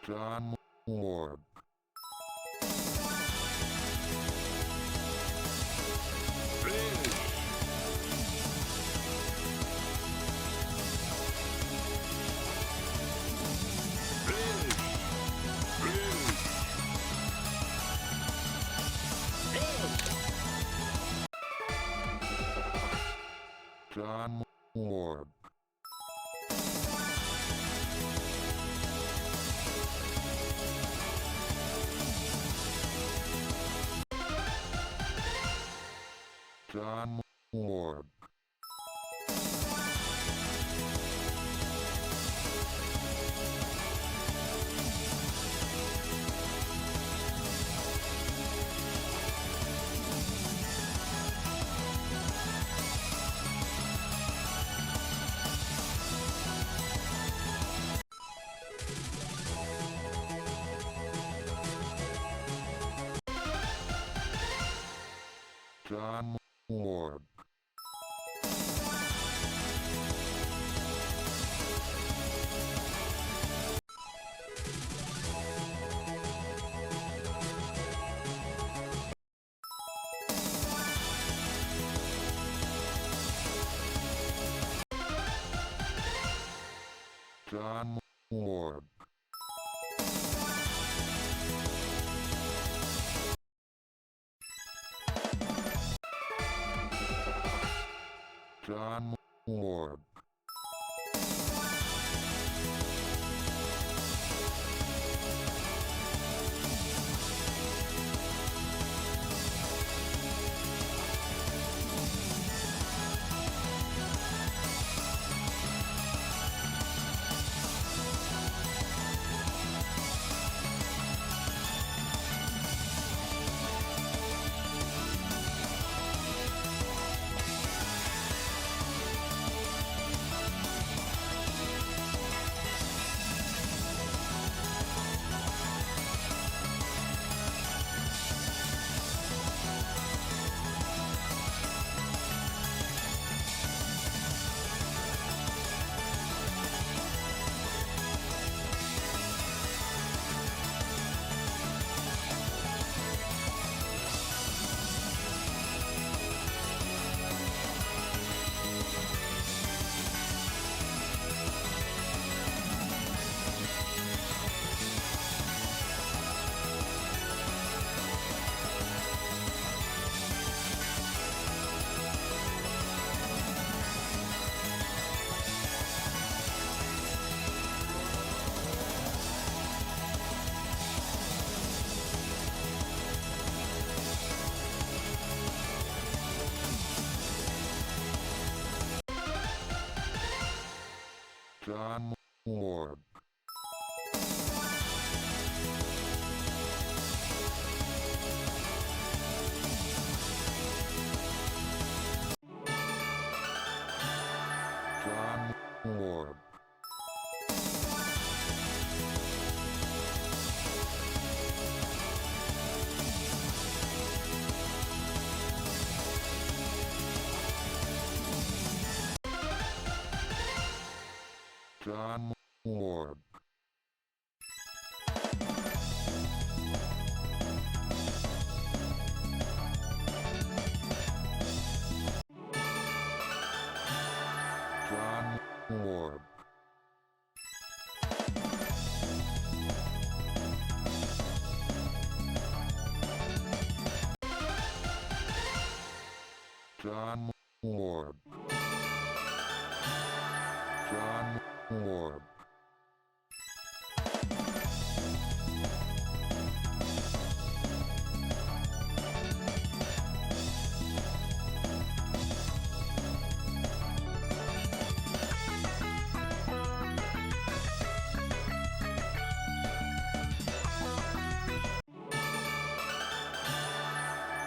John Lord. John Lord. John Lord. John Lord. John Lord. John Lord. John Lord. John Lord. John Lord. John Lord. John Lord. John Lord.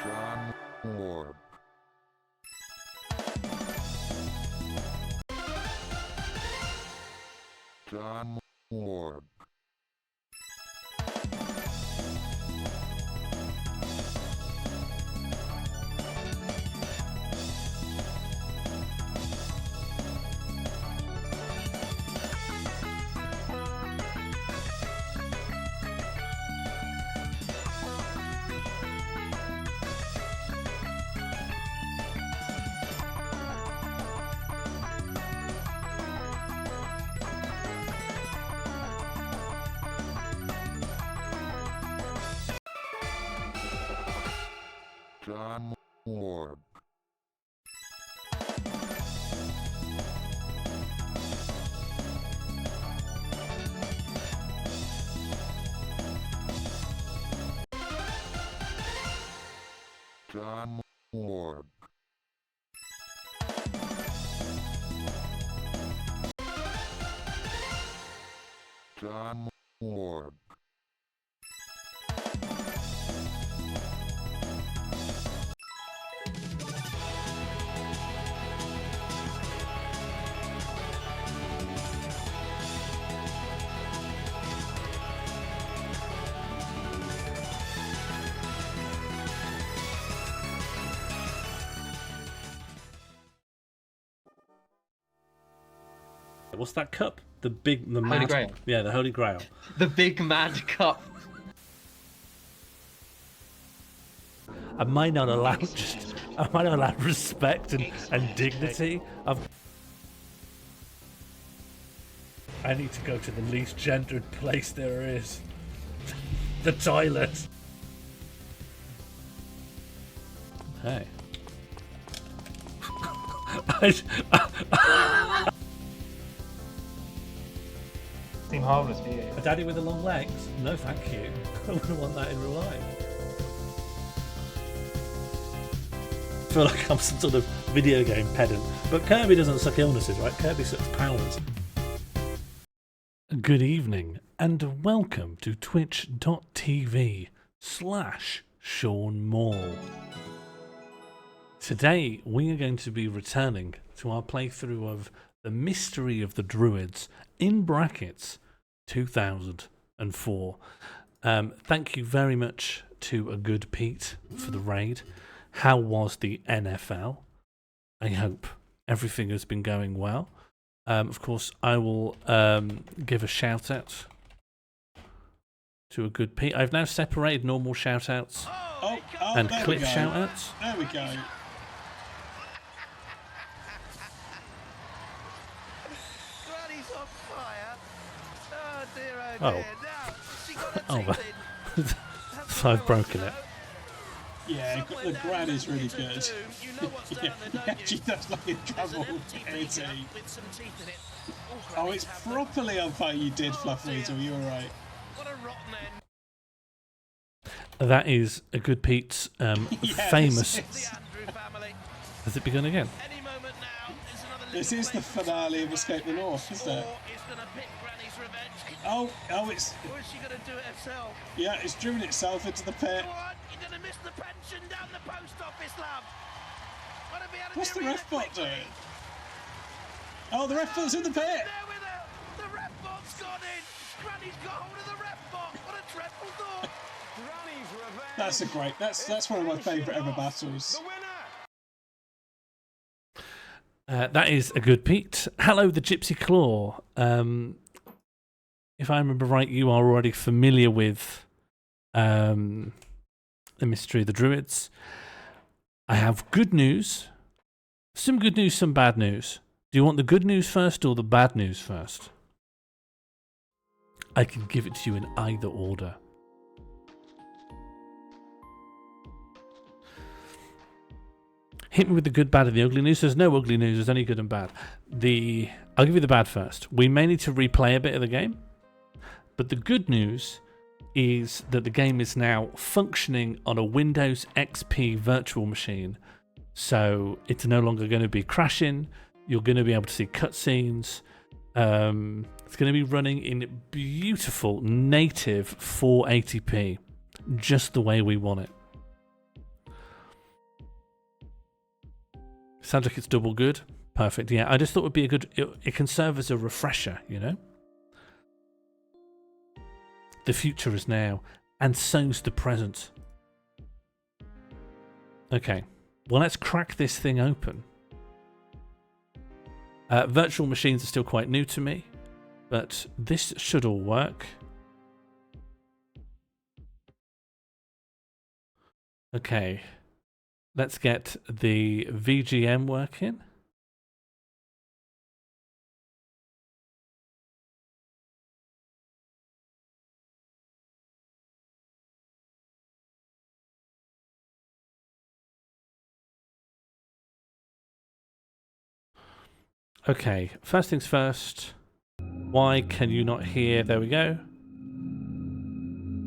John Lord. John Lord. John Orb. John Orb. John Orb. What's that cup? The Holy mad, Grail. yeah, the Holy Grail. The big mad cup. Am I not allowed? Am I not allowed respect and dignity? I need to go to the least gendered place there is. The toilet. Hey. Seem harmless for you. A daddy with the long legs? No, thank you. I wouldn't want that in real life. I feel like I'm some sort of video game pedant. But Kirby doesn't suck illnesses, right? Kirby sucks powers. Good evening, and welcome to twitch.tv/Sean Moore. Today, we are going to be returning to our playthrough of The Mystery of the Druids, in brackets, 2004. Thank you very much to A Good Pete for the raid. How was the NFL? I hope everything has been going well. Of course, I will give a shout out to A Good Pete. I've now separated normal shout outs and clip shout outs. There we go. Granny's on fire. Oh dear, oh Oh. dear. Now, she got her Oh, teeth in. So I've broken it. Yeah, Somewhere the down grad in is the really pit of good. doom, you know what's down Yeah, there, he don't actually you? does look in There's trouble. an empty It's beaker with some teeth in it. Oh, Oh, Granny's it's had them. properly on fire. You did, Oh, Fluff dear. Weasel. You're right. What a rotten end. That is A Good Pete's Yeah, famous. The Andrew family. Has it begun again? Any moment now, there's another This little is the place finale of Escape the North, isn't it? Or it's going to pick Granny's revenge. Oh, it's Or is she going to do it herself? yeah, it's driven itself into the pit. Go on, you're going to miss the pension down the post office, love. Gotta be out of What's the arena ref bot quickly. doing? Oh, the ref bot's in the pit. There with her. The ref bot's gone in. Granny's got hold of the ref bot. What a dreadful thought. Granny's revenge. That's a great. That's one of my favourite ever battles. That is A Good Pete. Hello, the Gypsy Claw. If I remember right, you are already familiar with The Mystery of the Druids. I have good news. Some good news, some bad news. Do you want the good news first or the bad news first? I can give it to you in either order. Hit me with the good, bad, and the ugly news. There's no ugly news. There's only good and bad. I'll give you the bad first. We may need to replay a bit of the game, but the good news is that the game is now functioning on a Windows XP virtual machine. So it's no longer going to be crashing. You're going to be able to see cutscenes. It's going to be running in beautiful native 480p, just the way we want it. Sounds like it's double good. Perfect. Yeah, I just thought it would be a good. It can serve as a refresher, you know. The future is now, and so's the present. Okay, well, let's crack this thing open. Virtual machines are still quite new to me, but this should all work. Okay, let's get the VGM working. Okay, first things first. Why can you not hear? There we go.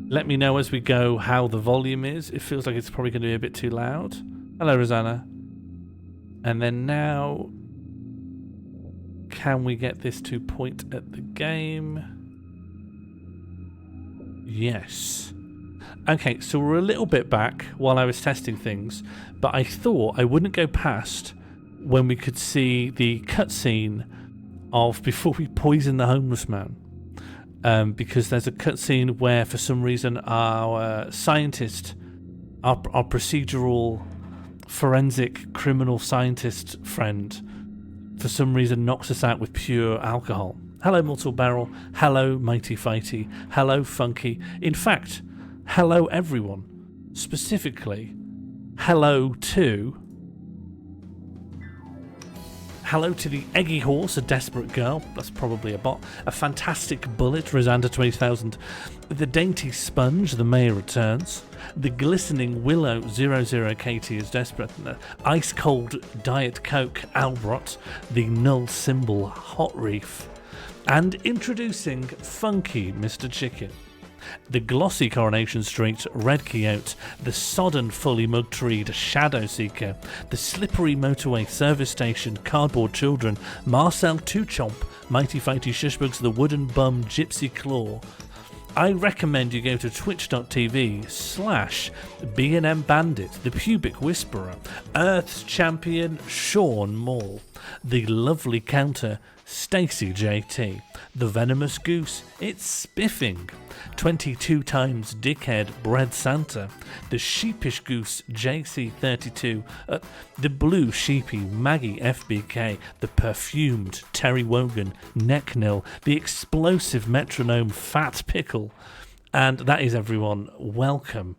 Let me know as we go how the volume is. It feels like it's probably going to be a bit too loud. Hello, Rosanna. And then now, can we get this to point at the game? Yes. Okay, so we're a little bit back while I was testing things, but I thought I wouldn't go past when we could see the cutscene of before we poison the homeless man. Because there's a cutscene where, for some reason, our scientist, our procedural forensic criminal scientist friend, for some reason knocks us out with pure alcohol. Hello, Mortal Barrel. Hello, Mighty Fighty. Hello, Funky. In fact, hello, everyone. Specifically, hello to the Eggy Horse, a desperate girl. That's probably a bot. A fantastic bullet, Rosander 20,000. The Dainty Sponge, the mayor returns. The Glistening Willow 00KT is desperate. Ice Cold Diet Coke, Albrot. The Null Symbol, Hot Reef. And introducing Funky Mr. Chicken. The glossy Coronation Street Red Quixote, the sodden fully mug-treed Shadow Seeker, the slippery motorway service station Cardboard Children, Marcel Tuchomp, Mighty Fighty Shushbugs, the Wooden Bum Gypsy Claw. I recommend you go to twitch.tv/B&M Bandit, the Pubic Whisperer, Earth's Champion Sean Mall, the lovely counter Stacy JT, the Venomous Goose, it's spiffing, 22 times Dickhead Bread Santa, the Sheepish Goose JC32, the Blue Sheepy Maggie FBK, the Perfumed Terry Wogan Necknil, the Explosive Metronome Fat Pickle, and that is everyone. Welcome.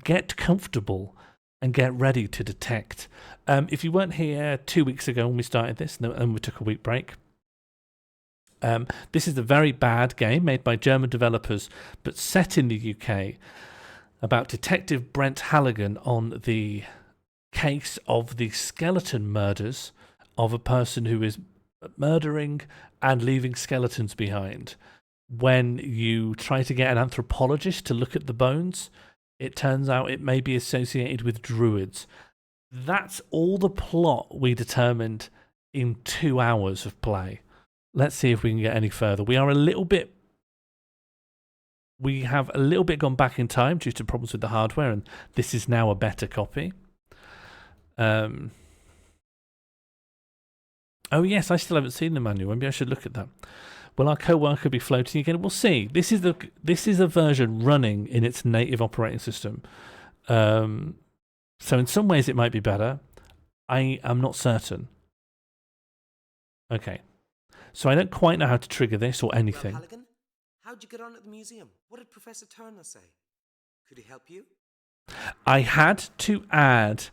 Get comfortable and get ready to detect. If you weren't here 2 weeks ago when we started this and we took a week break, this is a very bad game made by German developers, but set in the UK, about Detective Brent Halligan on the case of the skeleton murders of a person who is murdering and leaving skeletons behind. When you try to get an anthropologist to look at the bones, it turns out it may be associated with Druids. That's all the plot we determined in 2 hours of play. Let's see if we can get any further. We have a little bit gone back in time due to problems with the hardware, and this is now a better copy. Oh yes, I still haven't seen the manual. Maybe I should look at that. Will our co-worker be floating again? We'll see. This is a version running in its native operating system. So in some ways it might be better. I am not certain. Okay. So I don't quite know how to trigger this or anything. Well, Halligan, how'd you get on at the museum? What did Professor Turner say? Could he help you? I had to add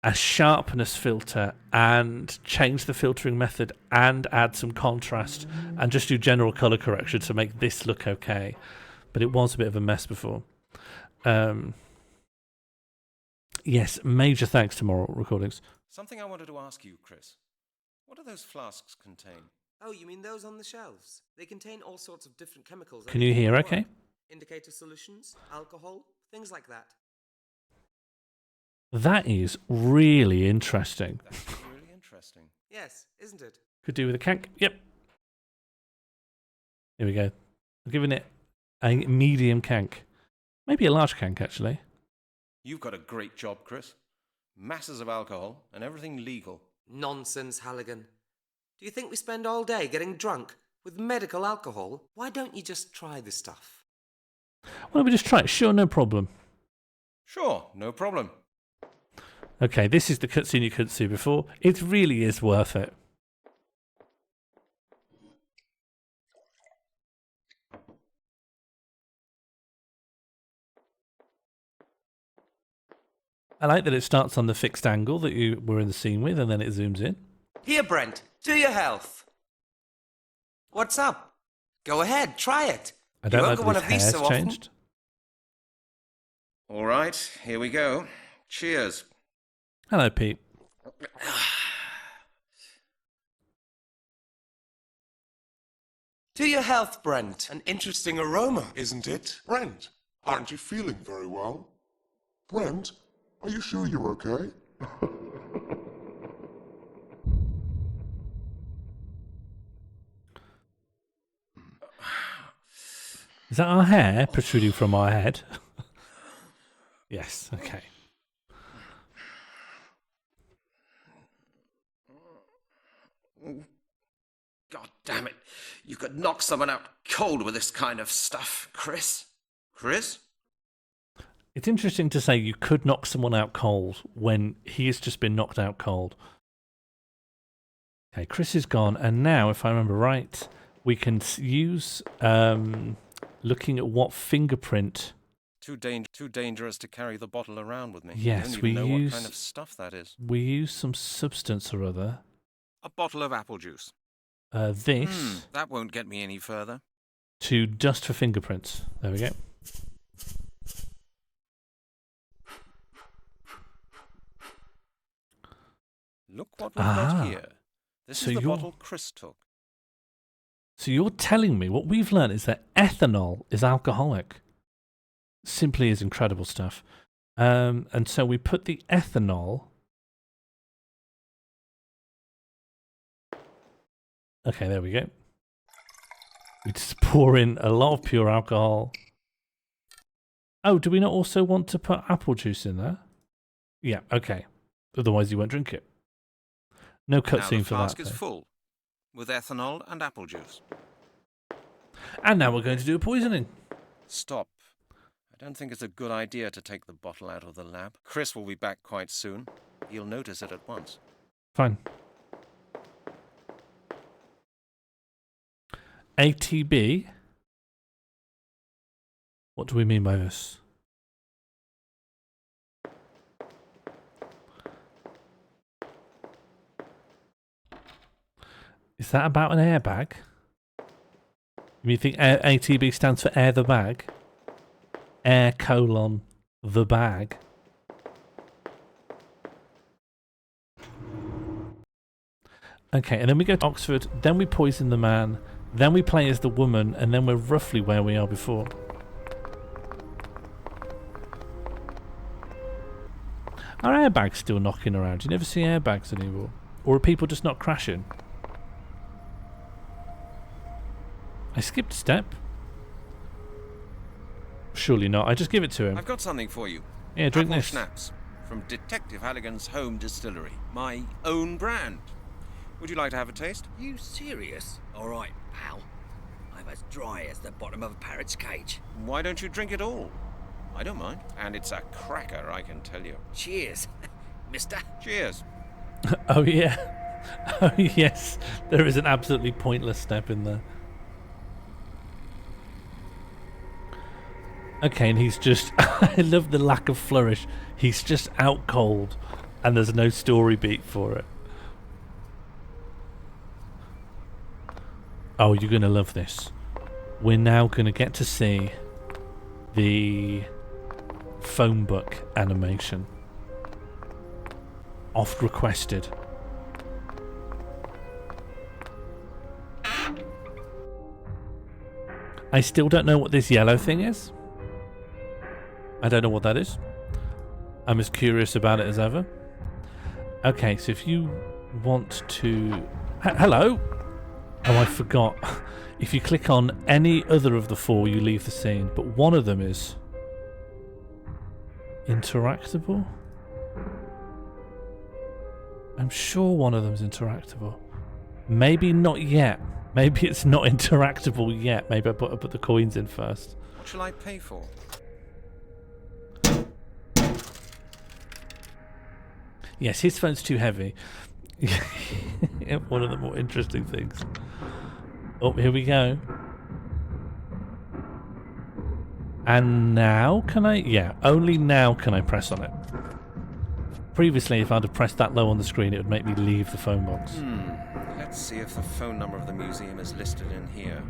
a sharpness filter and change the filtering method and add some contrast and just do general color correction to make this look okay. But it was a bit of a mess before. Yes, major thanks to Moral Recordings. Something I wanted to ask you, Chris. What do those flasks contain? Oh, you mean those on the shelves? They contain all sorts of different chemicals. Can you hear okay? Indicator solutions, alcohol, things like that. That is really interesting. That's really interesting. Yes, isn't it? Could do with a cank. Yep. Here we go. I'm giving it a medium cank. Maybe a large cank, actually. You've got a great job, Chris. Masses of alcohol and everything legal. Nonsense, Halligan. Do you think we spend all day getting drunk with medical alcohol? Why don't you just try this stuff? Why don't we just try it? Sure, no problem. Sure, no problem. Okay, this is the cutscene you couldn't see before. It really is worth it. I like that it starts on the fixed angle that you were in the scene with, and then it zooms in. Here, Brent, to your health. What's up? Go ahead, try it. I don't You like won't get that one his of these hair's so changed. All right, here we go. Cheers. Hello, Pete. To your health, Brent. An interesting aroma, isn't it? Brent, aren't you feeling very well? Brent, are you sure you're okay? Is that our hair protruding from our head? Yes, okay. God damn it. You could knock someone out cold with this kind of stuff, Chris. Chris? It's interesting to say you could knock someone out cold when he has just been knocked out cold. Okay, Chris is gone, and now, if I remember right, we can use looking at what fingerprint. Too dangerous to carry the bottle around with me. Yes, I don't we even know use what kind of stuff that is. We use some substance or other. A bottle of apple juice. This That won't get me any further. to dust for fingerprints. There we go. Look what we've got here. This So is the you're- bottle Chris took. So you're telling me what we've learned is that ethanol is alcoholic. Simply is incredible stuff. And so we put the ethanol. Okay, there we go. We just pour in a lot of pure alcohol. Oh, do we not also want to put apple juice in there? Yeah, okay. Otherwise you won't drink it. No Now cutscene the for flask that. is though. full with ethanol and apple juice. And now we're going to do a poisoning. Stop. I don't think it's a good idea to take the bottle out of the lab. Chris will be back quite soon. He'll notice it at once. Fine. ATB? What do we mean by this? Is that about an airbag? You think ATB stands for air the bag? Air : the bag. Okay, and then we go to Oxford, then we poison the man, then we play as the woman, and then we're roughly where we are before. Are airbags still knocking around? You never see airbags anymore. Or are people just not crashing? I skipped a step. Surely not. I just give it to him. I've got something for you. Yeah, drink Apple this. Schnapps from Detective Halligan's home distillery. My own brand. Would you like to have a taste? You serious? All right, pal. I'm as dry as the bottom of a parrot's cage. Why don't you drink it all? I don't mind. And it's a cracker, I can tell you. Cheers, mister. Cheers. Oh yeah. Oh yes. There is an absolutely pointless step in there. Okay, and he's just... I love the lack of flourish. He's just out cold, and there's no story beat for it. Oh, you're going to love this. We're now going to get to see the phone book animation. Oft requested. I still don't know what this yellow thing is. I don't know what that is. I'm as curious about it as ever. Okay, so if you want to... Hello? Oh, I forgot. If you click on any other of the four, you leave the scene. But one of them is... interactable? I'm sure one of them is interactable. Maybe not yet. Maybe it's not interactable yet. Maybe I put the coins in first. What shall I pay for? Yes, his phone's too heavy. One of the more interesting things. Oh, here we go. And now can I? Yeah, only now can I press on it. Previously, if I'd have pressed that low on the screen, it would make me leave the phone box. Let's see if the phone number of the museum is listed in here.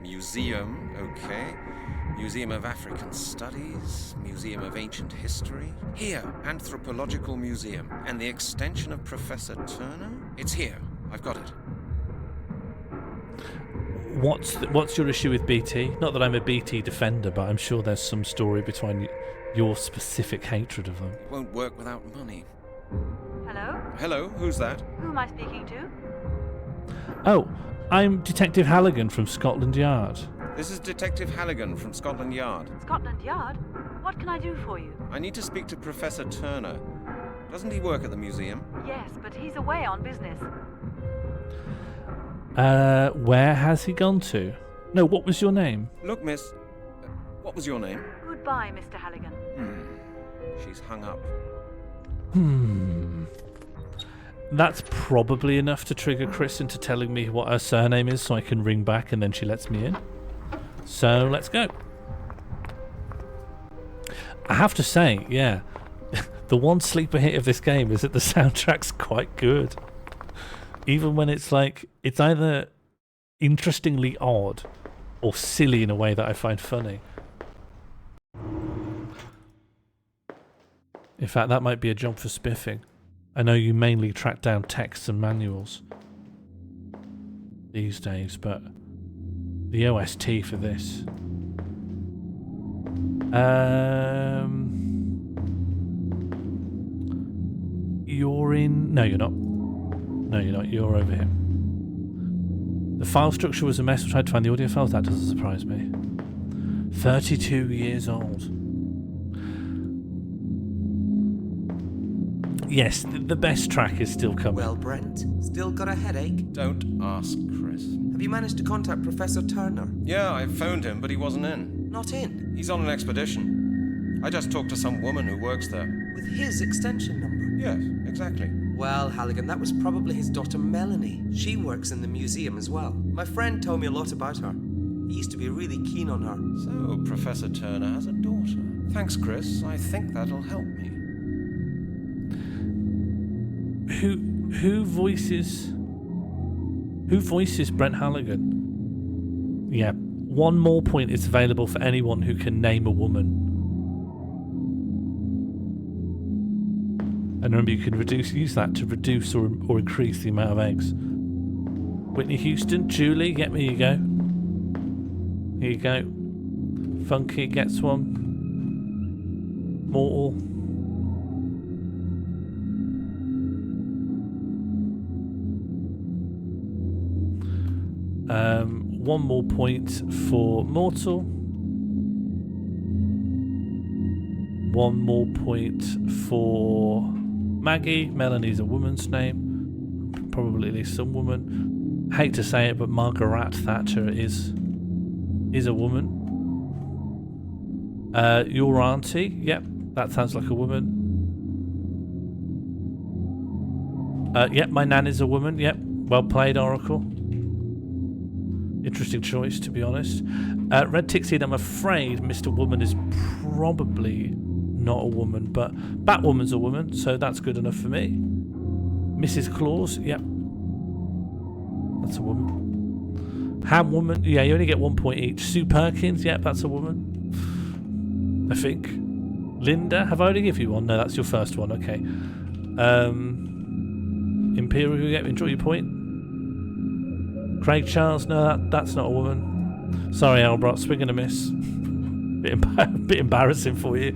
Museum, okay. Museum of African Studies, Museum of Ancient History. Here, Anthropological Museum. And the extension of Professor Turner? It's here. I've got it. What's your issue with BT? Not that I'm a BT defender, but I'm sure there's some story between your specific hatred of them. It won't work without money. Hello? Hello, who's that? Who am I speaking to? Oh, I'm Detective Halligan from Scotland Yard. This is Detective Halligan from Scotland Yard. Scotland Yard? What can I do for you? I need to speak to Professor Turner. Doesn't he work at the museum? Yes, but he's away on business. Where has he gone to? No, what was your name? Look, miss. What was your name? Goodbye, Mr. Halligan. She's hung up. That's probably enough to trigger Chris into telling me what her surname is so I can ring back and then she lets me in. So let's go. I have to say, yeah, the one sleeper hit of this game is that the soundtrack's quite good. Even when it's like, it's either interestingly odd or silly in a way that I find funny. In fact, that might be a job for spiffing. I know you mainly track down texts and manuals these days, but the OST for this. You're in... No, you're not. No, you're not. You're over here. The file structure was a mess. I tried to find the audio files. That doesn't surprise me. 32 years old. Yes, the best track is still coming. Well, Brent, still got a headache? Don't ask, Chris. Have you managed to contact Professor Turner? Yeah, I phoned him, but he wasn't in. Not in? He's on an expedition. I just talked to some woman who works there. With his extension number? Yes, exactly. Well, Halligan, that was probably his daughter Melanie. She works in the museum as well. My friend told me a lot about her. He used to be really keen on her. So, Professor Turner has a daughter. Thanks, Chris. I think that'll help me. Who voices Brent Halligan? Yeah, one more point is available for anyone who can name a woman. And remember, you can use that to reduce or increase the amount of eggs. Whitney Houston, Julie, get me, you go. Here you go. Funky gets one. Mortal. One more point for Mortal. One more point for Maggie. Melanie's a woman's name. Probably at least some woman. Hate to say it, but Margaret Thatcher is a woman. Your auntie. Yep, that sounds like a woman. Yep, my nan is a woman. Yep, well played, Oracle. Interesting choice, to be honest. Red Tickseed, I'm afraid Mr. Woman is probably not a woman, but Batwoman's a woman, so that's good enough for me. Mrs. Claus, yep. That's a woman. Ham Woman, yeah, you only get 1 point each. Sue Perkins, yep, that's a woman. I think. Linda, have I already given you one? No, that's your first one, okay. Imperial, you enjoy your point. Craig Charles, no, that's not a woman. Sorry, Albert, swing and a miss. Bit embarrassing for you.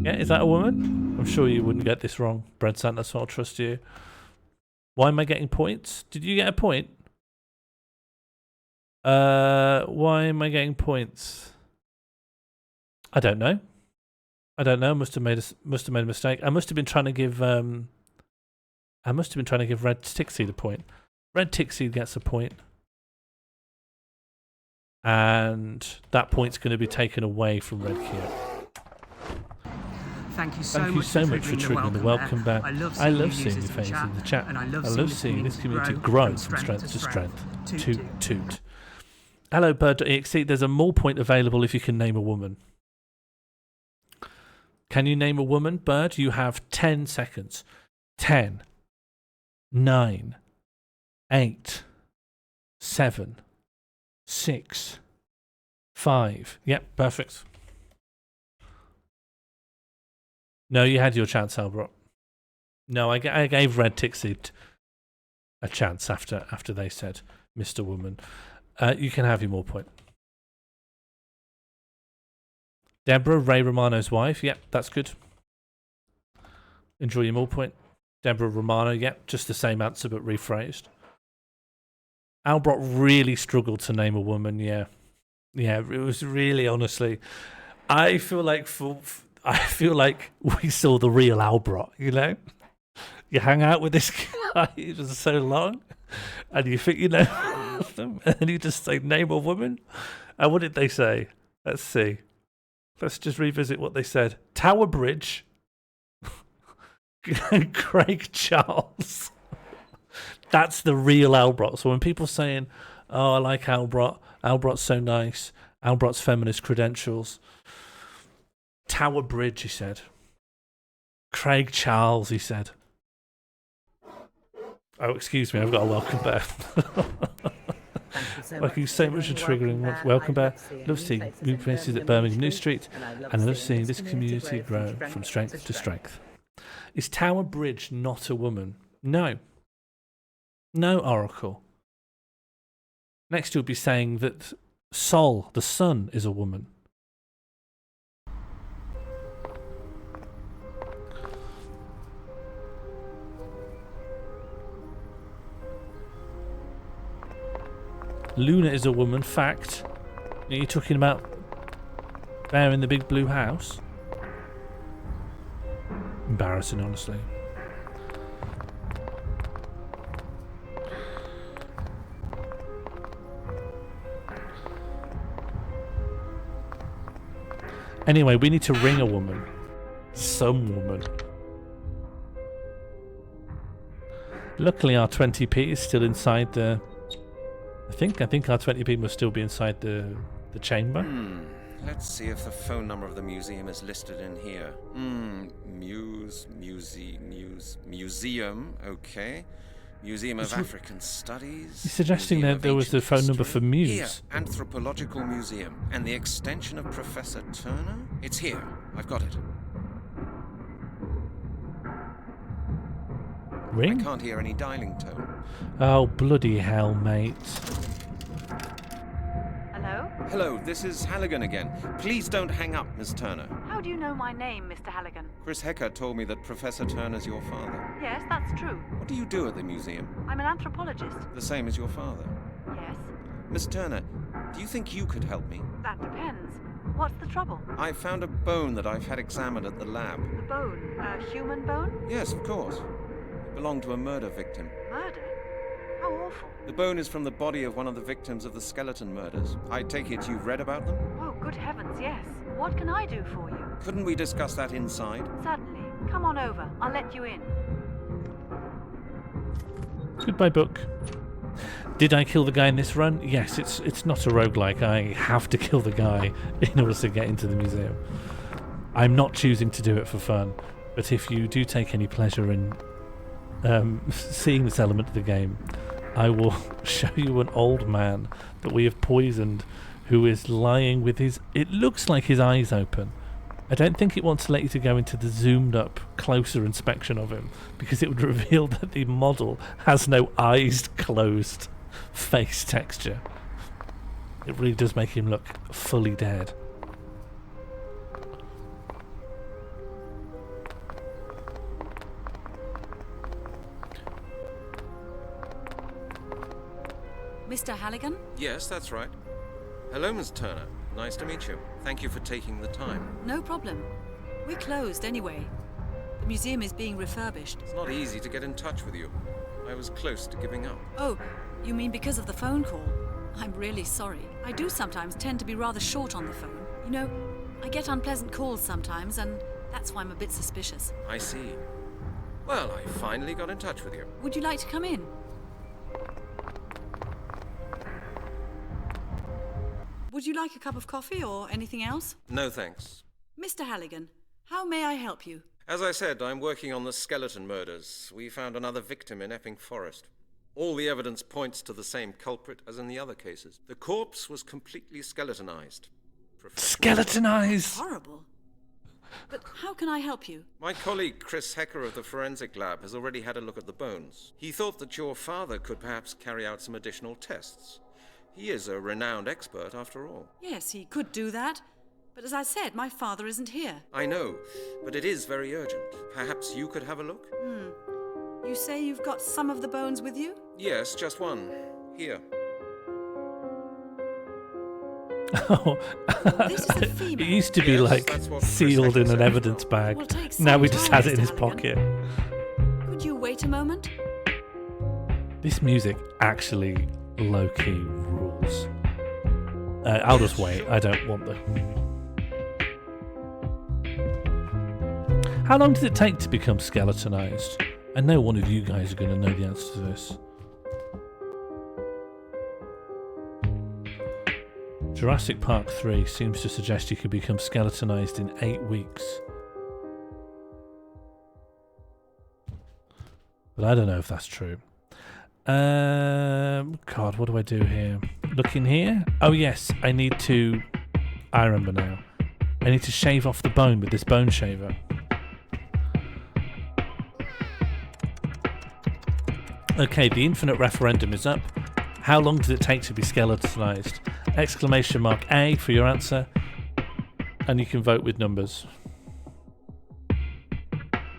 Yeah, is that a woman? I'm sure you wouldn't get this wrong, Bread Santa, so I'll trust you. Why am I getting points? Did you get a point? Why am I getting points? I don't know. I don't know. Must have made a mistake. I must have been trying to give Red Tickseed a point. Red Tickseed gets a point. And that point's going to be taken away from Red Kier. Thank you so much for triggering the welcome back. I love seeing your faces in the chat. And I love seeing this community grow from strength to strength. Toot. Hello, Bird.exe. There's a more point available if you can name a woman. Can you name a woman, Bird? You have 10 seconds. 10, 9, 8, 7, 6, 5. Yep, perfect. No, you had your chance, Albert. No, I gave Red Tickseed a chance after they said Mr. Woman. You can have your more point. Deborah, Ray Romano's wife. Yep, that's good. Enjoy your more point. Deborah Romano. Yep, just the same answer but rephrased. Albrock really struggled to name a woman. Yeah, it was really, honestly. I feel like we saw the real Albrock. You know, you hang out with this guy for so long, and you think you know them, and you just say name a woman. And what did they say? Let's see. Let's just revisit what they said. Tower Bridge. Craig Charles. That's the real Albrock. So when people saying, "Oh, I like Albrock. Albrock's so nice. Albrock's feminist credentials." Tower Bridge, he said. Craig Charles, he said. Oh, excuse me, I've got a welcome bear. Thank you so much for triggering. Welcome bear. Love seeing new places at Birmingham New Street, and I love seeing this community grow from strength to strength. Is Tower Bridge not a woman? No. No, Oracle. Next you'll be saying that Sol, the sun, is a woman. Luna is a woman, fact. Are you talking about Bear in the Big Blue House? Embarrassing, honestly. Anyway, we need to ring a woman. Some woman. Luckily our 20p is still inside the... I think our 20p must still be inside the chamber. Let's see if the phone number of the museum is listed in here. Museum, okay. Museum of African Studies. You're suggesting that there was the phone number for Muse? Here, Anthropological Museum. And the extension of Professor Turner? It's here. I've got it. Ring? I can't hear any dialing tone. Oh, bloody hell, mate. Hello? Hello, this is Halligan again. Please don't hang up, Miss Turner. How do you know my name, Mr. Halligan? Chris Hecker told me that Professor Turner's your father. Yes, that's true. What do you do at the museum? I'm an anthropologist. The same as your father. Yes. Miss Turner, do you think you could help me? That depends. What's the trouble? I found a bone that I've had examined at the lab. The bone? A human bone? Yes, of course. It belonged to a murder victim. Murder? How awful. The bone is from the body of one of the victims of the skeleton murders. I take it you've read about them? Oh, good heavens, yes. What can I do for you? Couldn't we discuss that inside? Certainly. Come on over. I'll let you in. Goodbye, book. Did I kill the guy in this run? Yes, it's not a roguelike. I have to kill the guy in order to get into the museum. I'm not choosing to do it for fun, but if you do take any pleasure in seeing this element of the game, I will show you an old man that we have poisoned who is lying with his... It looks like his eyes open. I don't think it wants to let you to go into the zoomed up, closer inspection of him, because it would reveal that the model has no eyes closed face texture. It really does make him look fully dead. Mr. Halligan? Yes, that's right. Hello, Miss Turner. Nice to meet you. Thank you for taking the time. No problem. We're closed anyway. The museum is being refurbished. It's not easy to get in touch with you. I was close to giving up. Oh, you mean because of the phone call? I'm really sorry. I do sometimes tend to be rather short on the phone. You know, I get unpleasant calls sometimes, and that's why I'm a bit suspicious. I see. Well, I finally got in touch with you. Would you like to come in? Would you like a cup of coffee or anything else? No, thanks. Mr. Halligan, how may I help you? As I said, I'm working on the skeleton murders. We found another victim in Epping Forest. All the evidence points to the same culprit as in the other cases. The corpse was completely skeletonized. Skeletonized? Horrible. But how can I help you? My colleague Chris Hecker of the Forensic Lab has already had a look at the bones. He thought that your father could perhaps carry out some additional tests. He is a renowned expert, after all. Yes, he could do that. But as I said, my father isn't here. I know, but it is very urgent. Perhaps you could have a look? You say you've got some of the bones with you? Yes, just one. Here. Oh, This is a female. it used to be Yes, like that's what Chris sealed Hecker in an said. evidence bag. Will take some Now he just time, has it in Mr. his Halligan. pocket. Could you wait a moment? This music actually low-key rules. I'll just wait. I don't want the... How long did it take to become skeletonized? I know one of you guys are going to know the answer to this. Jurassic Park 3 seems to suggest you could become skeletonized in 8 weeks. But I don't know if that's true. God, what do I do here? Look in here? Oh yes, I need to... I remember now. I need to shave off the bone with this bone shaver. Okay, the infinite referendum is up. How long does it take to be skeletonized? Exclamation mark A for your answer. And you can vote with numbers.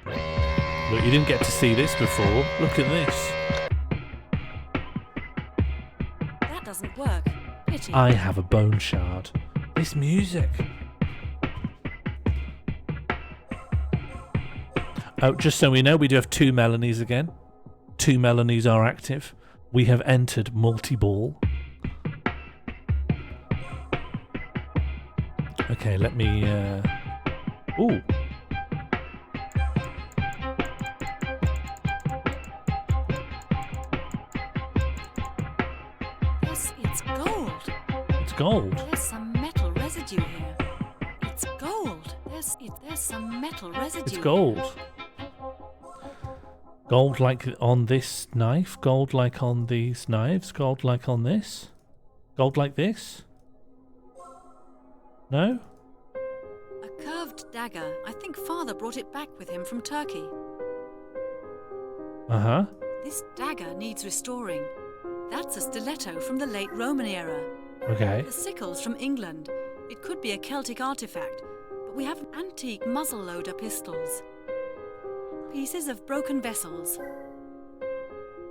Look, you didn't get to see this before. Look at this. That doesn't work. Pity. I have a bone shard. This music. Oh, just so we know, we do have 2 Melanies again. 2 Melanies are active. We have entered multi-ball. Okay, let me... Ooh. Yes, it's gold. It's gold. There's some metal residue here. It's gold. There's some metal residue. It's gold. Gold like on this knife. Gold like on these knives. Gold like on this. Gold like this. No? A curved dagger. I think Father brought it back with him from Turkey. Uh-huh. This dagger needs restoring. That's a stiletto from the late Roman era. Okay. The sickle's from England. It could be a Celtic artifact, but we have antique muzzle-loader pistols. Pieces of broken vessels.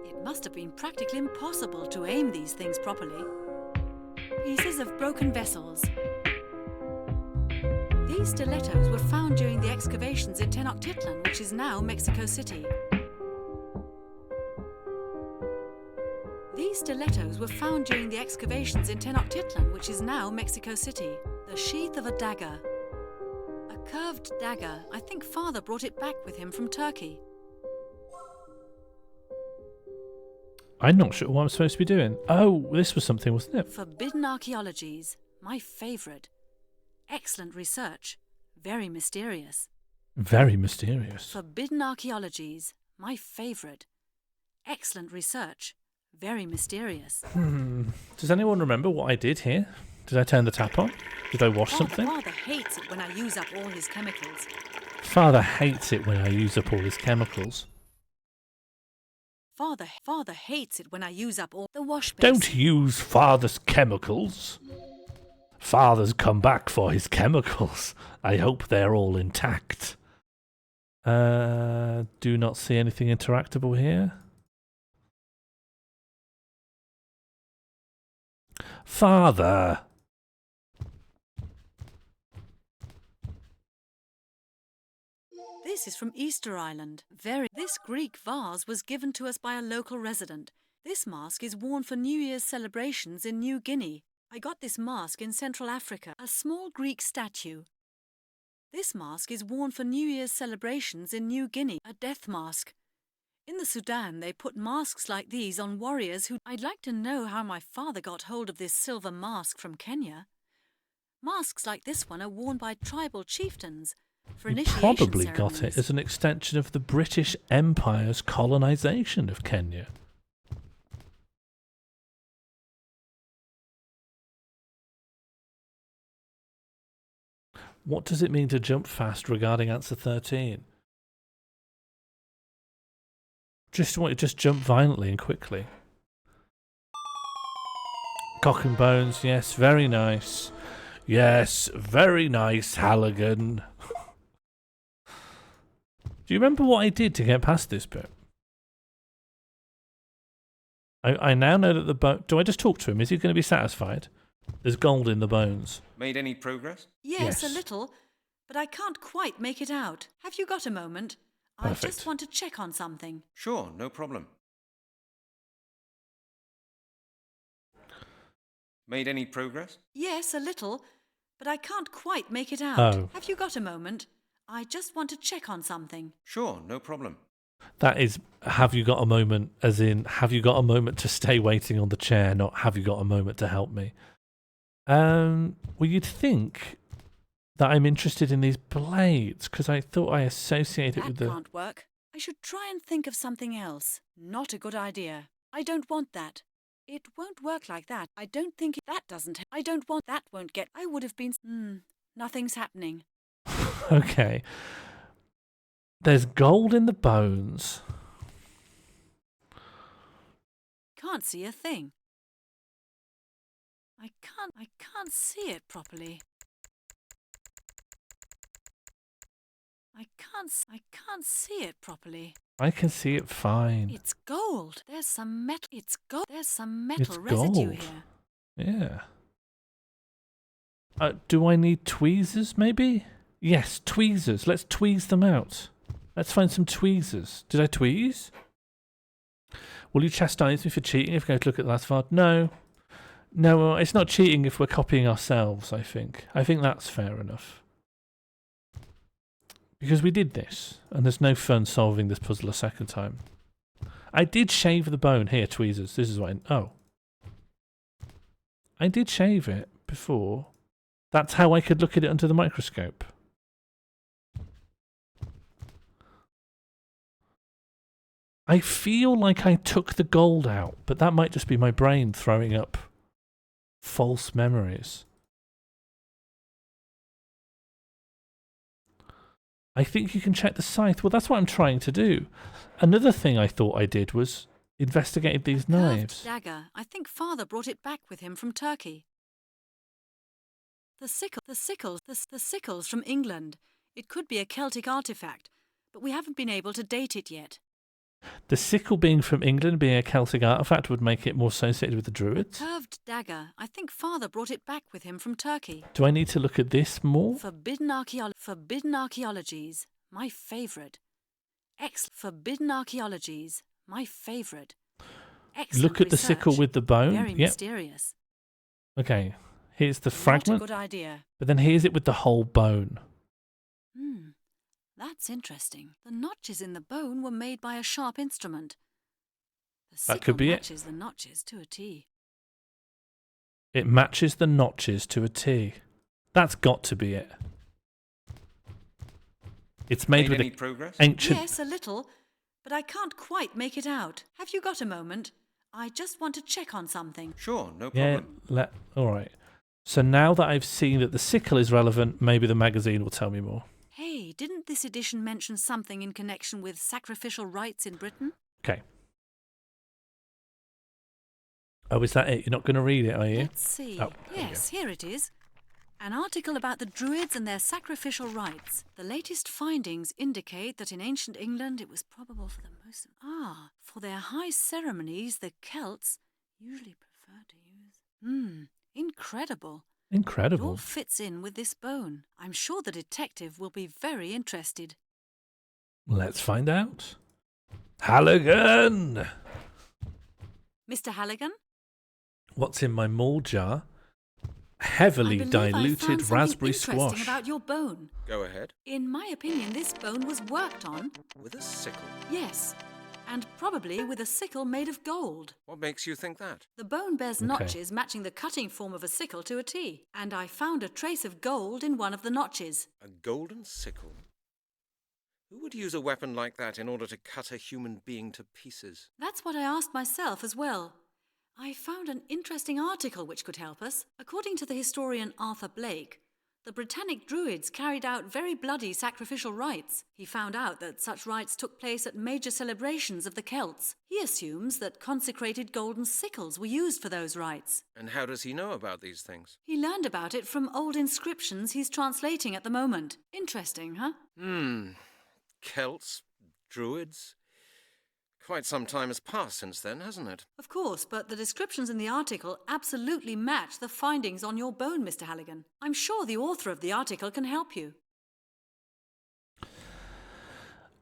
It must have been practically impossible to aim these things properly. Pieces of broken vessels. These stilettos were found during the excavations in Tenochtitlan, which is now Mexico City. These stilettos were found during the excavations in Tenochtitlan, which is now Mexico City. The sheath of a dagger. A curved dagger. I think Father brought it back with him from Turkey. I'm not sure what I'm supposed to be doing. Oh, this was something, wasn't it? Forbidden archaeologies. My favourite. Excellent research. Very mysterious. Very mysterious. Forbidden archaeologies. My favourite. Excellent research. Very mysterious. Does anyone remember what I did here? Did I turn the tap on? Did I wash something? Father hates it when I use up all his chemicals. Father hates it when I use up all his chemicals. Father hates it when I use up all the wash basin. Don't use Father's chemicals. Father's come back for his chemicals. I hope they're all intact. Do not see anything interactable here. Father! This is from Easter Island. This Greek vase was given to us by a local resident. This mask is worn for New Year's celebrations in New Guinea. I got this mask in Central Africa, a small Greek statue. This mask is worn for New Year's celebrations in New Guinea, a death mask. In the Sudan, they put masks like these on warriors who... I'd like to know how my father got hold of this silver mask from Kenya. Masks like this one are worn by tribal chieftains for He initiation probably got it ceremonies. as an extension of the British Empire's colonisation of Kenya. What does it mean to jump fast regarding answer 13? Just jump violently and quickly. Cock and bones, yes, very nice. Yes, very nice, Halligan. Do you remember what I did to get past this bit? I now know that the bone... Do I just talk to him? Is he going to be satisfied? There's gold in the bones. Made any progress? Yes, a little, but I can't quite make it out. Have you got a moment? Perfect. I just want to check on something. Sure, no problem. Made any progress? Yes, a little, but I can't quite make it out. Oh. Have you got a moment? I just want to check on something. Sure, no problem. That is, have you got a moment, as in, have you got a moment to stay waiting on the chair, not have you got a moment to help me? Well, you'd think that I'm interested in these blades, because I thought I associated it with the... That can't work. I should try and think of something else. Not a good idea. I don't want that. It won't work like that. I don't think that doesn't... I don't want... That won't get... I would have been... Nothing's happening. Okay. There's gold in the bones. Can't see a thing. I can't see it properly. I can't see it properly. I can see it fine. It's gold. There's some metal. There's some metal It's residue gold. here. Yeah. Do I need tweezers, maybe? Yes, tweezers. Let's tweeze them out. Let's find some tweezers. Did I tweeze? Will you chastise me for cheating if I go to look at the last VOD? No. No, it's not cheating if we're copying ourselves, I think. I think that's fair enough. Because we did this, and there's no fun solving this puzzle a second time. I did shave the bone. Here, tweezers. This is what oh. I did shave it before. That's how I could look at it under the microscope. I feel like I took the gold out, but that might just be my brain throwing up false memories. I think you can check the scythe. Well, that's what I'm trying to do. Another thing I thought I did was investigated these knives. Curved dagger. I think Father brought it back with him from Turkey. The sickles from England. It could be a Celtic artifact, but we haven't been able to date it yet. The sickle being from England, being a Celtic artifact, would make it more associated with the Druids. Curved dagger. I think Father brought it back with him from Turkey. Do I need to look at this more? Forbidden archaeologies. My favourite. Forbidden archaeologies. My favourite. Look at the sickle with the bone. Very mysterious. Okay. Here's the fragment. Not a good idea. But then here's it with the whole bone. That's interesting. The notches in the bone were made by a sharp instrument. The That could be it. matches the notches to a T. It matches the notches to a T. That's got to be it. It's made with any an progress? ancient... Yes, a little, but I can't quite make it out. Have you got a moment? I just want to check on something. Sure, no Yeah, problem. all right. So now that I've seen that the sickle is relevant, maybe the magazine will tell me more. Hey, didn't this edition mention something in connection with sacrificial rites in Britain? Okay. Oh, is that it? You're not going to read it, are you? Let's see. Oh, Yes, here it is. An article about the Druids and their sacrificial rites. The latest findings indicate that in ancient England it was probable for the most... for their high ceremonies, the Celts usually prefer to use... Incredible. Incredible. It all fits in with this bone. I'm sure the detective will be very interested. Let's find out. Halligan! Mr. Halligan? What's in my maul jar? Heavily I believe I diluted found something raspberry interesting squash. about your bone. Go ahead. In my opinion, this bone was worked on. With a sickle. Yes, and probably with a sickle made of gold. What makes you think that? The bone bears notches matching the cutting form of a sickle to a T, and I found a trace of gold in one of the notches. A golden sickle? Who would use a weapon like that in order to cut a human being to pieces? That's what I asked myself as well. I found an interesting article which could help us. According to the historian Arthur Blake, The Britannic Druids carried out very bloody sacrificial rites. He found out that such rites took place at major celebrations of the Celts. He assumes that consecrated golden sickles were used for those rites. And how does he know about these things? He learned about it from old inscriptions he's translating at the moment. Interesting, huh? Celts? Druids? Quite some time has passed since then, hasn't it? Of course, but the descriptions in the article absolutely match the findings on your bone, Mr. Halligan. I'm sure the author of the article can help you.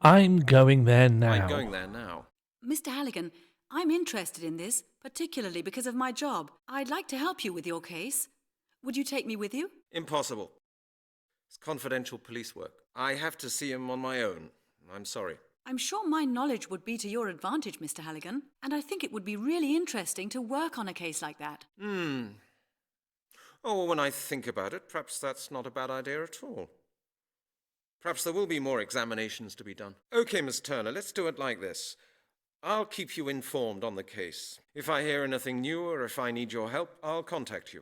I'm going there now. I'm going there now. Mr. Halligan, I'm interested in this, particularly because of my job. I'd like to help you with your case. Would you take me with you? Impossible. It's confidential police work. I have to see him on my own. I'm sorry. I'm sure my knowledge would be to your advantage, Mr. Halligan, and I think it would be really interesting to work on a case like that. Oh, well, when I think about it, perhaps that's not a bad idea at all. Perhaps there will be more examinations to be done. Okay, Miss Turner, let's do it like this. I'll keep you informed on the case. If I hear anything new or if I need your help, I'll contact you.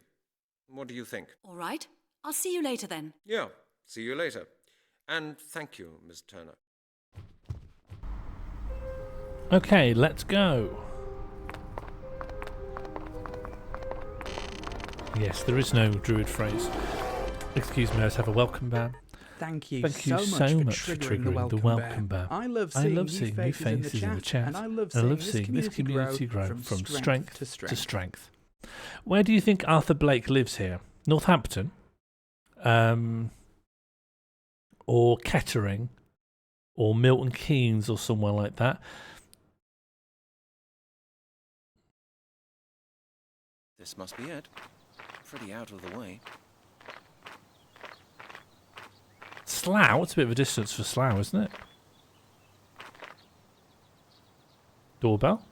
What do you think? All right. I'll see you later then. Yeah, see you later. And thank you, Miss Turner. Okay, let's go. Yes, there is no Druid phrase. Excuse me, let's have a welcome ban. Thank you, Thank you so much for triggering the welcome ban. I love seeing new faces in the chat, and I love seeing this community grow from strength to strength. Where do you think Arthur Blake lives here? Northampton? Or Kettering? Or Milton Keynes or somewhere like that? This must be it. Pretty out of the way. Slough? It's a bit of a distance for Slough, isn't it? Doorbell?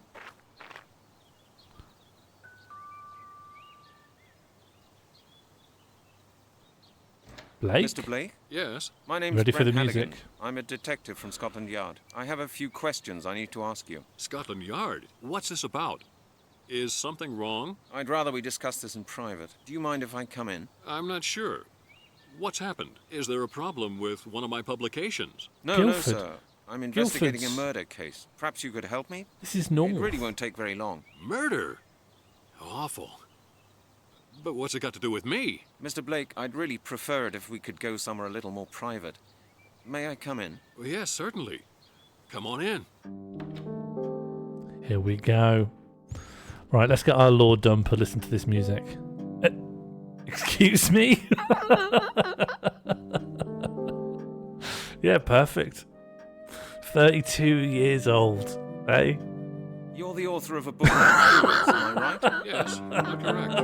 Blake? Mr. Blake? Yes? My name's Ready for Brent the Halligan. music? I'm a detective from Scotland Yard. I have a few questions I need to ask you. Scotland Yard? What's this about? Is something wrong? I'd rather we discuss this in private. Do you mind if I come in? I'm not sure. What's happened? Is there a problem with one of my publications? No, Guildford. no, sir. I'm investigating Guildford's- a murder case. Perhaps you could help me? This is normal. It really won't take very long. Murder? Awful. But what's it got to do with me? Mr. Blake, I'd really prefer it if we could go somewhere a little more private. May I come in? Well, yes, certainly. Come on in. Here we go. Right, let's get our Lord Dumper listen to this music. Excuse me? Yeah, perfect. 32 years old, eh? You're the author of a book on Druids, am I right? Yes, you're correct.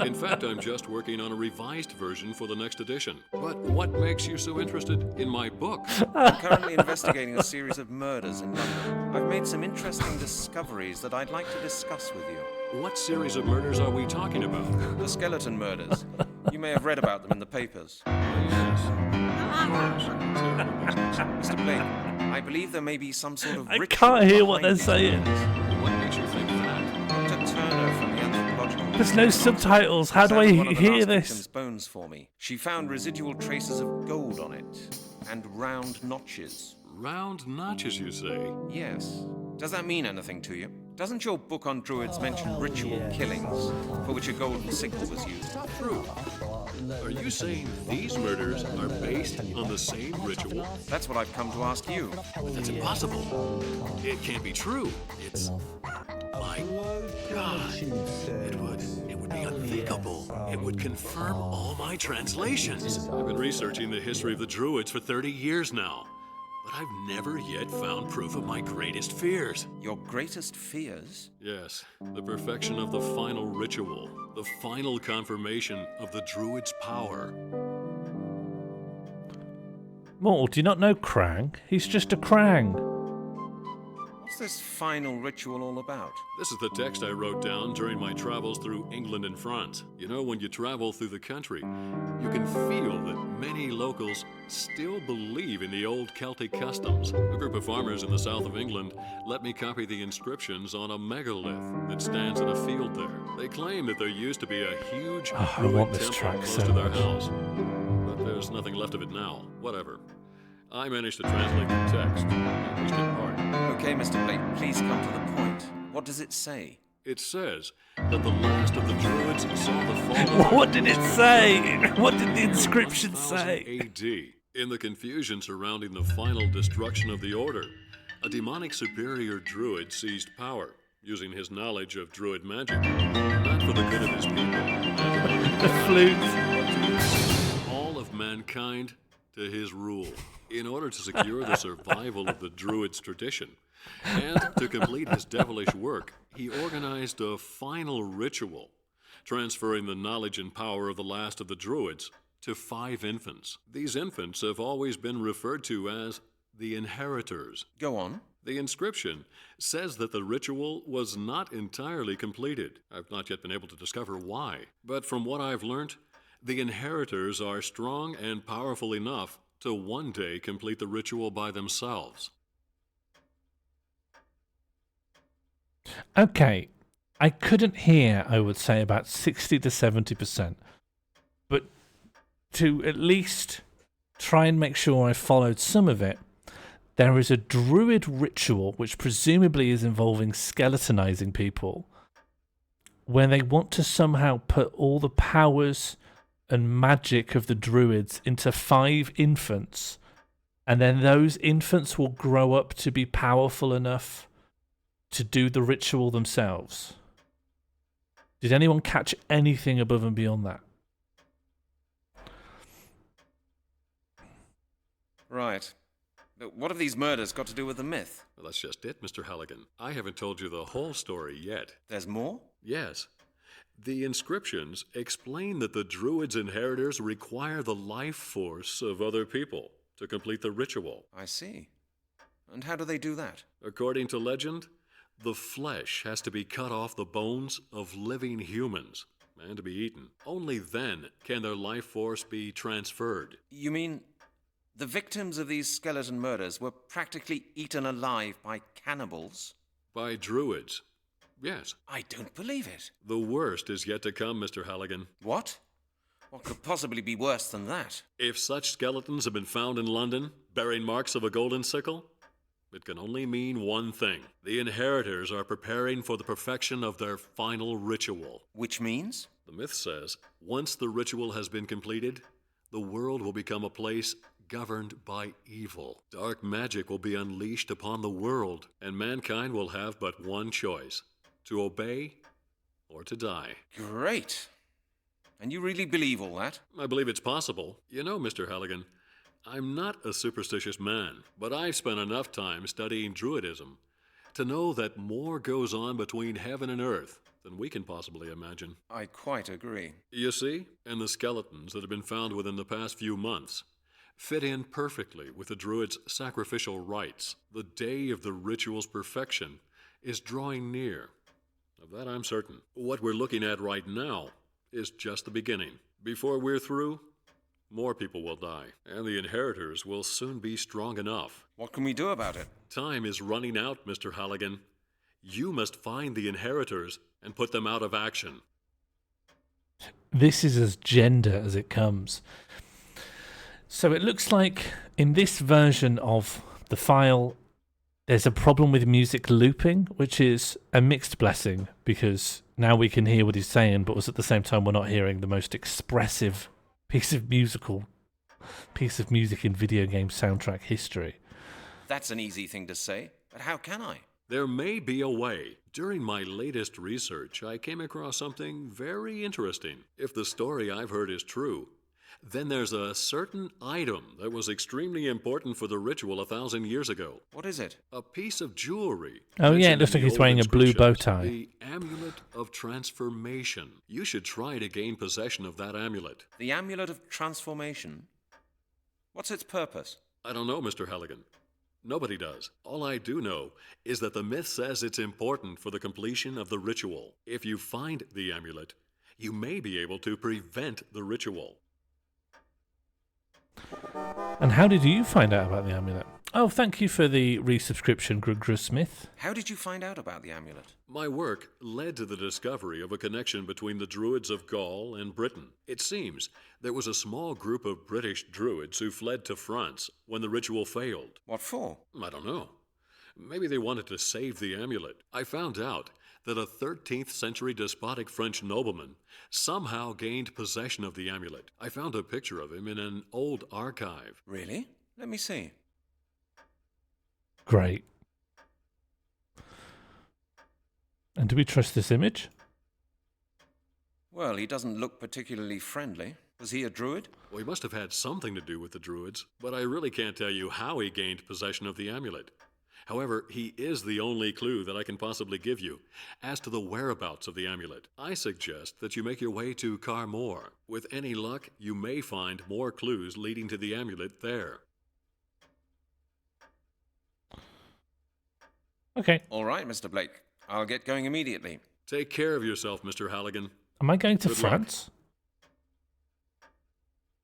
In fact, I'm just working on a revised version for the next edition. But what makes you so interested in my book? I'm currently investigating a series of murders in London. I've made some interesting discoveries that I'd like to discuss with you. What series of murders are we talking about? The skeleton murders. You may have read about them in the papers. Yes. Mr. Blake, I believe there may be some sort of I ritual can't hear what behind they're these saying. murders. What makes you think that? Dr. Turner from the anthropological... There's no subtitles. How do I examined one of the hear last this? victim's bones for me. She found residual traces of gold on it and round notches. Round notches, you say? Yes. Does that mean anything to you? Doesn't your book on Druids mention ritual killings for which a golden sickle was used? True. Are you saying these murders are based on the same ritual? That's what I've come to ask you. But that's impossible. It can't be true. It's... My God. It would be unthinkable. It would confirm all my translations. I've been researching the history of the Druids for 30 years now. But I've never yet found proof of my greatest fears. Your greatest fears? Yes, the perfection of the final ritual, the final confirmation of the Druid's power. Mortal, do you not know Krang? He's just a Krang. What's this final ritual all about? This is the text I wrote down during my travels through England and France. You know, when you travel through the country, you can feel that many locals still believe in the old Celtic customs. A group of farmers in the south of England let me copy the inscriptions on a megalith that stands in a field there. They claim that there used to be a huge I Druid want this temple track close so to their much. house. There's nothing left of it now. Whatever. I managed to translate the text, at least in part. Okay, Mr. Blake, please come to the point. What does it say? It says that the last of the Druids saw the fall of What did it say? What did the inscription 1000 say? AD. In the confusion surrounding the final destruction of the Order, a demonic superior Druid seized power, using his knowledge of Druid magic, not for the good of his people, The flute. but to all of mankind to his rule, in order to secure the survival of the Druid's tradition. And to complete his devilish work, he organized a final ritual, transferring the knowledge and power of the last of the Druids to 5 infants. These infants have always been referred to as the inheritors. Go on. The inscription says that the ritual was not entirely completed. I've not yet been able to discover why. But from what I've learnt, the inheritors are strong and powerful enough to one day complete the ritual by themselves. Okay, I couldn't hear, I would say, about 60 to 70%. But to at least try and make sure I followed some of it, there is a druid ritual which presumably is involving skeletonizing people, where they want to somehow put all the powers and magic of the druids into 5 infants, and then those infants will grow up to be powerful enough to do the ritual themselves. Did anyone catch anything above and beyond that? Right. But what have these murders got to do with the myth? Well, that's just it, Mr. Halligan. I haven't told you the whole story yet. There's more? Yes. The inscriptions explain that the Druids' inheritors require the life force of other people to complete the ritual. I see. And how do they do that? According to legend, the flesh has to be cut off the bones of living humans and to be eaten. Only then can their life force be transferred. You mean the victims of these skeleton murders were practically eaten alive by cannibals? By Druids. Yes. I don't believe it. The worst is yet to come, Mr. Halligan. What? What could possibly be worse than that? If such skeletons have been found in London, bearing marks of a golden sickle, it can only mean one thing. The inheritors are preparing for the perfection of their final ritual. Which means? The myth says, once the ritual has been completed, the world will become a place governed by evil. Dark magic will be unleashed upon the world, and mankind will have but one choice: to obey or to die. Great. And you really believe all that? I believe it's possible. You know, Mr. Halligan, I'm not a superstitious man, but I've spent enough time studying Druidism to know that more goes on between heaven and earth than we can possibly imagine. I quite agree. You see, and the skeletons that have been found within the past few months fit in perfectly with the Druids' sacrificial rites. The day of the ritual's perfection is drawing near. Of that I'm certain. What we're looking at right now is just the beginning. Before we're through, more people will die, and the inheritors will soon be strong enough. What can we do about it? Time is running out, Mr. Halligan. You must find the inheritors and put them out of action. This is as gender as it comes. So it looks like in this version of the file, there's a problem with music looping, which is a mixed blessing, because now we can hear what he's saying, but at the same time we're not hearing the most expressive piece of music in video game soundtrack history. That's an easy thing to say, but how can I? There may be a way. During my latest research, I came across something very interesting. If the story I've heard is true, then there's a certain item that was extremely important for the ritual 1,000 years ago. What is it? A piece of jewelry. Oh yeah, it looks like he's wearing a blue bow tie. The Amulet of Transformation. You should try to gain possession of that amulet. The Amulet of Transformation? What's its purpose? I don't know, Mr. Halligan. Nobody does. All I do know is that the myth says it's important for the completion of the ritual. If you find the amulet, you may be able to prevent the ritual. And how did you find out about the amulet? Oh, thank you for the resubscription, Grugru Smith. How did you find out about the amulet? My work led to the discovery of a connection between the Druids of Gaul and Britain. It seems there was a small group of British Druids who fled to France when the ritual failed. What for? I don't know. Maybe they wanted to save the amulet. I found out that a 13th century despotic French nobleman somehow gained possession of the amulet. I found a picture of him in an old archive. Really? Let me see. Great. And do we trust this image? Well, he doesn't look particularly friendly. Was he a druid? Well, he must have had something to do with the Druids, but I really can't tell you how he gained possession of the amulet. However, he is the only clue that I can possibly give you as to the whereabouts of the amulet. I suggest that you make your way to Carmore. With any luck, you may find more clues leading to the amulet there. Okay. All right, Mr. Blake. I'll get going immediately. Take care of yourself, Mr. Halligan. Am I going to Good France?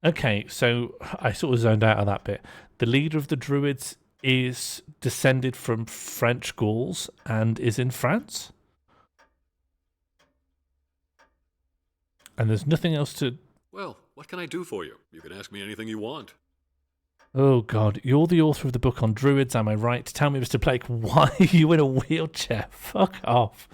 Okay, so I sort of zoned out of that bit. The leader of the Druids is descended from French Gauls and is in France? And there's nothing else to... Well, what can I do for you? You can ask me anything you want. Oh, God. You're the author of the book on Druids, am I right? Tell me, Mr. Blake, why are you in a wheelchair? Fuck off.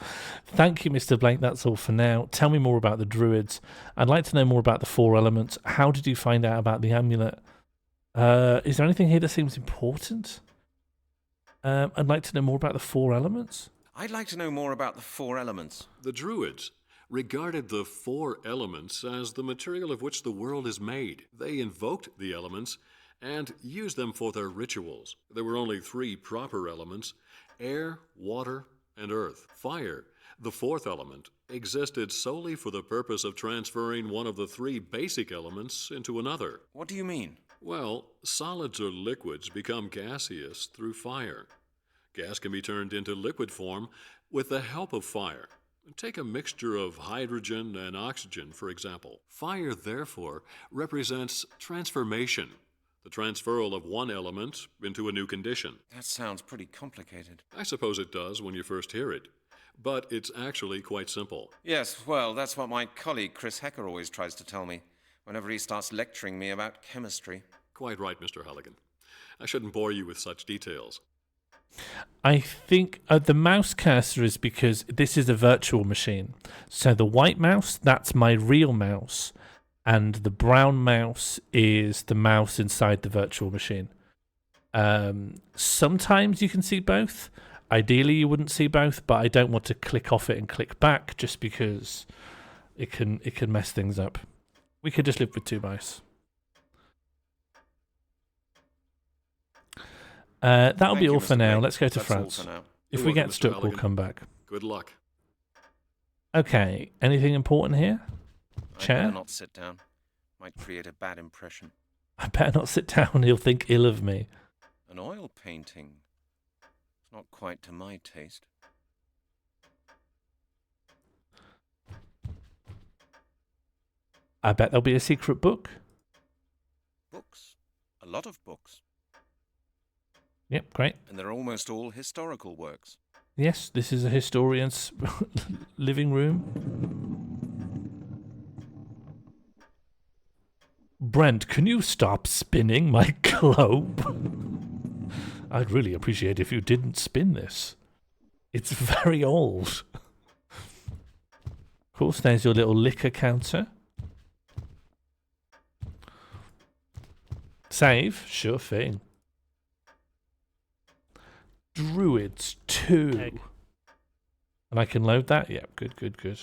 Thank you, Mr. Blake. That's all for now. Tell me more about the Druids. I'd like to know more about the 4 elements. How did you find out about the amulet? Is there anything here that seems important? I'd like to know more about the 4 elements. I'd like to know more about the 4 elements. The Druids regarded the 4 elements as the material of which the world is made. They invoked the elements and used them for their rituals. There were only 3 proper elements: air, water, and earth. Fire, the 4th element, existed solely for the purpose of transferring one of the 3 basic elements into another. What do you mean? Well, solids or liquids become gaseous through fire. Gas can be turned into liquid form with the help of fire. Take a mixture of hydrogen and oxygen, for example. Fire, therefore, represents transformation, the transferal of one element into a new condition. That sounds pretty complicated. I suppose it does when you first hear it, but it's actually quite simple. Yes, well, that's what my colleague Chris Hecker always tries to tell me whenever he starts lecturing me about chemistry. Quite right, Mr. Halligan. I shouldn't bore you with such details. I think the mouse cursor is because this is a virtual machine. So the white mouse, that's my real mouse, and the brown mouse is the mouse inside the virtual machine. Sometimes you can see both. Ideally, you wouldn't see both, but I don't want to click off it and click back just because it can mess things up. We could just live with 2 mice. That'll be all for now. Let's go to France. If we get stuck, we'll come back. Good luck. Okay. Anything important here? Chair? I better not sit down. Might create a bad impression. I better not sit down. He'll think ill of me. An oil painting. It's not quite to my taste. I bet there'll be a secret book. Books. A lot of books. Yep, great. And they're almost all historical works. Yes, this is a historian's living room. Brent, can you stop spinning my globe? I'd really appreciate if you didn't spin this. It's very old. Of course, there's your little liquor counter. Save? Sure thing. Druids 2. Egg. And I can load that? Yeah, good, good, good.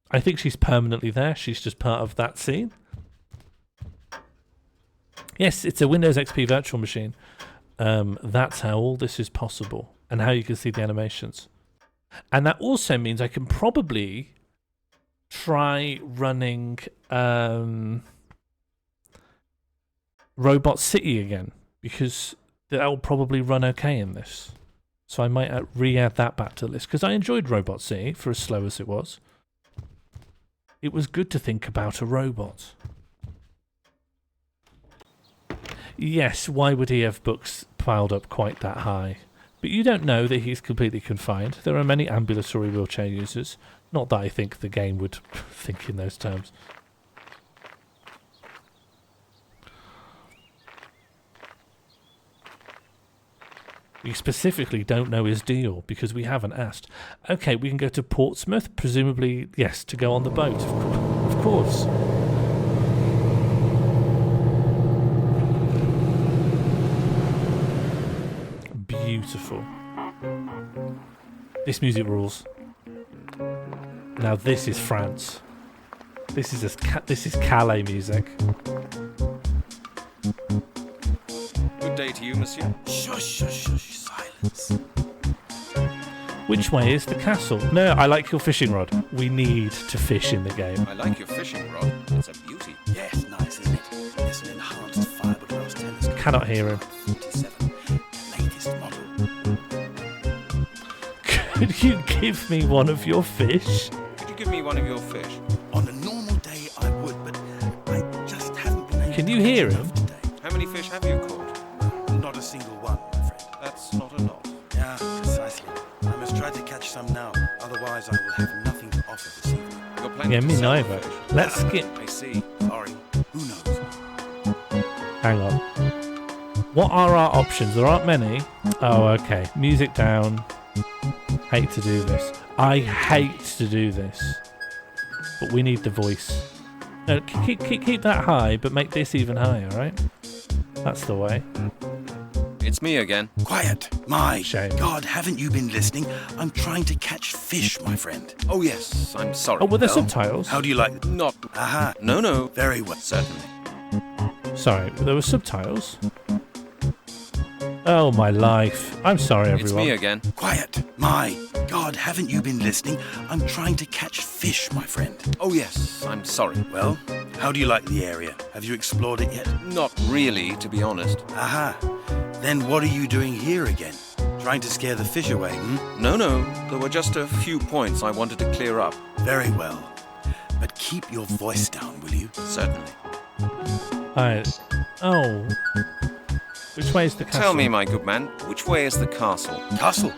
I think she's permanently there. She's just part of that scene. Yes, it's a Windows XP virtual machine. That's how all this is possible. And how you can see the animations. And that also means I can probably try running Robot City again. Because that'll probably run okay in this. So I might re-add that back to the list. Because I enjoyed Robot City for as slow as it was. It was good to think about a robot. Yes, why would he have books piled up quite that high? But you don't know that he's completely confined. There are many ambulatory wheelchair users. Not that I think the game would think in those terms. We specifically don't know his deal because we haven't asked. Okay, we can go to Portsmouth, presumably, yes, to go on the boat. Of course. Beautiful. This music rules. Now this is France. This is Calais music. Good day to you, monsieur. Shush, shush, shush, silence. Which way is the castle? No, I like your fishing rod. We need to fish in the game. I like your fishing rod. It's a beauty. Yes, nice, isn't it? It's an enhanced fiberglass telescope. Cannot hear him. 47, latest model. Could you give me one of your fish? Could you give me one of your fish? On a normal day, I would, but I just haven't been able Can you to hear catch him? enough today. How many fish have you caught? Not a single one, my friend. That's not a lot. Yeah, precisely. I must try to catch some now, otherwise I will have nothing to offer this evening. You're planning Yeah, to me sell the neither. fish. Let's skip. I see. Sorry, who knows? Hang on. What are our options? There aren't many. Oh, okay. Music down. Hate to do this. I hate to do this. But we need the voice. No, keep that high, but make this even higher, right? That's the way. It's me again. Quiet. My Shame. God, haven't you been listening? I'm trying to catch fish, my friend. Oh, yes. I'm sorry. Oh, were there Well, subtitles? How do you like... Not. Aha. No. Very well. Certainly. Sorry, there were subtitles? Oh, my life. I'm sorry, everyone. It's me again. Quiet. My God, haven't you been listening? I'm trying to catch fish, my friend. Oh, yes. I'm sorry. Well, how do you like the area? Have you explored it yet? Not really, to be honest. Aha. Then what are you doing here again? Trying to scare the fish away, hmm? No. There were just a few points I wanted to clear up. Very well. But keep your voice down, will you? Certainly. Oh. Which way is the castle? Tell me, my good man, which way is the castle? Castle?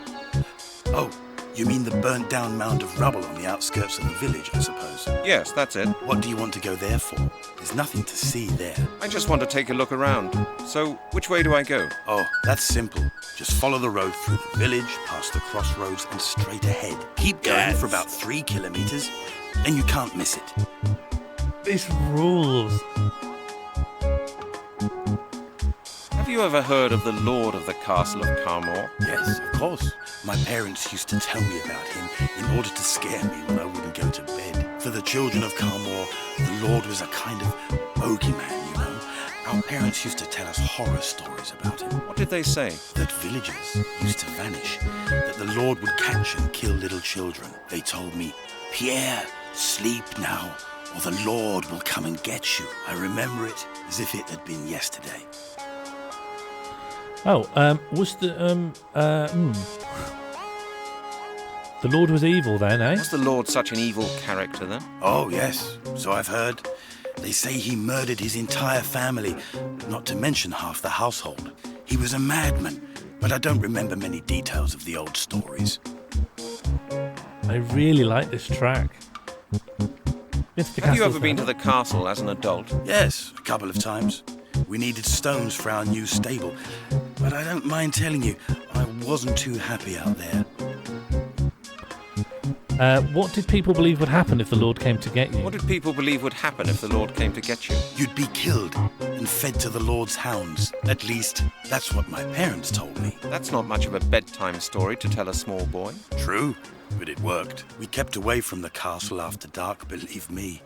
Oh, you mean the burnt down mound of rubble on the outskirts of the village, I suppose? Yes, that's it. What do you want to go there for? There's nothing to see there. I just want to take a look around. So, which way do I go? Oh, that's simple. Just follow the road through the village, past the crossroads, and straight ahead. Keep going for about 3 kilometers, and you can't miss it. This rules. Have you ever heard of the Lord of the Castle of Carmore? Yes, of course. My parents used to tell me about him in order to scare me when I wouldn't go to bed. For the children of Carmore, the Lord was a kind of bogeyman, you know. Our parents used to tell us horror stories about him. What did they say? That villagers used to vanish, that the Lord would catch and kill little children. They told me, Pierre, sleep now, or the Lord will come and get you. I remember it as if it had been yesterday. Oh, was the Lord was evil then, eh? Was the Lord such an evil character then? Oh, yes, so I've heard. They say he murdered his entire family, not to mention half the household. He was a madman, but I don't remember many details of the old stories. I really like this track. Have you ever been to the castle as an adult? Yes, a couple of times. We needed stones for our new stable, but I don't mind telling you, I wasn't too happy out there. What did people believe would happen if the Lord came to get you? What did people believe would happen if the Lord came to get you? You'd be killed and fed to the Lord's hounds. At least, that's what my parents told me. That's not much of a bedtime story to tell a small boy. True, but it worked. We kept away from the castle after dark, believe me.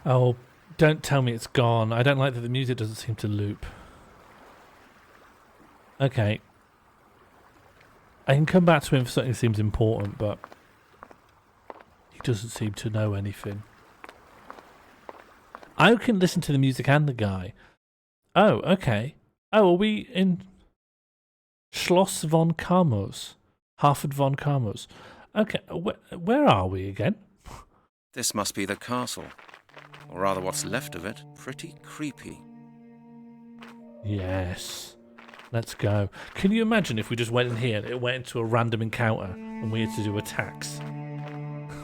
Oh, don't tell me it's gone. I don't like that the music doesn't seem to loop. Okay. I can come back to him if something seems important, but he doesn't seem to know anything. I can listen to the music and the guy. Oh, okay. Oh, are we in Schloss von Karmos? Harford von Karmos. Okay, where are we again? This must be the castle. Or rather what's left of it. Pretty creepy. Yes. Let's go. Can you imagine if we just went in here and it went into a random encounter and we had to do attacks?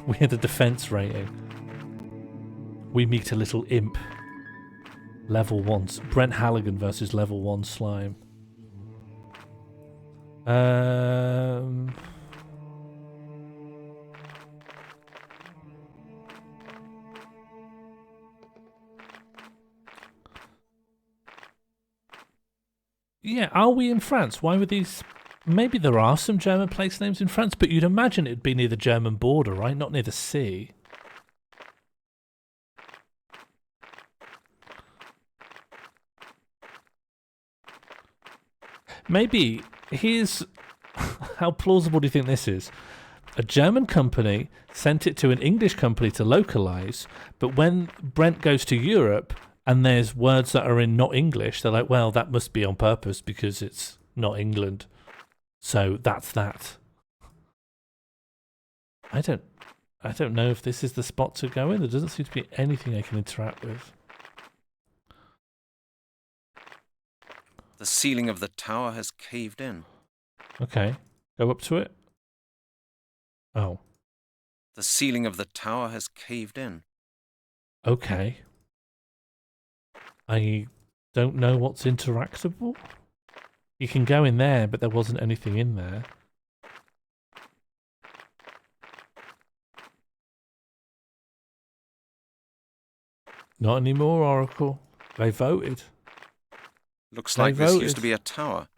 We had a defense rating. We meet a little imp. Level 1. Brent Halligan versus level 1 slime. Yeah, are we in France? Why were these... Maybe there are some German place names in France, but you'd imagine it'd be near the German border, right? Not near the sea. Maybe, here's... How plausible do you think this is? A German company sent it to an English company to localize, but when Brent goes to Europe and there's words that are in not English, they're like, well, that must be on purpose because it's not England. So that's that. I don't know if this is the spot to go in. There doesn't seem to be anything I can interact with. The ceiling of the tower has caved in. Okay. Go up to it. Oh. The ceiling of the tower has caved in. Okay. I don't know what's interactable. You can go in there, but there wasn't anything in there. Not anymore, Oracle. They voted. Looks like this used to be a tower,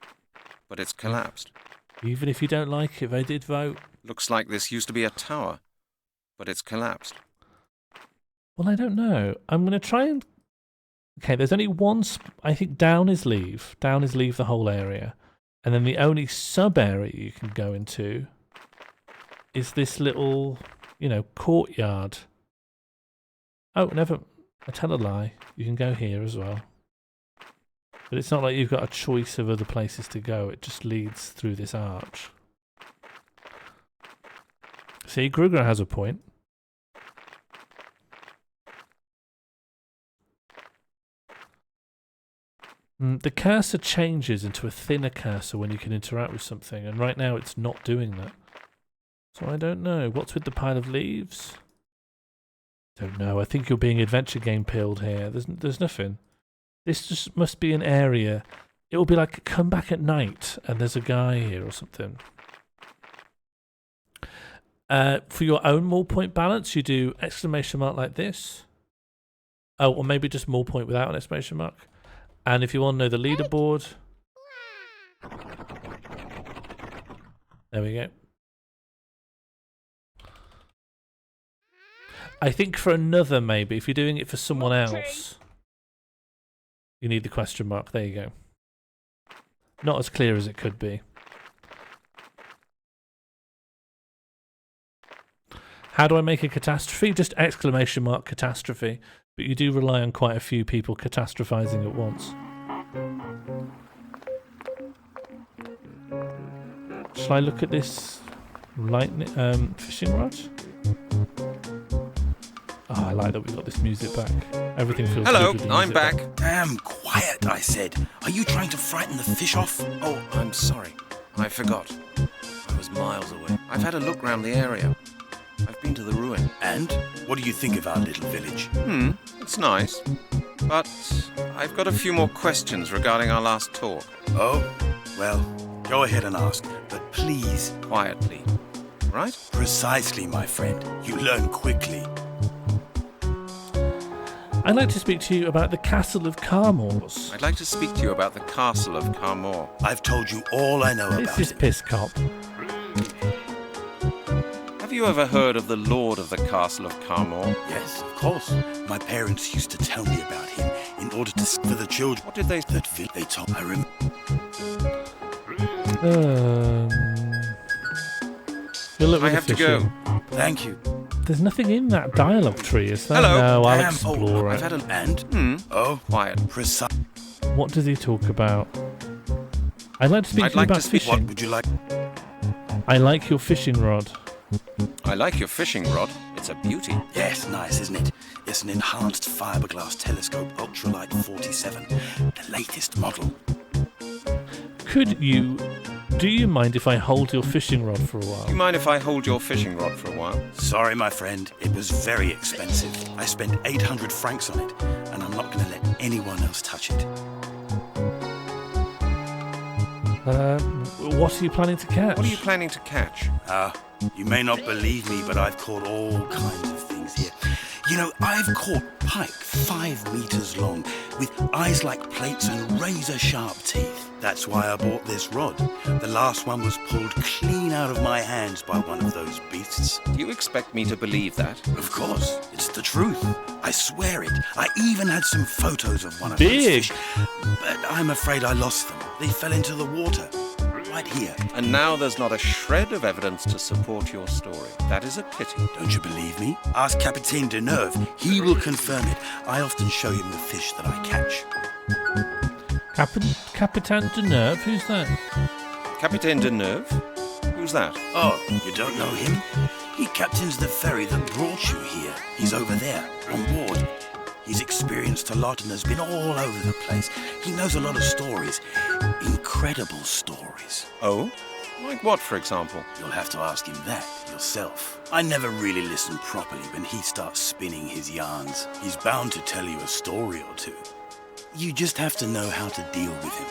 but it's collapsed. Even if you don't like it, they did vote. Looks like this used to be a tower, but it's collapsed. Well, I don't know. I'm going to try and... Okay, there's only one... I think down is leave. Down is leave the whole area. And then the only sub-area you can go into is this little, you know, courtyard. Oh, never... I tell a lie. You can go here as well. But it's not like you've got a choice of other places to go. It just leads through this arch. See, Gruger has a point. The cursor changes into a thinner cursor when you can interact with something, and right now it's not doing that. So I don't know. What's with the pile of leaves? Don't know. I think you're being adventure game pilled here. There's nothing. This just must be an area. It will be like, come back at night and there's a guy here or something. For your own more point balance, you do exclamation mark like this. Oh, or maybe just more point without an exclamation mark. And if you want to know the leaderboard, there we go. I think for another, maybe, if you're doing it for someone else, you need the question mark. There you go. Not as clear as it could be. How do I make a catastrophe? Just exclamation mark catastrophe. But you do rely on quite a few people catastrophizing at once. Shall I look at this lightning fishing rod? Oh, I like that we've got this music back. Everything feels Hello, good with the I'm music back. Damn quiet, I said. Are you trying to frighten the fish off? Oh, I'm sorry. I forgot. I was miles away. I've had a look round the area. I've been to the ruin. And? What do you think of our little village? It's nice. But I've got a few more questions regarding our last talk. Oh? Well, go ahead and ask. But please... Quietly. Right? Precisely, my friend. You learn quickly. I'd like to speak to you about the Castle of Carmors. I'd like to speak to you about the Castle of Carmor. I've told you all I know about This is it. piss cop. Have you ever heard of the Lord of the Castle of Carmor? Yes, of course. My parents used to tell me about him in order to for the children. What did they say? They told I remember. I have to go. Thank you. There's nothing in that dialogue tree, is there? Hello. No, I'll Damn. explore I've it. had an and. Oh, Quiet. precise. What does he talk about? I'd like to speak to you about What fishing. would you like? I like your fishing rod. I like your fishing rod. It's a beauty. Yes, nice, isn't it? It's an enhanced fiberglass telescope, Ultralight 47, the latest model. Do you mind if I hold your fishing rod for a while? Do you mind if I hold your fishing rod for a while? Sorry, my friend, it was very expensive. I spent 800 francs on it, and I'm not going to let anyone else touch it. What are you planning to catch? What are you planning to catch? You may not believe me, but I've caught all kinds of things here. You know, I've caught pike 5 meters long, with eyes like plates and razor-sharp teeth. That's why I bought this rod. The last one was pulled clean out of my hands by one of those beasts. Do you expect me to believe that? Of course, it's the truth. I swear it. I even had some photos of one of Big. those fish, but I'm afraid I lost them. They fell into the water. Right here. And now there's not a shred of evidence to support your story. That is a pity. Don't you believe me? Ask Capitaine Deneuve. He will confirm it. I often show him the fish that I catch. Capitaine Deneuve? Who's that? Capitaine Deneuve? Who's that? Oh, you don't know him? He captains the ferry that brought you here. He's over there, on board. He's experienced a lot and has been all over the place. He knows a lot of stories. Incredible stories. Oh? Like what, for example? You'll have to ask him that yourself. I never really listen properly when he starts spinning his yarns. He's bound to tell you a story or two. You just have to know how to deal with him.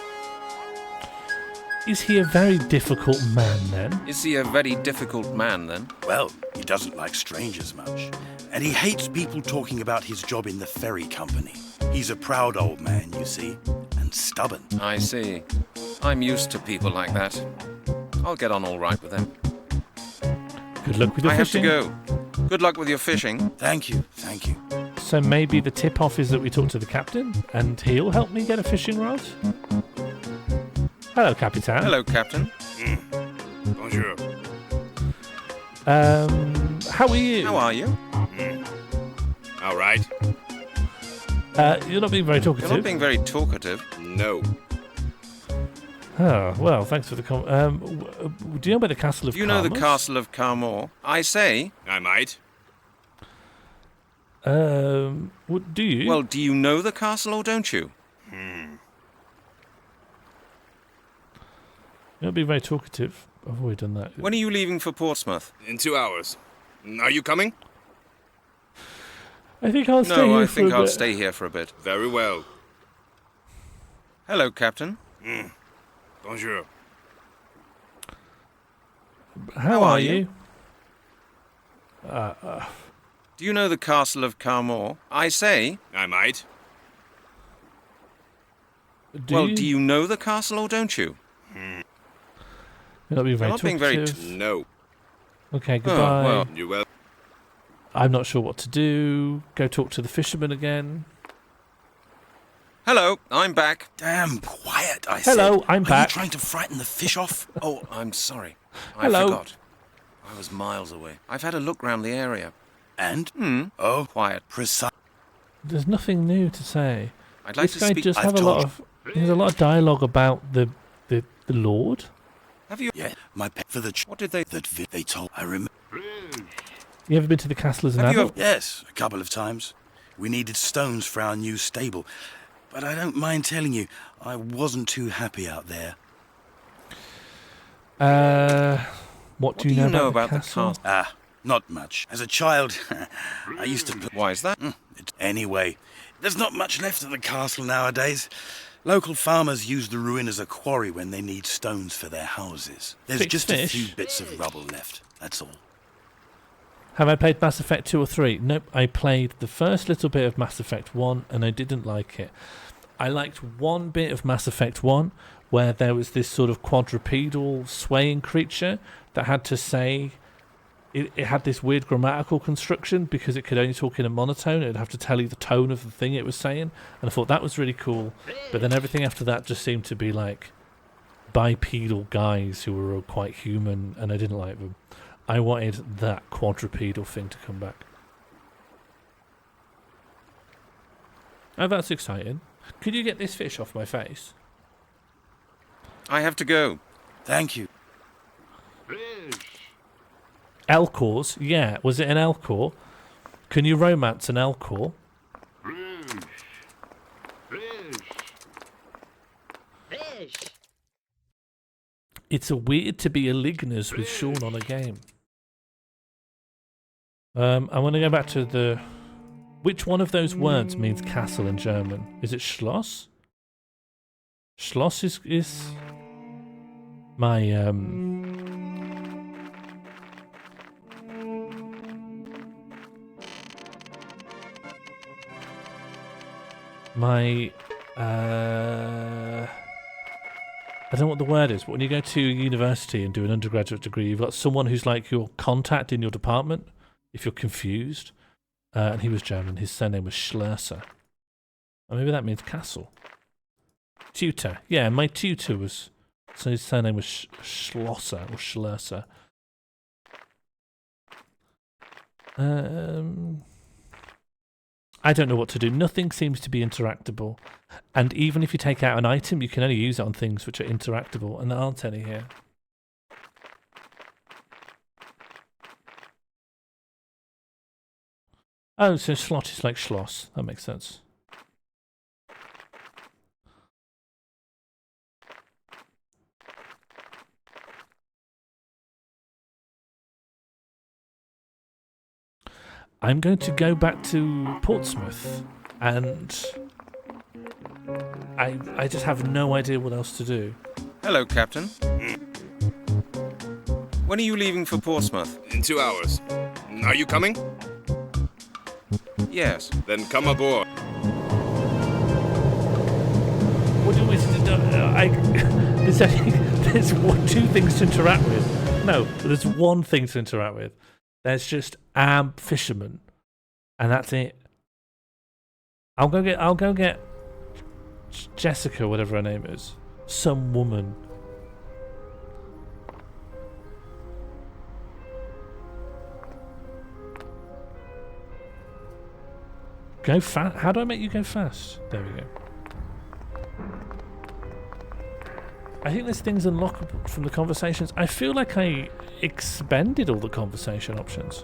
Is he a very difficult man, then? Is he a very difficult man, then? Well, he doesn't like strangers much. And he hates people talking about his job in the ferry company. He's a proud old man, you see, and stubborn. I see. I'm used to people like that. I'll get on all right with them. Good luck with your fishing. I have to go. Good luck with your fishing. Thank you, thank you. So maybe the tip-off is that we talk to the captain, and he'll help me get a fishing rod? Hello, Captain. Hello, Captain. Bonjour. How are you? How are you? All right. You're not being very talkative. You're not being very talkative. No. Oh, well, thanks for the do you know about the castle of Do you know the castle of Carmore? I say. I might. What, do you? Well, do you know the castle or don't you? You're not being very talkative. I've already done that. When are you leaving for Portsmouth? In 2 hours. Are you coming? I think I'll stay here No, I for think a I'll bit. stay here for a bit. Very well. Hello, Captain. Bonjour. How are you? Do you know the castle of Carmore? I say. I might. Do you know the castle or don't you? You're not being very You're not being very talkative. No. Okay, goodbye. Oh, well. You will. I'm not sure what to do. Go talk to the fisherman again. Hello, I'm back. Damn quiet, I said. Hello, I'm Are back. you trying to frighten the fish off? Oh, I'm sorry. I Hello. forgot. I was miles away. I've had a look round the area. And? Oh, Quiet. precise. There's nothing new to say. I'd like This to guy speak. just I've have a lot of. There's a lot of dialogue about the Lord. Have you? Yeah, my pet for the What did they? they told. I remember. You ever been to the castle as an Have you adult? Yes, a couple of times. We needed stones for our new stable. But I don't mind telling you, I wasn't too happy out there. What do you know about the the castle? Not much. As a child, I used to... Why is that? Anyway, there's not much left of the castle nowadays. Local farmers use the ruin as a quarry when they need stones for their houses. There's Fixed just fish? a few bits of rubble left, that's all. Have I played Mass Effect 2 or 3? Nope, I played the first little bit of Mass Effect 1 and I didn't like it. I liked one bit of Mass Effect 1 where there was this sort of quadrupedal swaying creature that had to say... It had this weird grammatical construction because it could only talk in a monotone. It would have to tell you the tone of the thing it was saying. And I thought that was really cool. But then everything after that just seemed to be like bipedal guys who were quite human and I didn't like them. I wanted that quadrupedal thing to come back. Oh, that's exciting. Could you get this fish off my face? I have to go. Thank you. Elcors? Yeah. Was it an Elcor? Can you romance an Elcor? It's a weird to be a Ligners with Sean on a game. I want to go back to the... Which one of those words means castle in German? Is it Schloss? Schloss is my I don't know what the word is, but when you go to university and do an undergraduate degree, you've got someone who's like your contact in your department, if you're confused. And he was German. His surname was Schlosser. Or maybe that means castle. Tutor. Yeah, my tutor was... So his surname was Schlosser or Schlosser. I don't know what to do. Nothing seems to be interactable. And even if you take out an item, you can only use it on things which are interactable. And there aren't any here. Oh, so slot is like Schloss. That makes sense. I'm going to go back to Portsmouth, and I just have no idea what else to do. Hello, Captain. When are you leaving for Portsmouth? In 2 hours. Are you coming? Yes. Then come aboard. What do we do? There's two things to interact with. No, there's one thing to interact with. There's just fishermen, and that's it. I'll go get Jessica, whatever her name is, some woman. Go fast. How do I make you go fast? There we go. I think there's things unlockable from the conversations. I feel like I expended all the conversation options.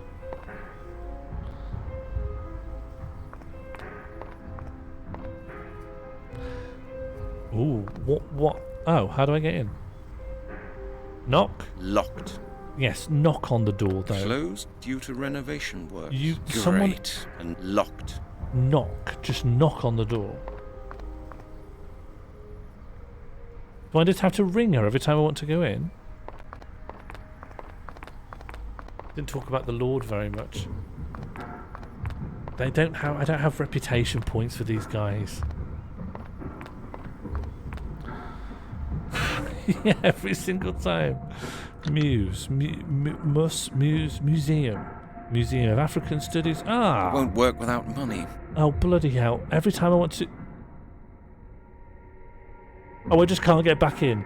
Ooh, what? Oh, how do I get in? Knock? Locked. Yes, knock on the door though. Closed due to renovation work. Someone and locked. Knock. Just knock on the door. Do I just have to ring her every time I want to go in? Didn't talk about the Lord very much. I don't have reputation points for these guys. Yeah, every single time. Museum of African Studies. Ah! It won't work without money. Oh, bloody hell. Every time I want to... Oh, I just can't get back in.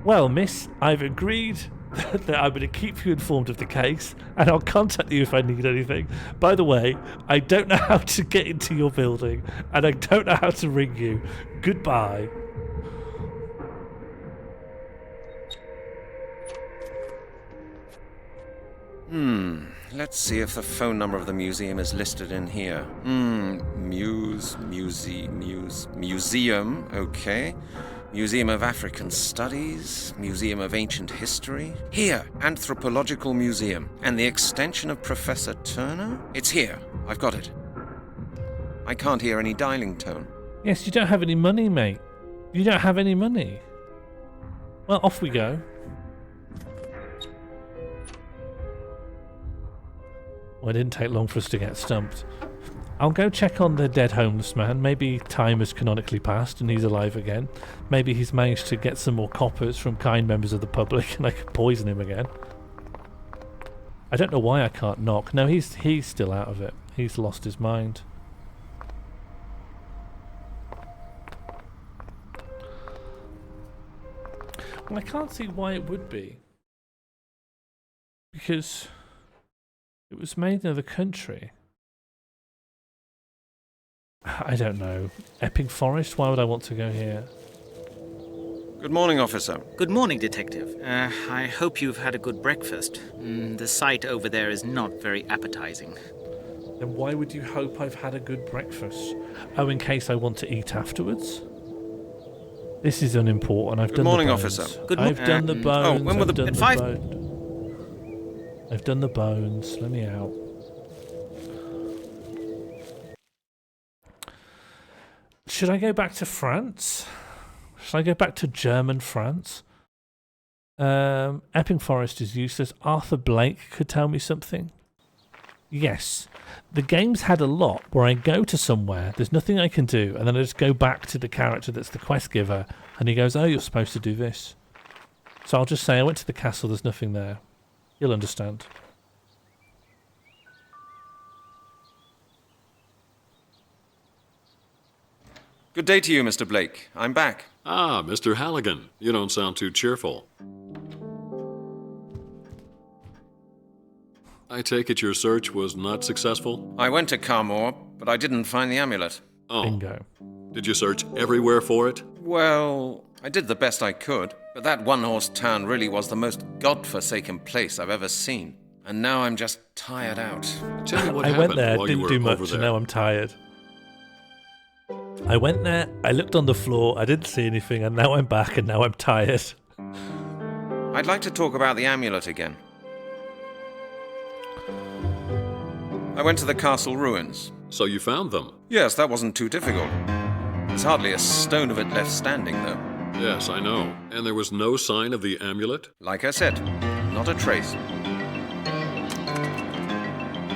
Well, miss, I've agreed that I'm going to keep you informed of the case, and I'll contact you if I need anything. By the way, I don't know how to get into your building, and I don't know how to ring you. Goodbye. Let's see if the phone number of the museum is listed in here. Museum, okay. Museum of African Studies, Museum of Ancient History. Here, Anthropological Museum. And the extension of Professor Turner? It's here. I've got it. I can't hear any dialing tone. Yes, you don't have any money, mate. You don't have any money. Well, off we go. Well, it didn't take long for us to get stumped. I'll go check on the dead homeless man. Maybe time has canonically passed and he's alive again. Maybe he's managed to get some more coppers from kind members of the public and I could poison him again. I don't know why I can't knock. No, he's still out of it. He's lost his mind. Well, I can't see why it would be. Because it was made in the country. I don't know. Epping Forest? Why would I want to go here? Good morning, officer. Good morning, Detective. I hope you've had a good breakfast. The sight over there is not very appetizing. Then why would you hope I've had a good breakfast? Oh, in case I want to eat afterwards? This is unimportant. I've done the bones. Good morning, officer. I've done the bones. when were the... I've done At the 5... I've done the bones. Let me out. Should I go back to France? Should I go back to German France? Epping Forest is useless. Arthur Blake could tell me something. Yes. The game's had a lot where I go to somewhere, there's nothing I can do, and then I just go back to the character that's the quest giver, and he goes, oh, you're supposed to do this. So I'll just say, I went to the castle, there's nothing there. You'll understand. Good day to you, Mr. Blake. I'm back. Ah, Mr. Halligan. You don't sound too cheerful. I take it your search was not successful? I went to Carmore, but I didn't find the amulet. Oh. Bingo. Did you search everywhere for it? Well, I did the best I could, but that one-horse town really was the most godforsaken place I've ever seen. And now I'm just tired out. Tell me what I happened went there, while you didn't were do over much, there. and now I'm tired. I went there, I looked on the floor, I didn't see anything, and now I'm back, and now I'm tired. I'd like to talk about the amulet again. I went to the castle ruins. So you found them? Yes, that wasn't too difficult. There's hardly a stone of it left standing, though. Yes, I know. And there was no sign of the amulet? Like I said, not a trace.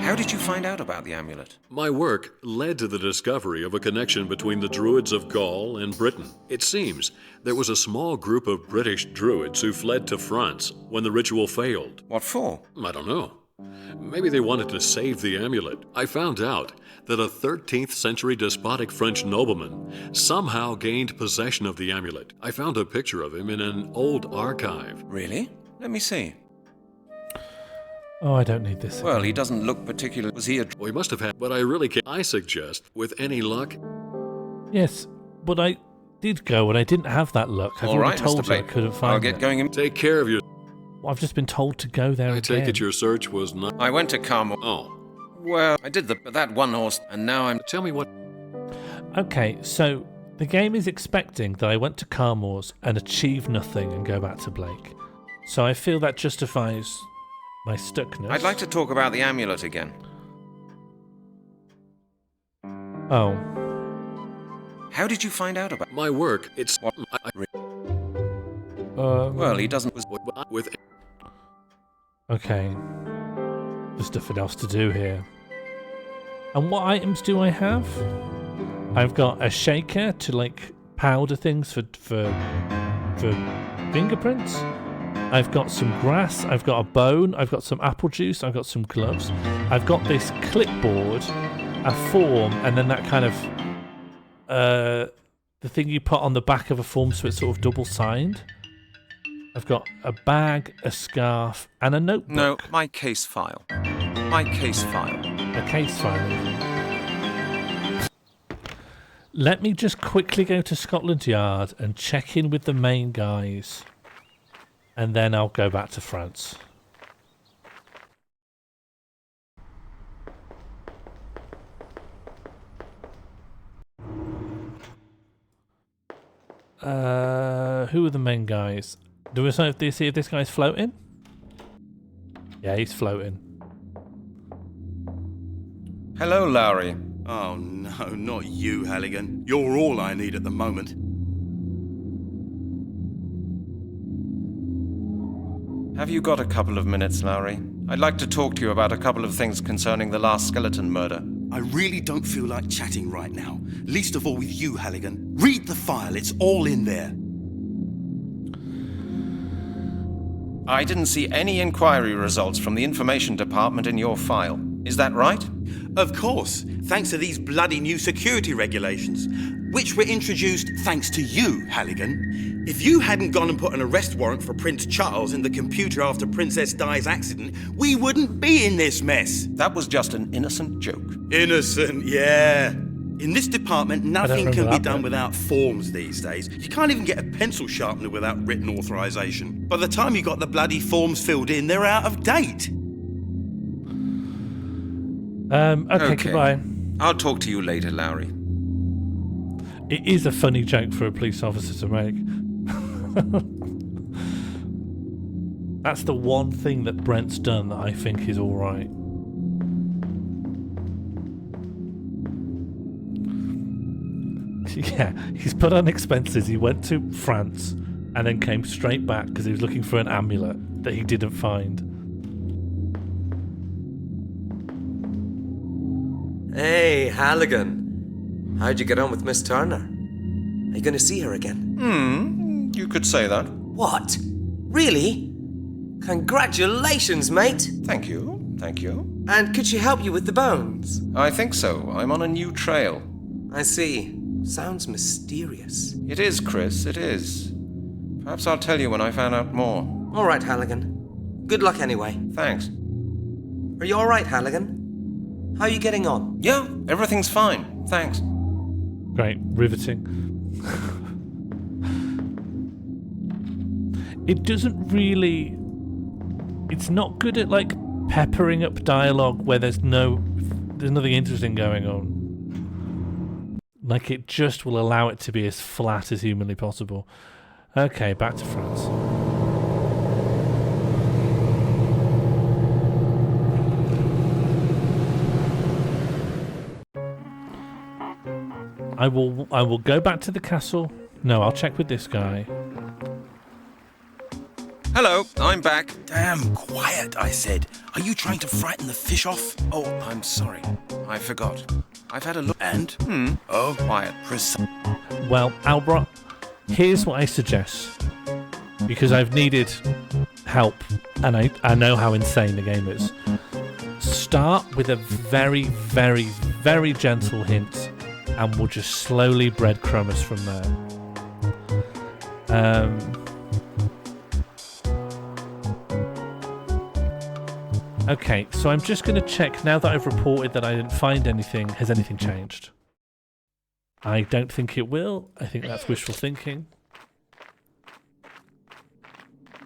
How did you find out about the amulet? My work led to the discovery of a connection between the Druids of Gaul and Britain. It seems there was a small group of British Druids who fled to France when the ritual failed. What for? I don't know. Maybe they wanted to save the amulet. I found out that a 13th century despotic French nobleman somehow gained possession of the amulet. I found a picture of him in an old archive. Really? Let me see. Oh, I don't need this. Well, he doesn't look particular. Was he a... Well, he must have had, but I really can't. I suggest, with any luck... Yes, but I did go and I didn't have that luck. I've All already right, told Mr. you I Blake. couldn't find I'll get it. going. Take care of your... Well, I've just been told to go there I again. take it your search was not... I went to Carmore. Oh. Well, I did that one horse, and now I'm... Tell me what... Okay, so the game is expecting that I went to Carmore's and achieved nothing and go back to Blake. So I feel that justifies my stuckness. I'd like to talk about the amulet again. Oh. How did you find out about... My work, it's... What? Well, he doesn't... With... Okay. There's nothing else to do here. And what items do I have? I've got a shaker to like powder things for fingerprints. I've got some grass, I've got a bone, I've got some apple juice, I've got some gloves. I've got this clipboard, a form, and then that kind of the thing you put on the back of a form so it's sort of double signed. I've got a bag, a scarf, and a notebook. No, my case file. My case file. A case file. Let me just quickly go to Scotland Yard and check in with the main guys. And then I'll go back to France. Who are the main guys? Do we see if this guy's floating? Yeah, he's floating. Hello, Lowry. Oh no, not you, Halligan. You're all I need at the moment. Have you got a couple of minutes, Lowry? I'd like to talk to you about a couple of things concerning the last skeleton murder. I really don't feel like chatting right now. Least of all with you, Halligan. Read the file, it's all in there. I didn't see any inquiry results from the information department in your file. Is that right? Of course, thanks to these bloody new security regulations, which were introduced thanks to you, Halligan. If you hadn't gone and put an arrest warrant for Prince Charles in the computer after Princess Di's accident, we wouldn't be in this mess. That was just an innocent joke. Innocent, yeah. In this department, nothing remember can be that done bit. without forms these days. You can't even get a pencil sharpener without written authorization. By the time you got the bloody forms filled in, they're out of date. Okay, goodbye. I'll talk to you later, Lowry. It is a funny joke for a police officer to make. That's the one thing that Brent's done that I think is alright. Yeah, he's put on expenses. He went to France and then came straight back because he was looking for an amulet that he didn't find. Hey, Halligan. How'd you get on with Miss Turner? Are you going to see her again? You could say that. What? Really? Congratulations, mate. Thank you. Thank you. And could she help you with the bones? I think so. I'm on a new trail. I see. Sounds mysterious. It is, Chris. It is. Perhaps I'll tell you when I find out more. All right, Halligan. Good luck anyway. Thanks. Are you all right, Halligan? How are you getting on? Yeah, everything's fine. Thanks. Great, riveting. It doesn't really... It's not good at, like, peppering up dialogue where there's nothing interesting going on. Like, it just will allow it to be as flat as humanly possible. Okay, back to France. I will go back to the castle. No, I'll check with this guy. Hello, I'm back. Damn quiet, I said. Are you trying to frighten the fish off? Oh, I'm sorry. I forgot. I've had a look. And? Oh, quiet. Well, Albert, here's what I suggest. Because I've needed help, and I know how insane the game is. Start with a very, very, very gentle hint, and we'll just slowly breadcrumb us from there. Okay, so I'm just going to check, now that I've reported that I didn't find anything, has anything changed? I don't think it will. I think that's wishful thinking.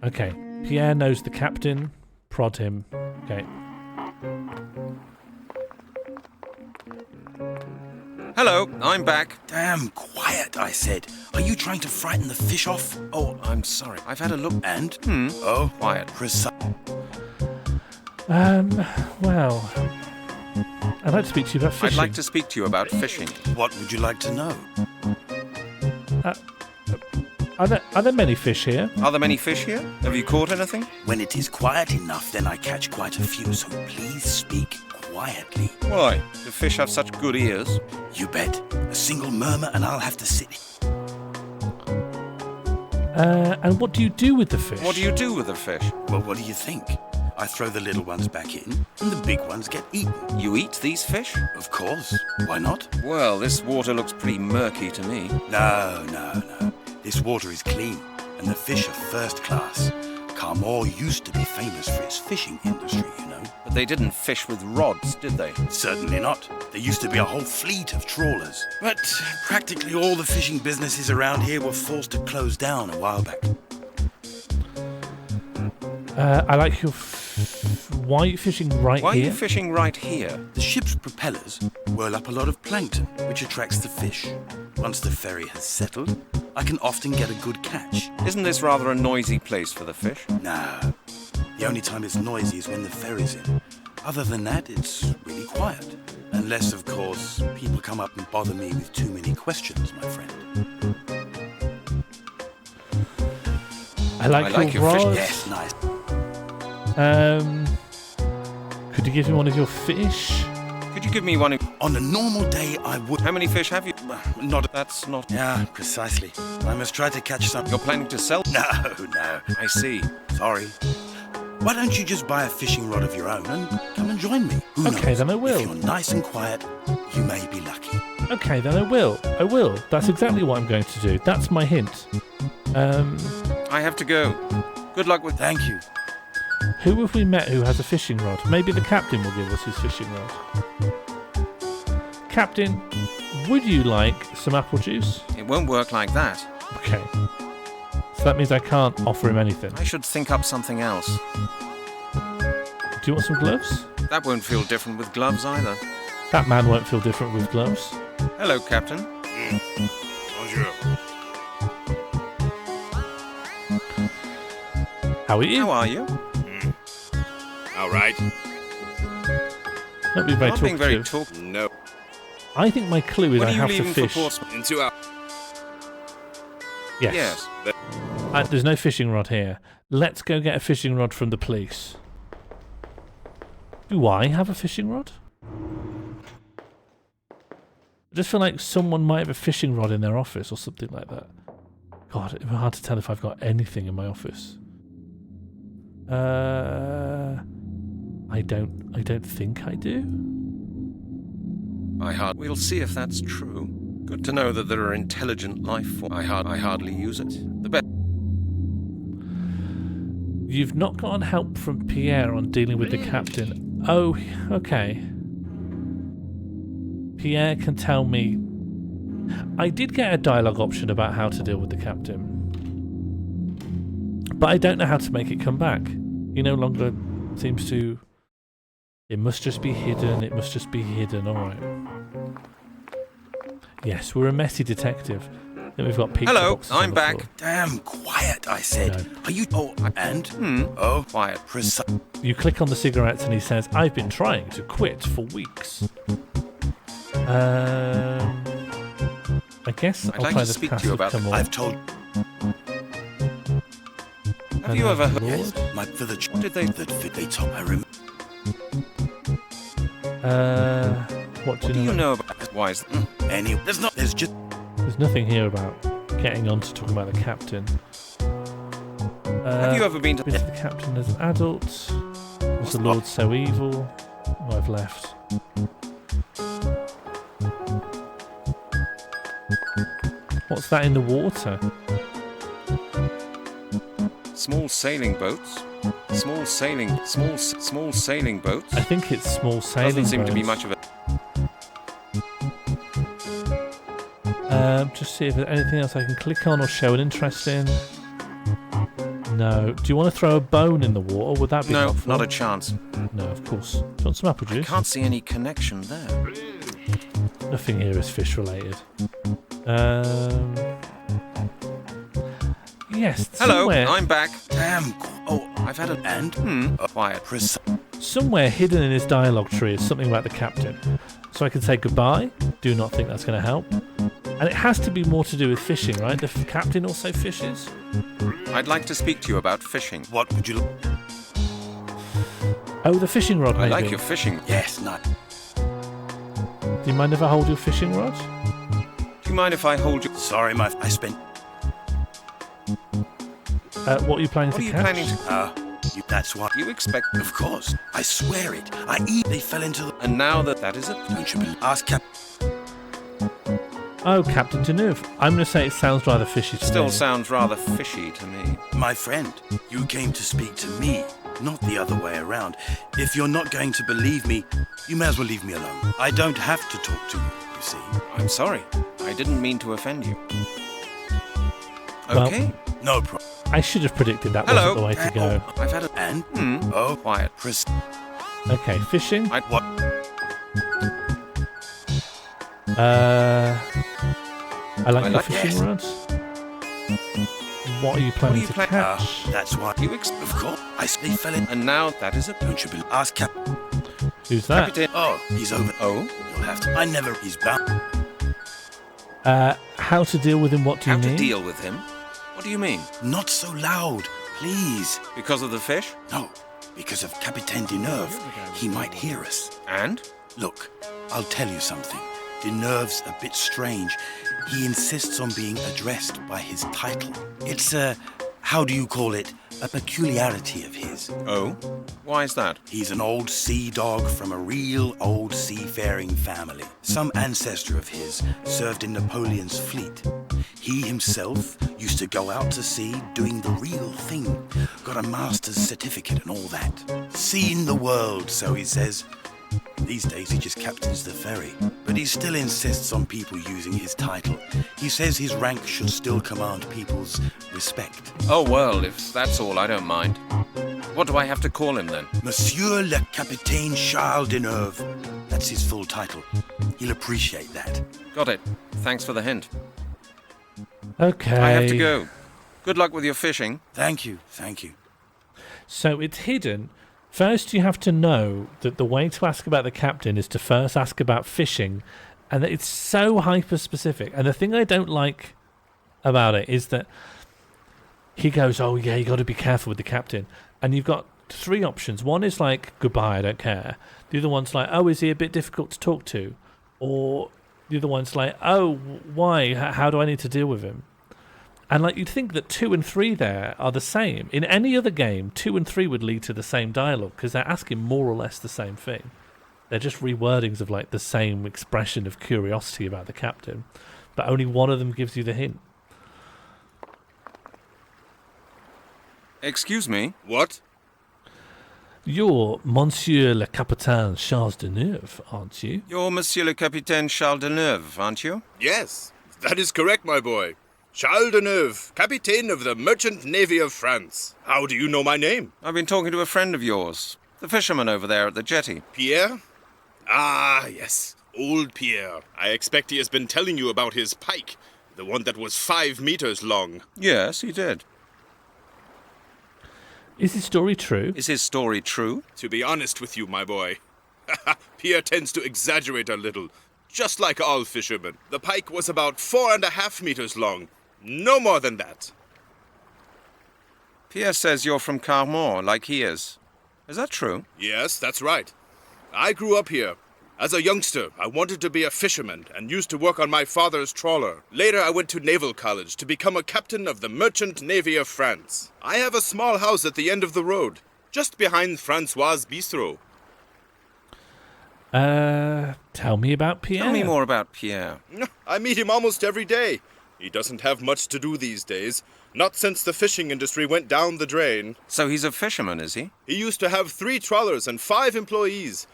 Okay, Pierre knows the captain. Prod him. Okay. Hello, I'm back. Damn quiet, I said. Are you trying to frighten the fish off? Oh, I'm sorry. I've had a look. And? Oh, quiet. Well, I'd like to speak to you about fishing. I'd like to speak to you about fishing. What would you like to know? Are there many fish here? Are there many fish here? Have you caught anything? When it is quiet enough, then I catch quite a few, so please speak quietly. Why? Do fish have such good ears? You bet. A single murmur and I'll have to sit. And what do you do with the fish? What do you do with the fish? Well, what do you think? I throw the little ones back in, and the big ones get eaten. You eat these fish? Of course. Why not? Well, this water looks pretty murky to me. No. This water is clean, and the fish are first class. Carmore used to be famous for its fishing industry, you know. But they didn't fish with rods, did they? Certainly not. There used to be a whole fleet of trawlers. But practically all the fishing businesses around here were forced to close down a while back. I like your... Why are you fishing right here? Why are you fishing right here? The ship's propellers whirl up a lot of plankton, which attracts the fish. Once the ferry has settled, I can often get a good catch. Isn't this rather a noisy place for the fish? No. The only time it's noisy is when the ferry's in. Other than that, it's really quiet. Unless, of course, people come up and bother me with too many questions, my friend. I like your rods. Fish. Yes, nice. Could you give me one of your fish? Could you give me one? On a normal day, I would. How many fish have you? That's not... Yeah, precisely. I must try to catch some. You're planning to sell? No. I see. Sorry. Why don't you just buy a fishing rod of your own and come and join me? Who knows? Okay, then I will. If you're nice and quiet, you may be lucky. Okay, then I will. That's exactly what I'm going to do. That's my hint. I have to go. Good luck with... Thank you. Who have we met who has a fishing rod? Maybe the captain will give us his fishing rod. Captain, would you like some apple juice? It won't work like that. Okay. So that means I can't offer him anything. I should think up something else. Do you want some gloves? That won't feel different with gloves either. That man won't feel different with gloves. Hello, Captain. Bonjour. How are you? How are you? All right. Not being very Not being very talkative. No. I think my clue is When I are you have to leaving fish. for Portsmouth? In 2 hours. Yes. Yes. There's no fishing rod here. Let's go get a fishing rod from the police. Do I have a fishing rod? I just feel like someone might have a fishing rod in their office or something like that. God, it's hard to tell if I've got anything in my office. I don't think I do. We'll see if that's true. Good to know that there are intelligent life forms. I hardly use it. The best. You've not gotten help from Pierre on dealing with the captain. Oh, okay. Pierre can tell me. I did get a dialogue option about how to deal with the captain. But I don't know how to make it come back. He no longer seems to... It must just be hidden, it must just be hidden, alright. Yes, we're a messy detective. Then we've got pizza Hello, boxes on I'm the back. floor. Damn quiet, I said. No. Are you... Oh, and? Oh, quiet. You click on the cigarettes and he says, I've been trying to quit for weeks. I guess I'd I'll like try to the speak to passive you about come on. I've told... Have you ever heard? Yes, my village... What did they... They told... I remember... What do What do you you know? know about why is Any... There's not... There's just... There's nothing here about getting on to talking about the captain. Have you ever been to... Been to the captain as an adult? Was the Lord so evil? Oh, I've left. What's that in the water? Small sailing boats. Small sailing boats. I think it's small sailing Doesn't seem to be boats. much of a... Just see if there's anything else I can click on or show an interest in. No. Do you want to throw a bone in the water? Would that be No, helpful? not a chance. No, of course. Do you want some apple juice? Can't see any connection there. Nothing here is fish related. Yes. Hello, somewhere, I'm back. Damn... Oh, I've had a... and? Quiet. somewhere hidden in his dialogue tree is something about the captain. So I can say goodbye. Do not think that's going to help. And it has to be more to do with fishing, right? The captain also fishes. I'd like to speak to you about fishing. What would you... Oh, the fishing rod, I maybe. like your fishing. Yes, not... Do you mind if I hold your fishing rod? Do you mind if I hold you? Sorry, I spent... What are you planning What to are you catch? planning to... that's what... You expect... Of course. I swear it. They fell into the... And now that is it? Don't you believe... Ask Cap... Oh, Captain Deneuve. I'm going to say it sounds rather fishy to Still me. sounds rather fishy to me. My friend, you came to speak to me, not the other way around. If you're not going to believe me, you may as well leave me alone. I don't have to talk to you see. I'm sorry. I didn't mean to offend you. Well, Okay. No problem. I should have predicted that Hello. wasn't the way to go. I've had a... And? Oh, quiet. Okay, fishing. What? I like your like fishing yes. rods. What are you planning you to plan- catch? That's why You Of course. They fell in. And now that is it. Don't you believe? Ask Cap... Who's that? Captain. Oh, he's over. Oh? You'll have to... I never... He's bound. How to deal with him? What do How you to mean? deal with him? What do you mean? Not so loud, please. Because of the fish? No, because of Capitaine Deneuve. He might hear us. And? Look, I'll tell you something. Deneuve's a bit strange. He insists on being addressed by his title. It's a... How do you call it? A peculiarity of his. Oh? Why is that? He's an old sea dog from a real old seafaring family. Some ancestor of his served in Napoleon's fleet. He himself used to go out to sea doing the real thing. Got a master's certificate and all that. Seen the world, so he says. These days he just captains the ferry. But he still insists on people using his title. He says his rank should still command people's respect. Oh, well, if that's all, I don't mind. What do I have to call him then? Monsieur le Capitaine Charles Deneuve. That's his full title. He'll appreciate that. Got it. Thanks for the hint. Okay. I have to go. Good luck with your fishing. Thank you, thank you. So it's hidden. First, you have to know that the way to ask about the captain is to first ask about fishing, and that it's so hyper-specific. And the thing I don't like about it is that he goes, oh yeah, you got to be careful with the captain. And you've got three options. One is like, goodbye, I don't care. The other one's like, oh, is he a bit difficult to talk to? Or the other one's like, oh, why? How do I need to deal with him? And like you'd think that 2 and 3 there are the same. In any other game, 2 and 3 would lead to the same dialogue because they're asking more or less the same thing. They're just rewordings of like the same expression of curiosity about the captain, but only one of them gives you the hint. Excuse me? What? You're Monsieur le Capitaine Charles Deneuve, aren't you? You're Monsieur le Capitaine Charles Deneuve, aren't you? Yes, that is correct, my boy. Charles Deneuve, Capitaine of the Merchant Navy of France. How do you know my name? I've been talking to a friend of yours, the fisherman over there at the jetty. Pierre? Ah, yes, old Pierre. I expect he has been telling you about his pike, the one that was 5 meters long. Yes, he did. Is his story true? Is his story true? To be honest with you, my boy, Pierre tends to exaggerate a little, just like all fishermen. The pike was about 4.5 meters long. No more than that. Pierre says you're from Carmore, like he is. Is that true? Yes, that's right. I grew up here. As a youngster, I wanted to be a fisherman and used to work on my father's trawler. Later, I went to naval college to become a captain of the Merchant Navy of France. I have a small house at the end of the road, just behind Francois' Bistro. Tell me about Pierre. Tell me more about Pierre. I meet him almost every day. He doesn't have much to do these days. Not since the fishing industry went down the drain. So he's a fisherman, is he? He used to have 3 trawlers and 5 employees.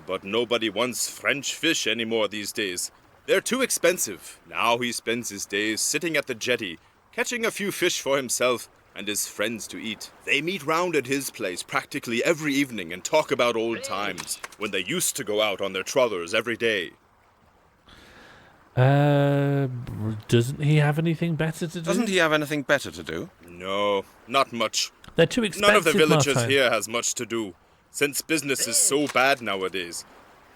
But nobody wants French fish anymore these days. They're too expensive. Now he spends his days sitting at the jetty, catching a few fish for himself and his friends to eat. They meet round at his place practically every evening and talk about old times, when they used to go out on their trawlers every day. Doesn't he have anything better to do? Doesn't he have anything better to do? No, not much. They're too expensive. None of the villagers Martin. here has much to do, since business is so bad nowadays.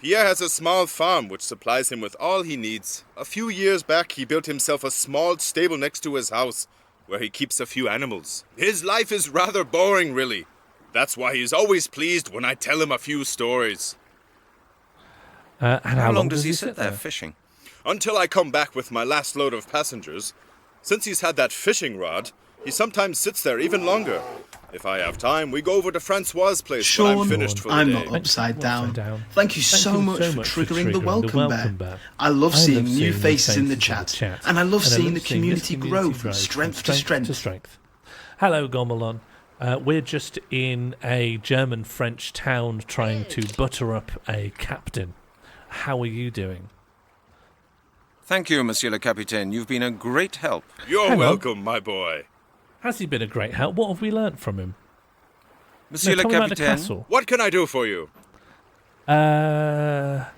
Pierre has a small farm which supplies him with all he needs. A few years back, he built himself a small stable next to his house, where he keeps a few animals. His life is rather boring, really. That's why he's always pleased when I tell him a few stories. And how long does he sit there fishing? Until I come back with my last load of passengers. Since he's had that fishing rod, he sometimes sits there even longer. If I have time, we go over to Francois' place when I'm finished for the I'm day. not upside down. Thank you so much for triggering the welcome bear. I love seeing new faces in the chat, and I love seeing the community grow from strength to strength. Hello, Gomelon. We're just in a German-French town trying to butter up a captain. How are you doing? Thank you, Monsieur le Capitaine. You've been a great help. You're welcome, my boy. Has he been a great help? What have we learnt from him? Monsieur le Capitaine, what can I do for you? I've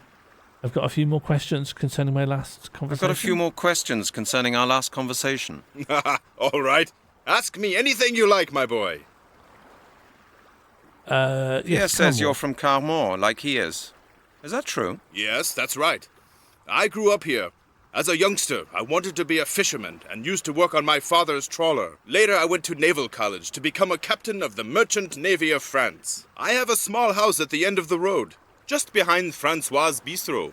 got a few more questions concerning my last conversation. I've got a few more questions concerning our last conversation. All right. Ask me anything you like, my boy. Pierre says you're from Carmore, like he is. Is that true? Yes, that's right. I grew up here. As a youngster, I wanted to be a fisherman and used to work on my father's trawler. Later, I went to naval college to become a captain of the Merchant Navy of France. I have a small house at the end of the road, just behind Francois' Bistro.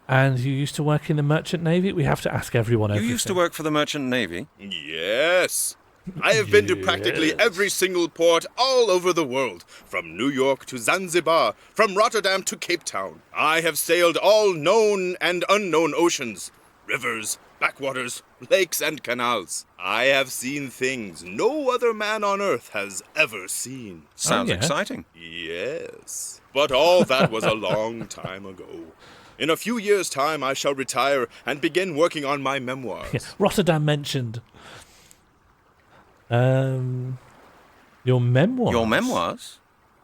And you used to work in the Merchant Navy? We have to ask everyone everything. You used to work for the Merchant Navy? Yes. I have been to practically every single port all over the world, from New York to Zanzibar, from Rotterdam to Cape Town. I have sailed all known and unknown oceans, rivers, backwaters, lakes, and canals. I have seen things no other man on earth has ever seen. Sounds exciting. Yes. But all that was a long time ago. In a few years' time, I shall retire and begin working on my memoirs. Yeah, Rotterdam mentioned. Your memoirs? Your memoirs?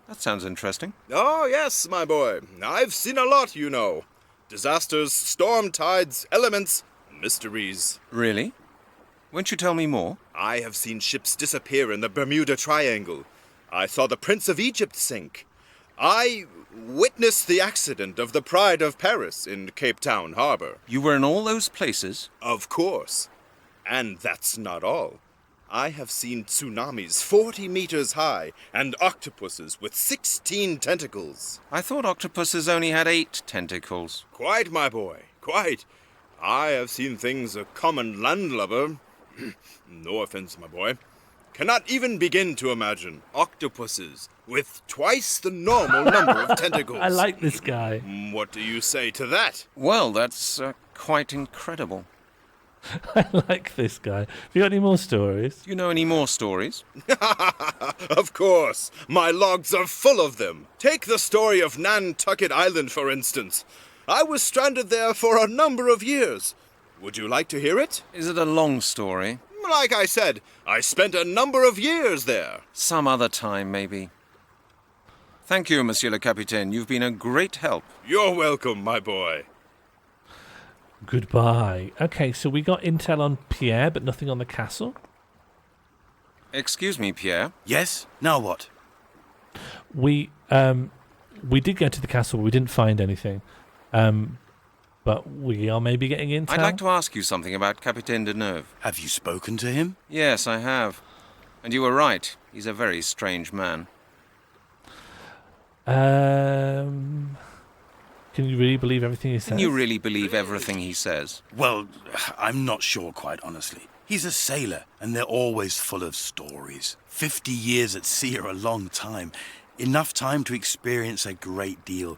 That sounds interesting. Oh, yes, my boy. I've seen a lot, you know. Disasters, storm tides, elements, mysteries. Really? Won't you tell me more? I have seen ships disappear in the Bermuda Triangle. I saw the Prince of Egypt sink. I witnessed the accident of the Pride of Paris in Cape Town Harbor. You were in all those places? Of course. And that's not all. I have seen tsunamis 40 meters high and octopuses with 16 tentacles. I thought octopuses only had 8 tentacles. Quite, my boy, quite. I have seen things a common landlubber, no offense, my boy, cannot even begin to imagine. Octopuses with twice the normal number of tentacles. I like this guy. What do you say to that? Well, that's quite incredible. I like this guy. Have you got any more stories? Do you know any more stories? Of course. My logs are full of them. Take the story of Nantucket Island, for instance. I was stranded there for a number of years. Would you like to hear it? Is it a long story? Like I said, I spent a number of years there. Some other time, maybe. Thank you, Monsieur le Capitaine. You've been a great help. You're welcome, my boy. Goodbye. Okay, so we got intel on Pierre, but nothing on the castle. Excuse me, Pierre. Yes? Now what? We did go to the castle, but we didn't find anything. But we are maybe getting intel. I'd like to ask you something about Capitaine Deneuve. Have you spoken to him? Yes, I have. And you were right. He's a very strange man. Can you really believe everything he says? Can you really believe everything he says? Well, I'm not sure, quite honestly. He's a sailor, and they're always full of stories. 50 years at sea are a long time. Enough time to experience a great deal,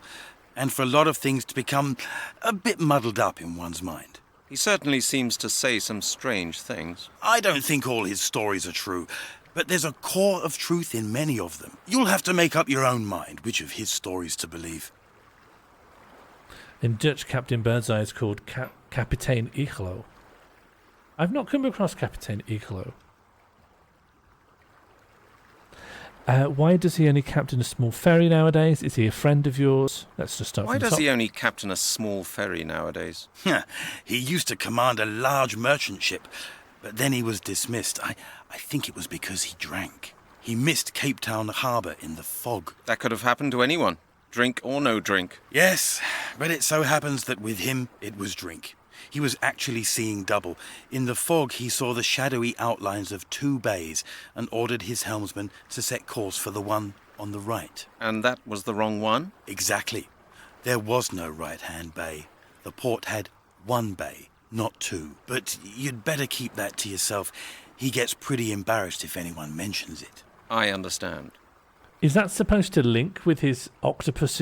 and for a lot of things to become a bit muddled up in one's mind. He certainly seems to say some strange things. I don't think all his stories are true, but there's a core of truth in many of them. You'll have to make up your own mind which of his stories to believe. In Dutch, Captain Birdseye is called Kapitein Iglo. I've not come across Kapitein Iglo. Why does he only captain a small ferry nowadays? Is he a friend of yours? Let's just start Why from the does top. he only captain a small ferry nowadays? He used to command a large merchant ship, but then he was dismissed. I think it was because he drank. He missed Cape Town Harbor in the fog. That could have happened to anyone. Drink or no drink. Yes, but it so happens that with him, it was drink. He was actually seeing double. In the fog, he saw the shadowy outlines of 2 bays and ordered his helmsman to set course for the one on the right. And that was the wrong one? Exactly. There was no right-hand bay. The port had 1 bay, not 2. But you'd better keep that to yourself. He gets pretty embarrassed if anyone mentions it. I understand. Is that supposed to link with his octopus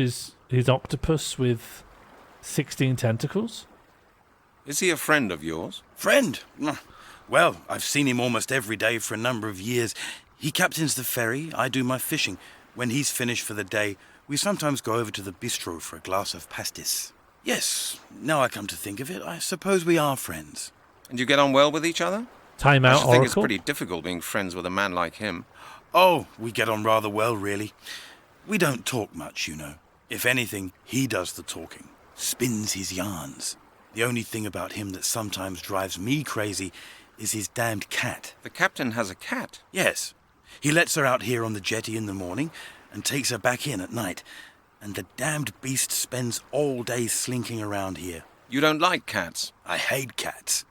with 16 tentacles? Is he a friend of yours? Friend? Well, I've seen him almost every day for a number of years. He captains the ferry, I do my fishing. When he's finished for the day, we sometimes go over to the bistro for a glass of pastis. Yes, now I come to think of it, I suppose we are friends. And you get on well with each other? Time out, I think it's Oracle. pretty difficult being friends with a man like him. Oh, we get on rather well, really. We don't talk much, you know. If anything, he does the talking, spins his yarns. The only thing about him that sometimes drives me crazy is his damned cat. The captain has a cat? Yes. He lets her out here on the jetty in the morning and takes her back in at night. And the damned beast spends all day slinking around here. You don't like cats? I hate cats.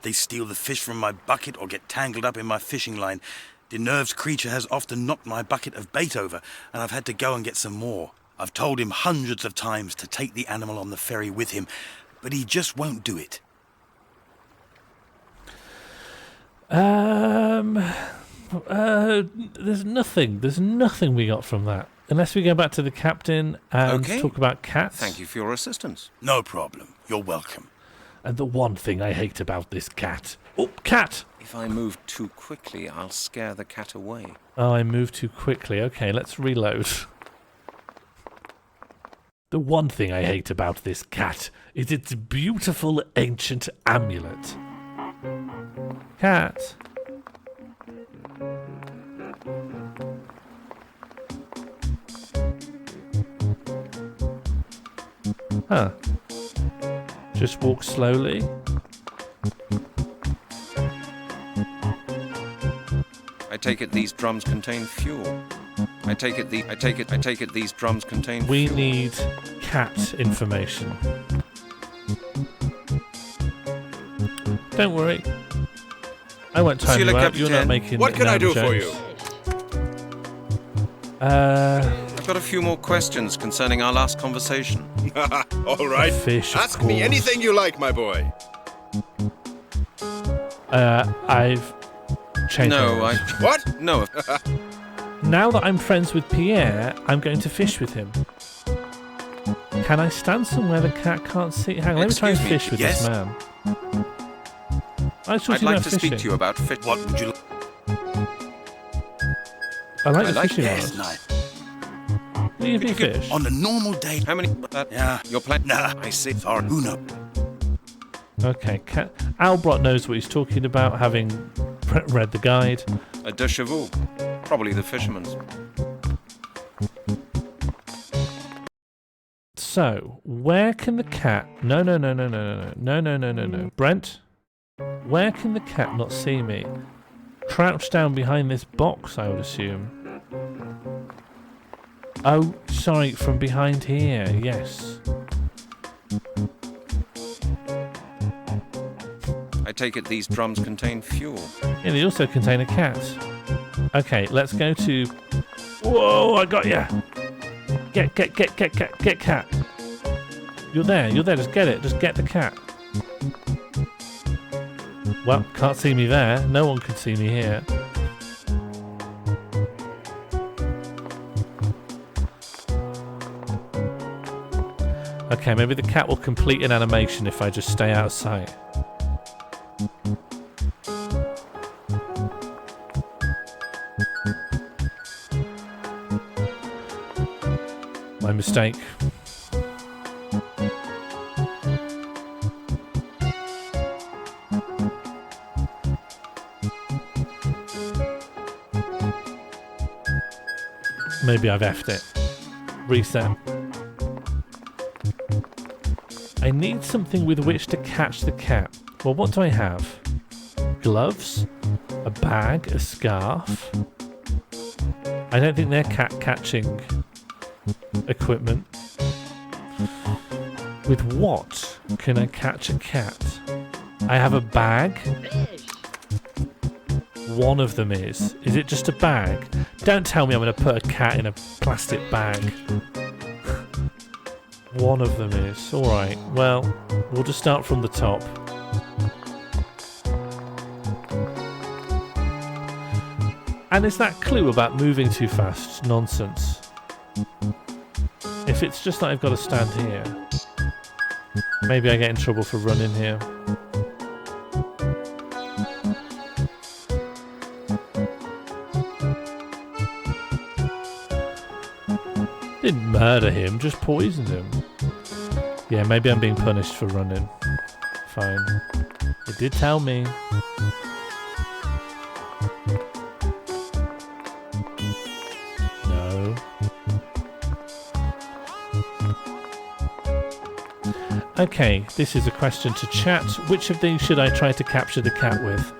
They steal the fish from my bucket or get tangled up in my fishing line. Deneuve's creature has often knocked my bucket of bait over, and I've had to go and get some more. I've told him hundreds of times to take the animal on the ferry with him, but he just won't do it. There's nothing we got from that. Unless we go back to the captain and talk about cats. Thank you for your assistance. No problem. You're welcome. And the one thing I hate about this cat. Oh, cat! If I move too quickly, I'll scare the cat away. Oh, I moved too quickly. Okay, let's reload. The one thing I hate about this cat is its beautiful ancient amulet. Cat. Huh. Just walk slowly. I take it these drums contain fuel. I take it these drums contain We fuel. need cat information. Don't worry. I won't time Monsieur you le out. You're not Capitaine, making what can I do Indiana for Jones. I've got a few more questions concerning our last conversation. All right. Fish, of Ask me course. anything you like, my boy. I've changed No, my I... mind. What? No. Now that I'm friends with Pierre, I'm going to fish with him. Can I stand somewhere the cat can't see? Hang on, let me try and Excuse me, fish with yes? this man. I'd like to speak to you about fish. What would you I like I the like- fishing Yes, rod. nice. Will you be fish? On a normal day. How many... Yeah. You're playing... Nah, I see. sorry. Who knows? Okay, Albrot knows what he's talking about, having read the guide. A de cheval. Probably the fisherman's. So, where can the cat... No. Brent? Where can the cat not see me? Crouched down behind this box, I would assume. Oh, sorry, from behind here, yes. I take it these drums contain fuel. Yeah, they also contain a cat. Okay, let's go to... Whoa, I got ya! Get cat. You're there, just get it, just get the cat. Well, can't see me there, no one can see me here. Okay, maybe the cat will complete an animation if I just stay out of sight. My mistake. Maybe I've effed it. Reset. I need something with which to catch the cat. Well, what do I have? Gloves? A bag? A scarf? I don't think they're cat catching equipment. With what can I catch a cat? I have a bag. One of them is. Is it just a bag? Don't tell me I'm going to put a cat in a plastic bag. One of them is. Alright, well, we'll just start from the top. And is that clue about moving too fast nonsense? If it's just that I've got to stand here, maybe I get in trouble for running here. Didn't murder him, just poisoned him. Yeah, maybe I'm being punished for running. Fine. It did tell me. No. Okay, this is a question to chat. Which of these should I try to capture the cat with?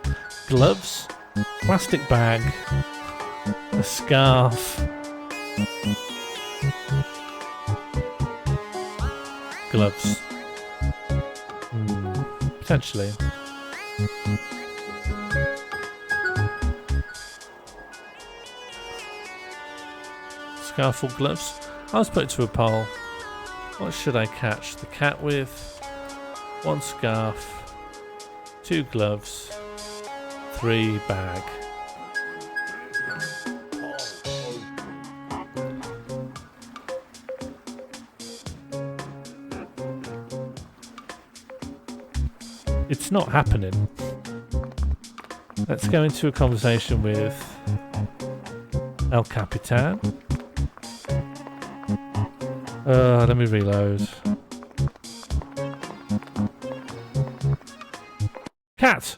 Gloves? Plastic bag? A scarf? Gloves. Potentially. Scarf or gloves? I'll just put it to a poll. What should I catch the cat with? 1 scarf, 2 gloves, 3 bag. It's not happening. Let's go into a conversation with El Capitan. Let me reload. Cat!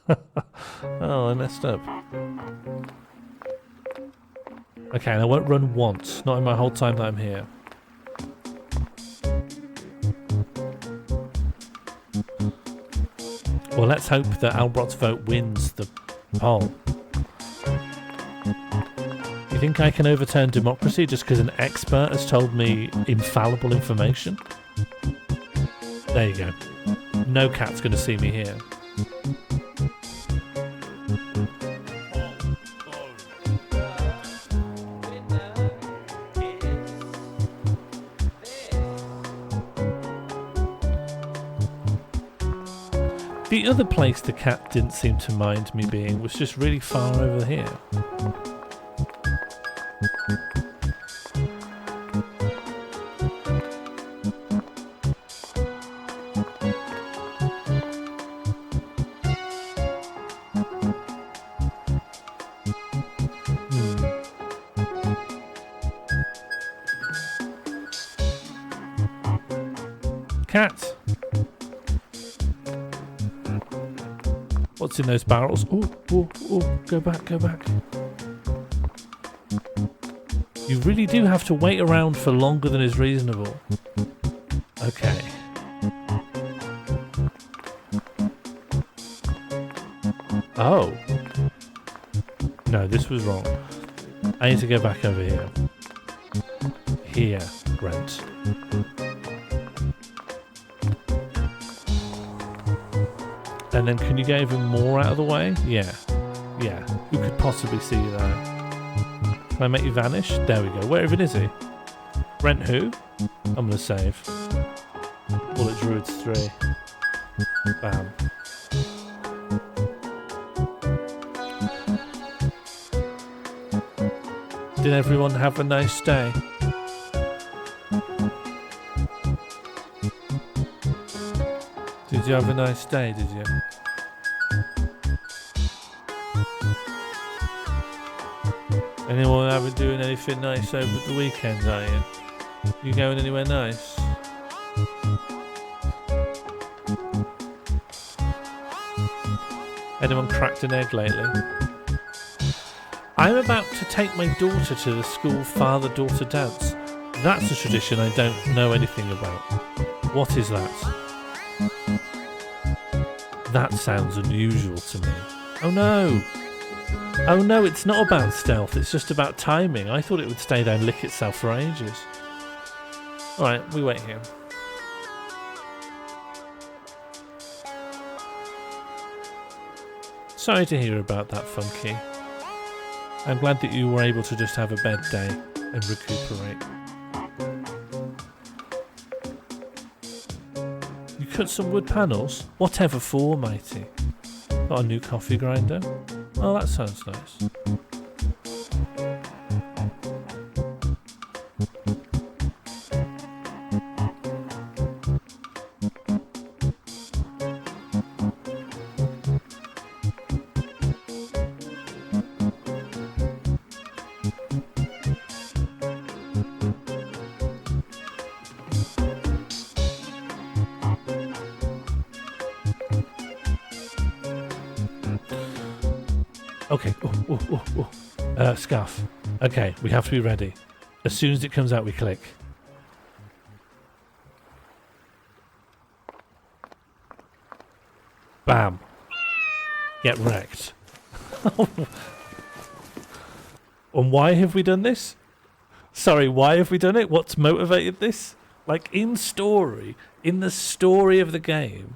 Oh, I messed up. Okay, and I won't run once. Not in my whole time that I'm here. Well, let's hope that Albrot's vote wins the poll. You think I can overturn democracy just because an expert has told me infallible information? There you go. No cat's going to see me here. The other place the cat didn't seem to mind me being was just really far over here. Cat! What's in those barrels? Oh, go back, go back. You really do have to wait around for longer than is reasonable. Okay. Oh. No, this was wrong. I need to go back over here. Here, Brent. And then can you get even more out of the way? Yeah. Yeah. Who could possibly see you there? Can I make you vanish? There we go. Where even is he? Brent who? I'm going to save. Call it Druids 3. Bam. Did everyone have a nice day? Did you have a nice day, did you? Anyone ever doing anything nice over the weekend, are you? You going anywhere nice? Anyone cracked an egg lately? I'm about to take my daughter to the school father-daughter dance. That's a tradition I don't know anything about. What is that? That sounds unusual to me. Oh no! Oh no, it's not about stealth, it's just about timing. I thought it would stay there and lick itself for ages. Alright, we wait here. Sorry to hear about that, Funky. I'm glad that you were able to just have a bed day and recuperate. You cut some wood panels? Whatever for, matey. Got a new coffee grinder? Oh, that sounds nice. Okay. Scuff. Okay, we have to be ready. As soon as it comes out, we click. Bam. Get wrecked. And why have we done this? Sorry, why have we done it? What's motivated this? Like, in the story of the game,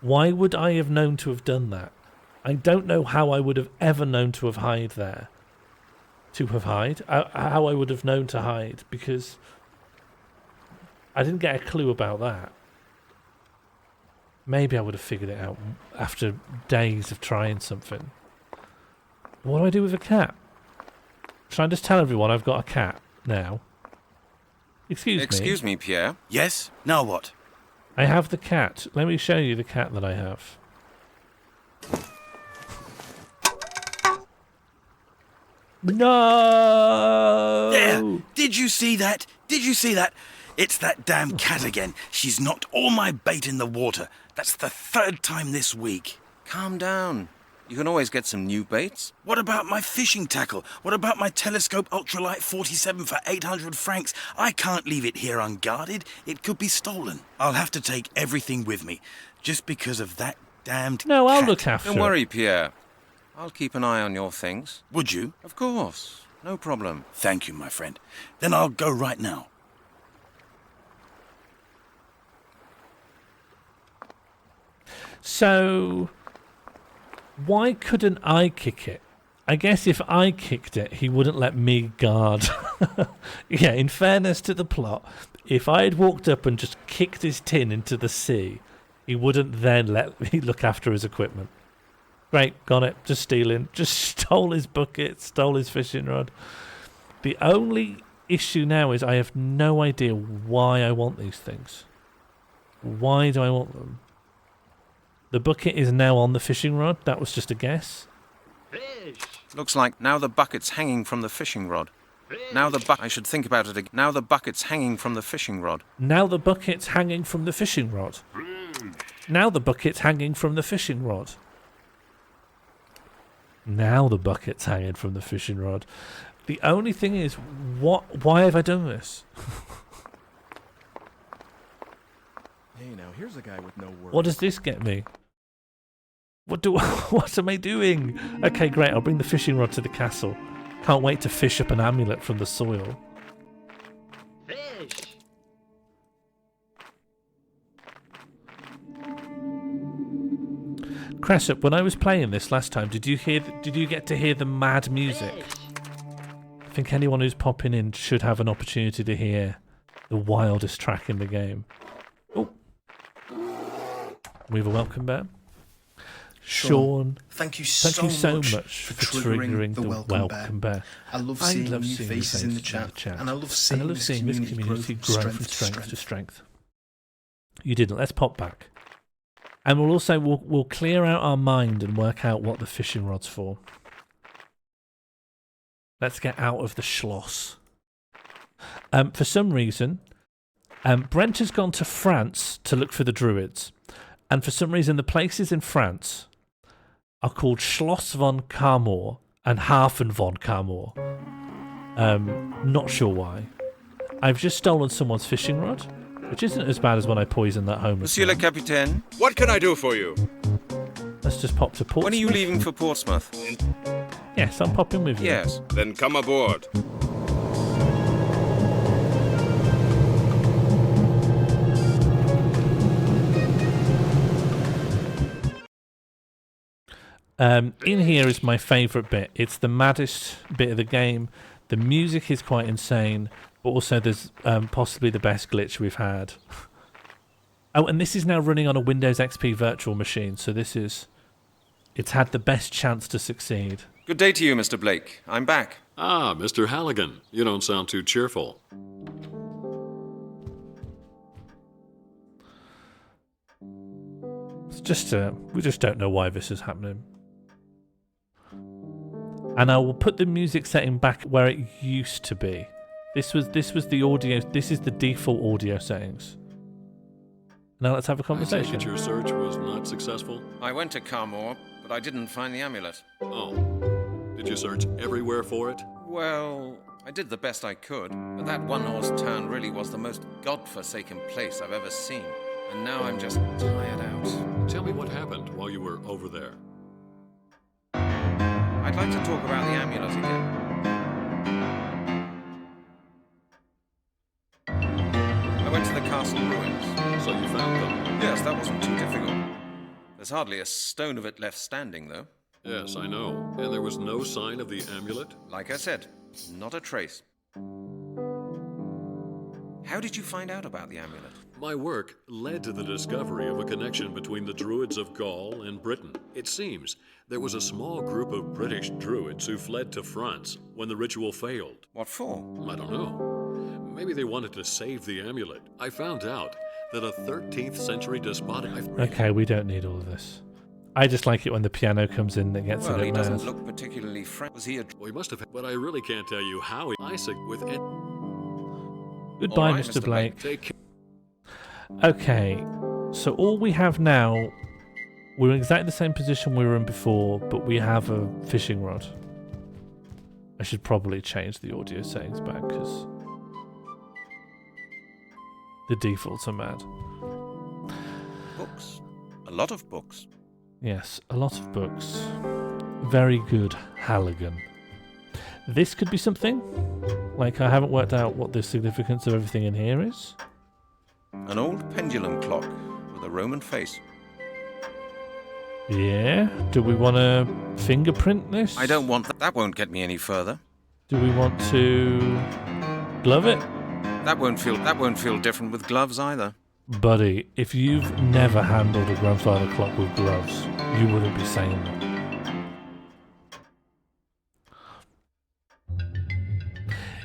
why would I have known to have done that? I don't know how I would have ever known to have hide there. How I would have known to hide, because I didn't get a clue about that. Maybe I would have figured it out after days of trying something. What do I do with a cat? Should I just tell everyone I've got a cat now? Excuse me, Pierre. Yes? Now what? I have the cat. Let me show you the cat that I have. No! There! Did you see that? Did you see that? It's that damn cat again. She's knocked all my bait in the water. That's the 3rd time this week. Calm down. You can always get some new baits. What about my fishing tackle? What about my telescope ultralight 47 for 800 francs? I can't leave it here unguarded. It could be stolen. I'll have to take everything with me, just because of that damned No, I'll cat. look after Don't worry, Pierre. I'll keep an eye on your things. Would you? Of course. No problem. Thank you, my friend. Then I'll go right now. So, why couldn't I kick it? I guess if I kicked it, he wouldn't let me guard. Yeah, in fairness to the plot, if I had walked up and just kicked his tin into the sea, he wouldn't then let me look after his equipment. Great, got it. Just stealing. Just stole his bucket, stole his fishing rod. The only issue now is I have no idea why I want these things. Why do I want them? The bucket is now on the fishing rod. That was just a guess. Looks like now the bucket's hanging from the fishing rod. Now the I should think about it again. Now the bucket's hanging from the fishing rod. Now the bucket's hanging from the fishing rod. Now the bucket's hanging from the fishing rod. Now the bucket's hanging from the fishing rod. The only thing is, why have I done this? Hey, now here's a guy with no worries. What does this get me? What am I doing? Okay, great. I'll bring the fishing rod to the castle. Can't wait to fish up an amulet from the soil. Fish! Cressup, when I was playing this last time, did you get to hear the mad music? I think anyone who's popping in should have an opportunity to hear the wildest track in the game. Oh, we have a welcome bear. Sean, thank you so much for triggering the welcome bear. I love seeing new faces in the chat, and I love seeing this community grow from strength to strength. You didn't. Let's pop back. And we'll clear out our mind and work out what the fishing rod's for. Let's get out of the schloss. For some reason, Brent has gone to France to look for the Druids. And for some reason, the places in France are called Schloss von Carmor and Hafen von Carmor. Not sure why. I've just stolen someone's fishing rod, which isn't as bad as when I poisoned that homeless Monsieur le man. Capitaine? What can I do for you? Let's just pop to Portsmouth. When are you leaving for Portsmouth? Yes, I'm popping with you. Yes. Then come aboard. In here is my favourite bit. It's the maddest bit of the game. The music is quite insane, but also there's possibly the best glitch we've had. Oh, and this is now running on a Windows XP virtual machine, so it's had the best chance to succeed. Good day to you, Mr. Blake. I'm back. Ah, Mr. Halligan. You don't sound too cheerful. It's just we just don't know why this is happening. And I will put the music setting back where it used to be. This was the audio. This is the default audio settings. Now let's have a conversation. I take it your search was not successful? I went to Carmor, but I didn't find the amulet. Oh. Did you search everywhere for it? Well, I did the best I could, but that one-horse town really was the most godforsaken place I've ever seen. And now I'm just tired out. Tell me what happened while you were over there. I'd like to talk about the amulet again. I went to the castle ruins. So you found them? Yes, that wasn't too difficult. There's hardly a stone of it left standing, though. Yes, I know. And there was no sign of the amulet? Like I said, not a trace. How did you find out about the amulet? My work led to the discovery of a connection between the Druids of Gaul and Britain. It seems there was a small group of British Druids who fled to France when the ritual failed. What for? I don't know. Maybe they wanted to save the amulet. I found out that a 13th century despotic... Okay, we don't need all of this. I just like it when the piano comes in and gets a bit he mad. doesn't look particularly frank. Was he a... Well, he must have, but I really can't tell you how he... Isaac with... Goodbye, All right, Mr. Blake. Take care. Okay, so all we have now, we're in exactly the same position we were in before, but we have a fishing rod. I should probably change the audio settings back because the defaults are mad. Books. A lot of books. Yes, a lot of books. Very good, Halligan. This could be something. Like, I haven't worked out what the significance of everything in here is. An old pendulum clock with a Roman face. Yeah. Do we want to fingerprint this? I don't want that. That won't get me any further. Do we want to glove it? That won't feel different with gloves either. Buddy, if you've never handled a grandfather clock with gloves, you wouldn't be saying that.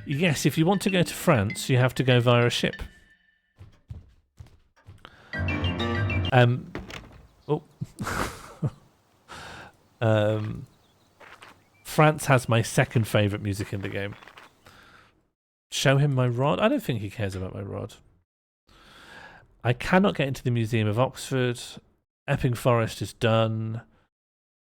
Yes, if you want to go to France, you have to go via a ship. France has my second favourite music in the game. Show him my rod? I don't think he cares about my rod. I cannot get into the Museum of Oxford. Epping Forest is done.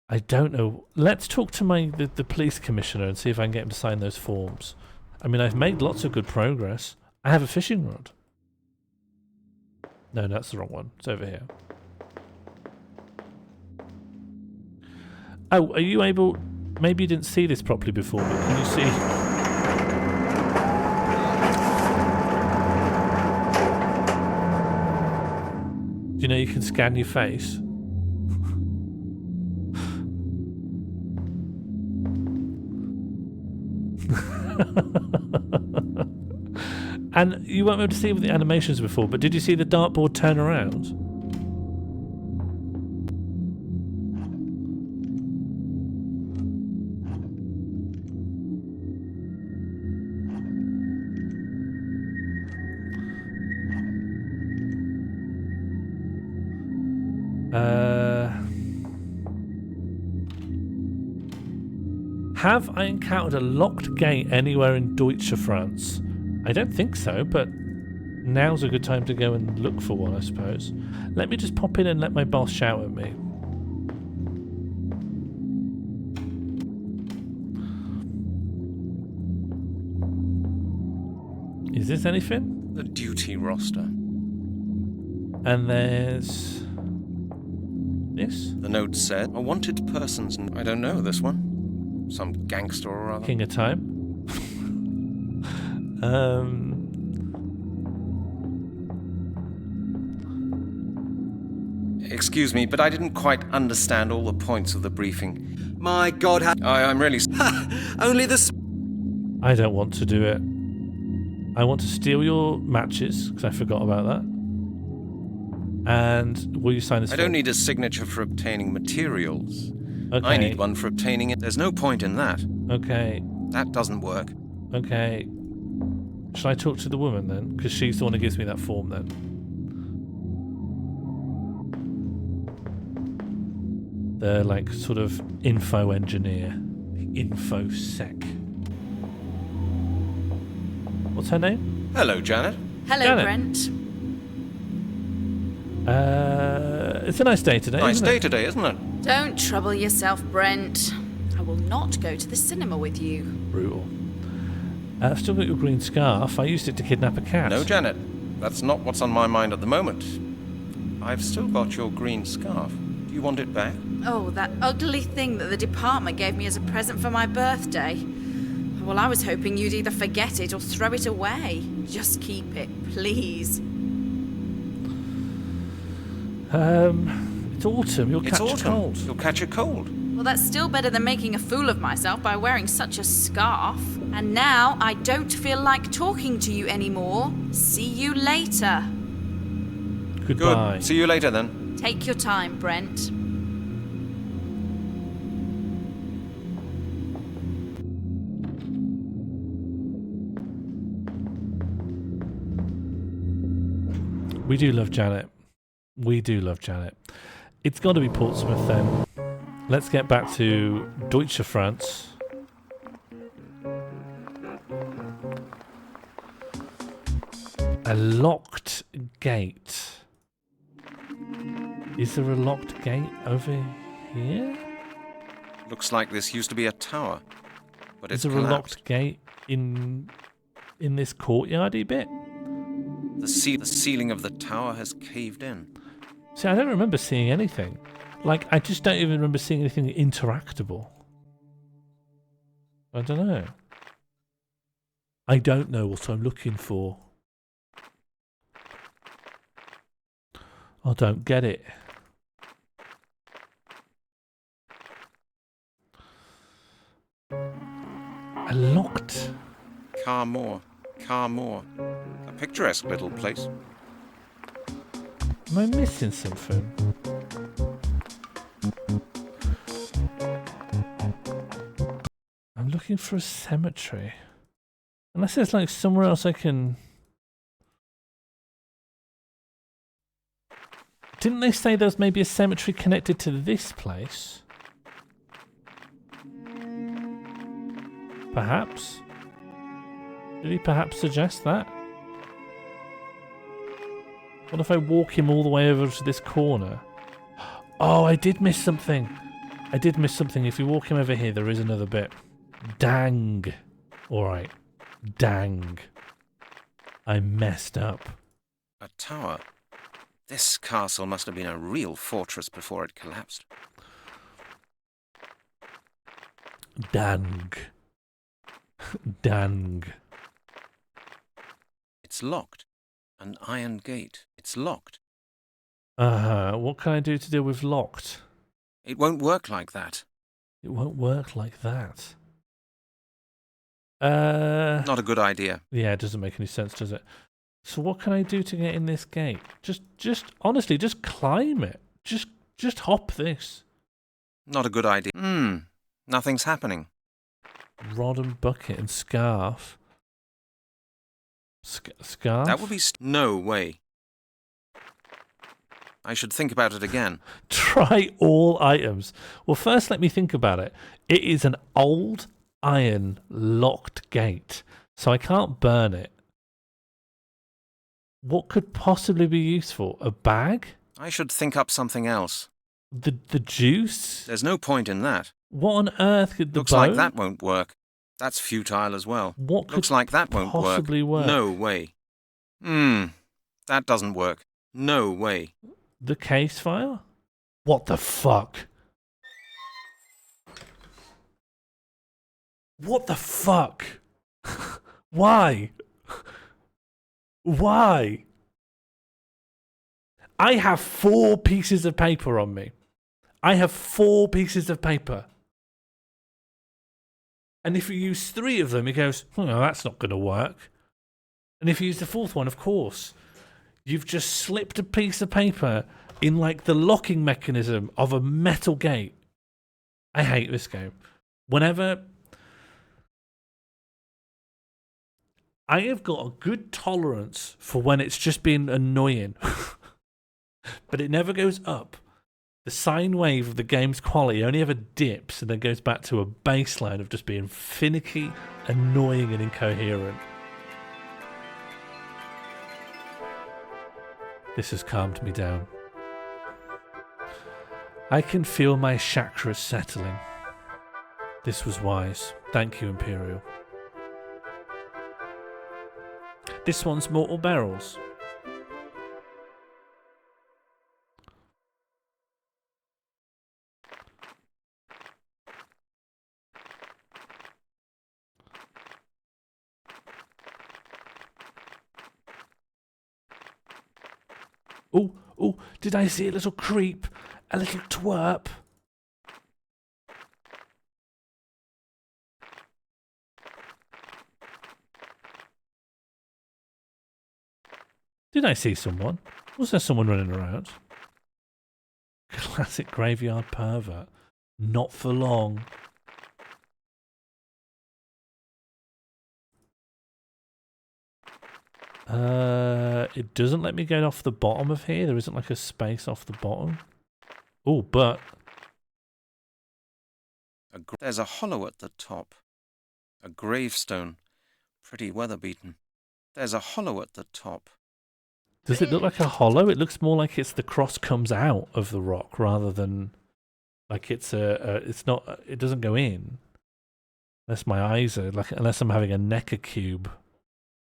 I don't know. Let's talk to the police commissioner and see if I can get him to sign those forms. I mean, I've made lots of good progress. I have a fishing rod. No, that's the wrong one. It's over here. Oh, are you able... Maybe you didn't see this properly before, but can you see... Do you know you can scan your face? And you won't be able to see with the animations before, but did you see the dartboard turn around? Have I encountered a locked gate anywhere in Deutsche France? I don't think so, but now's a good time to go and look for one, I suppose. Let me just pop in and let my boss shout at me. Is this anything? The duty roster. And there's... this? The note said, a wanted person's... I don't know, this one. Some gangster or other. King of Time. Excuse me, but I didn't quite understand all the points of the briefing. My God, I'm really... Only this... I don't want to do it. I want to steal your matches, because I forgot about that. And will you sign this form? I don't need a signature for obtaining materials. Okay. I need one for obtaining it. There's no point in that. Okay. That doesn't work. Okay. Should I talk to the woman then? Because she's the one who gives me that form then. The, like, sort of info engineer. Info sec. What's her name? Hello, Janet. Hello, Janet. Brent. It's a nice day today. Nice day today, isn't it? Don't trouble yourself, Brent. I will not go to the cinema with you. Brutal. I've still got your green scarf. I used it to kidnap a cat. No, Janet. That's not what's on my mind at the moment. I've still got your green scarf. Do you want it back? Oh, that ugly thing that the department gave me as a present for my birthday. Well, I was hoping you'd either forget it or throw it away. Just keep it, please. It's autumn. You'll catch a cold. You'll catch a cold. Well, that's still better than making a fool of myself by wearing such a scarf. And now I don't feel like talking to you anymore. See you later. Goodbye. Good. See you later then. Take your time, Brent. We do love Janet. We do love Janet. It's got to be Portsmouth then. Let's get back to Deutsche France. A locked gate. Is there a locked gate over here? Looks like this used to be a tower, but it's Is there a collapsed. locked gate in this courtyardy bit? The ceiling of the tower has caved in. See, I don't remember seeing anything. Like, I just don't even remember seeing anything interactable. I don't know. I don't know what I'm looking for. I don't get it. A locked... Carmore. A picturesque little place. Am I missing something? I'm looking for a cemetery. Unless there's like somewhere else I can... Didn't they say there's maybe a cemetery connected to this place? Perhaps? Did he perhaps suggest that? What if I walk him all the way over to this corner? Oh, I did miss something. If you walk him over here, there is another bit. Dang. Alright. Dang. I messed up. A tower. This castle must have been a real fortress before it collapsed. Dang. Dang. It's locked. An iron gate. It's locked. What can I do to deal with locked? It won't work like that. It won't work like that. Not a good idea. Yeah, it doesn't make any sense, does it? So what can I do to get in this gate? Just honestly, just climb it. Just hop this. Not a good idea. Nothing's happening. Rod and bucket and scarf. Scarf? That would be... No way. I should think about it again. Try all items. Well, first let me think about it. It is an old iron locked gate, so I can't burn it. What could possibly be useful? A bag? I should think up something else. The juice? There's no point in that. What on earth could the Looks bone? like that won't work. That's futile as well. What could Looks like that won't possibly work? No way. That doesn't work. No way. The case file? What the fuck? What the fuck? Why? Why? I have 4 pieces of paper on me. I have 4 pieces of paper. And if you use 3 of them, it goes, oh, that's not going to work. And if you use the 4th one, of course, you've just slipped a piece of paper in like the locking mechanism of a metal gate. I hate this game. Whenever... I have got a good tolerance for when it's just being annoying. But it never goes up. The sine wave of the game's quality only ever dips and then goes back to a baseline of just being finicky, annoying and incoherent. This has calmed me down. I can feel my chakras settling. This was wise. Thank you, Imperial. This one's mortal barrels. Oh, did I see a little creep? A little twerp? Did I see someone? Was there someone running around? Classic graveyard pervert. Not for long. It doesn't let me get off the bottom of here. There isn't like a space off the bottom. Oh, but there's a hollow at the top. A gravestone. Pretty weather-beaten. There's a hollow at the top. does it look like a hollow? It looks more like it's the cross comes out of the rock rather than like it's it's not. It doesn't go in. Unless my eyes are like, unless I'm having a necker cube.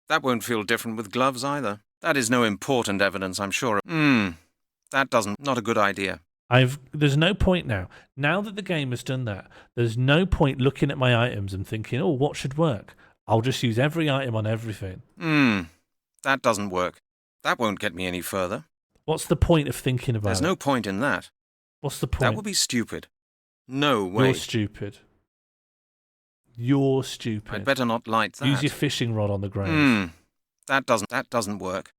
That won't feel different with gloves either. That is no important evidence, I'm sure. That doesn't. Not a good idea. There's no point now. Now that the game has done that, there's no point looking at my items and thinking, oh, what should work? I'll just use every item on everything. That doesn't work. That won't get me any further. What's the point of thinking about it? There's no point in that. What's the point? That would be stupid. No way. You're stupid. You're stupid. I'd better not light that. Use your fishing rod on the grave. That doesn't work.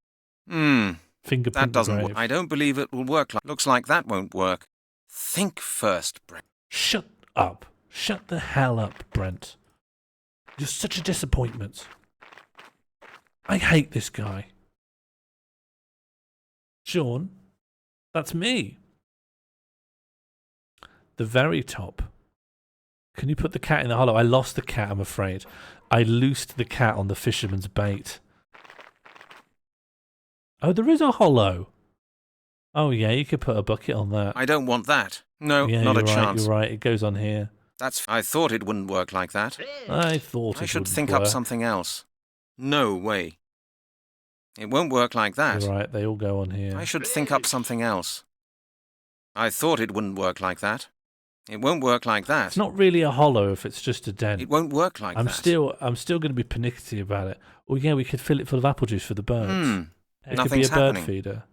Fingerprint that doesn't grave. work. I don't believe it will work. Looks like that won't work. Think first, Brent. Shut up. Shut the hell up, Brent. You're such a disappointment. I hate this guy. Sean, that's me. The very top. Can you put the cat in the hollow? I lost the cat, I'm afraid. I loosed the cat on the fisherman's bait. Oh, there is a hollow. Oh, yeah, you could put a bucket on that. I don't want that. No, yeah, not a right, chance. You're right, it goes on here. I thought it wouldn't work like that. I thought I should think up something else. No way. It won't work like that. You're right, they all go on here. I should think up something else. I thought it wouldn't work like that. It won't work like that. It's not really a hollow if it's just a dent. It won't work like that. I'm still going to be pernickety about it. Oh yeah, we could fill it full of apple juice for the birds. It could be a bird feeder.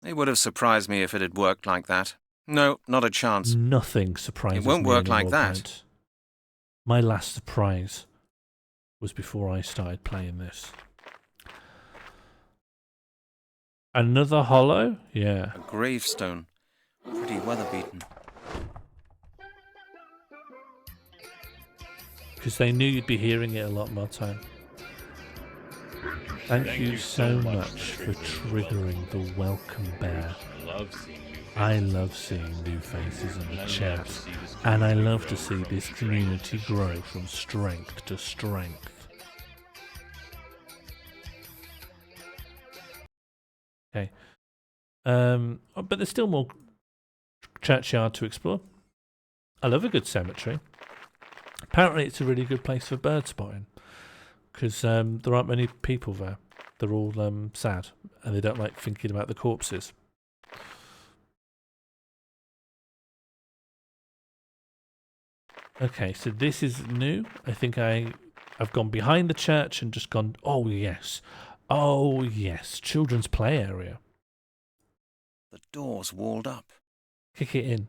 It would have surprised me if it had worked like that. No, not a chance. Nothing surprises me. It won't work anymore, like that. Brent. My last surprise was before I started playing this. Another hollow? Yeah. A gravestone. Pretty weather-beaten. Because they knew you'd be hearing it a lot more time. Thank you so much for triggering the welcome bear. I love seeing new faces in the chat. And I love to see this community grow from strength to strength. Okay. But there's still more churchyard to explore. I love a good cemetery. Apparently it's a really good place for bird spotting. Because there aren't many people there. They're all sad. And they don't like thinking about the corpses. Okay, so this is new. I think I've gone behind the church and just gone, oh yes. Oh yes, children's play area. The door's walled up. Kick it in.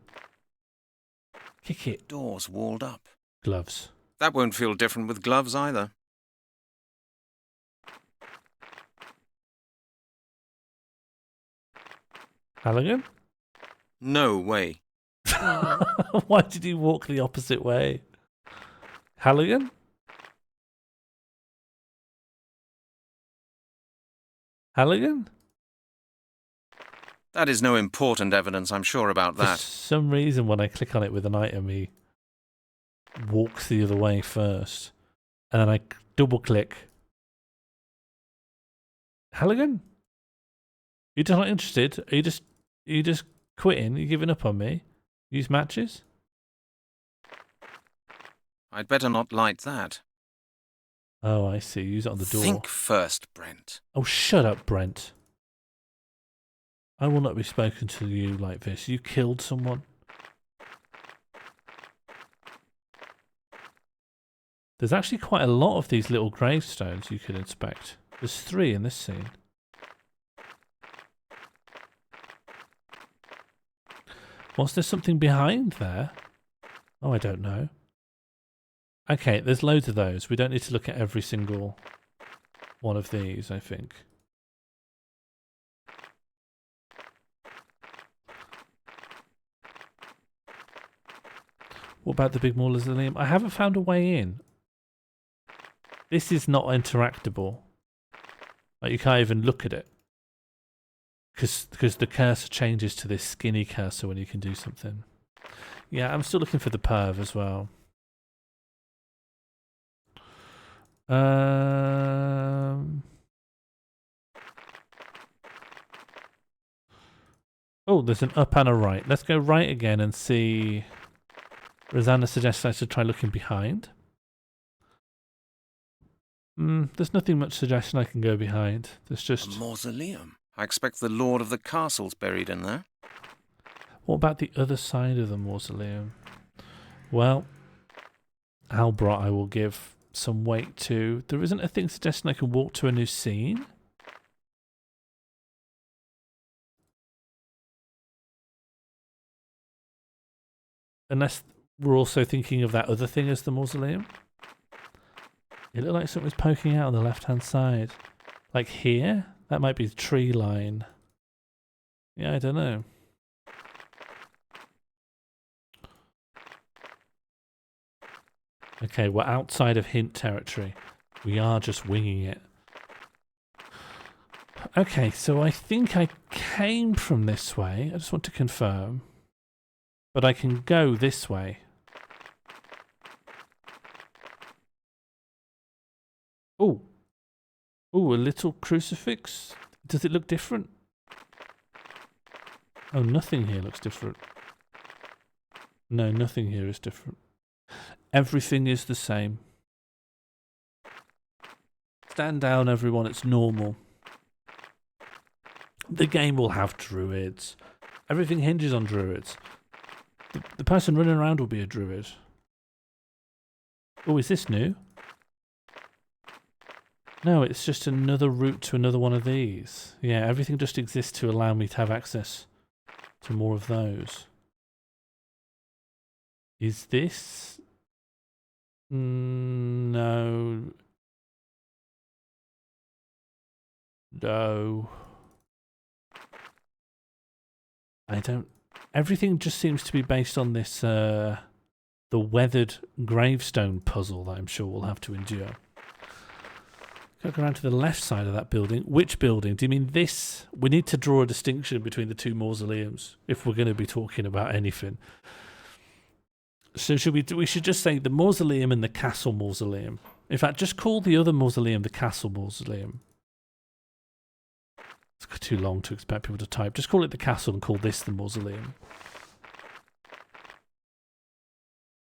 Kick it. Door's walled up. Gloves. That won't feel different with gloves either. Halligan? No way. Why did he walk the opposite way? Halligan? Halligan? That is no important evidence, I'm sure about that. For some reason, when I click on it with an item, he walks the other way first. And then I double click. Halligan? You're just not interested? Are you just quitting? Are you giving up on me? Use matches? I'd better not light that. Oh, I see. Use it on the door. Think first, Brent. Oh, shut up, Brent. I will not be spoken to you like this. You killed someone. There's actually quite a lot of these little gravestones you can inspect. There's 3 in this scene. Was there something behind there? Oh, I don't know. Okay, there's loads of those. We don't need to look at every single one of these, I think. What about the big mausoleum? I haven't found a way in. This is not interactable. Like, you can't even look at it. because the cursor changes to this skinny cursor when you can do something. Yeah, I'm still looking for the perv as well. Oh, there's an up and a right. Let's go right again and see. Rosanna suggests I should try looking behind. There's nothing much suggestion I can go behind. There's just a mausoleum. I expect the lord of the castle's buried in there. What about the other side of the mausoleum? Well, Albert, I will give some weight to. There isn't a thing suggesting I can walk to a new scene. Unless we're also thinking of that other thing as the mausoleum. It looked like something was poking out on the left-hand side. Like here? That might be the tree line. Yeah, I don't know. Okay, we're outside of hint territory. We are just winging it. Okay, so I think I came from this way. I just want to confirm. But I can go this way. Oh. Oh, a little crucifix. Does it look different? Oh, nothing here looks different. No, nothing here is different. Everything is the same. Stand down, everyone. It's normal. The game will have druids. Everything hinges on druids. The person running around will be a druid. Oh, is this new? No, it's just another route to another one of these. Yeah, everything just exists to allow me to have access to more of those. Is this? No. No. I don't... Everything just seems to be based on this, the weathered gravestone puzzle that I'm sure we'll have to endure. Go around to the left side of that building. Which building? Do you mean this? We need to draw a distinction between the two mausoleums if we're going to be talking about anything. So we should just say the mausoleum and the castle mausoleum. In fact, just call the other mausoleum the castle mausoleum. It's too long to expect people to type. Just call it the castle and call this the mausoleum.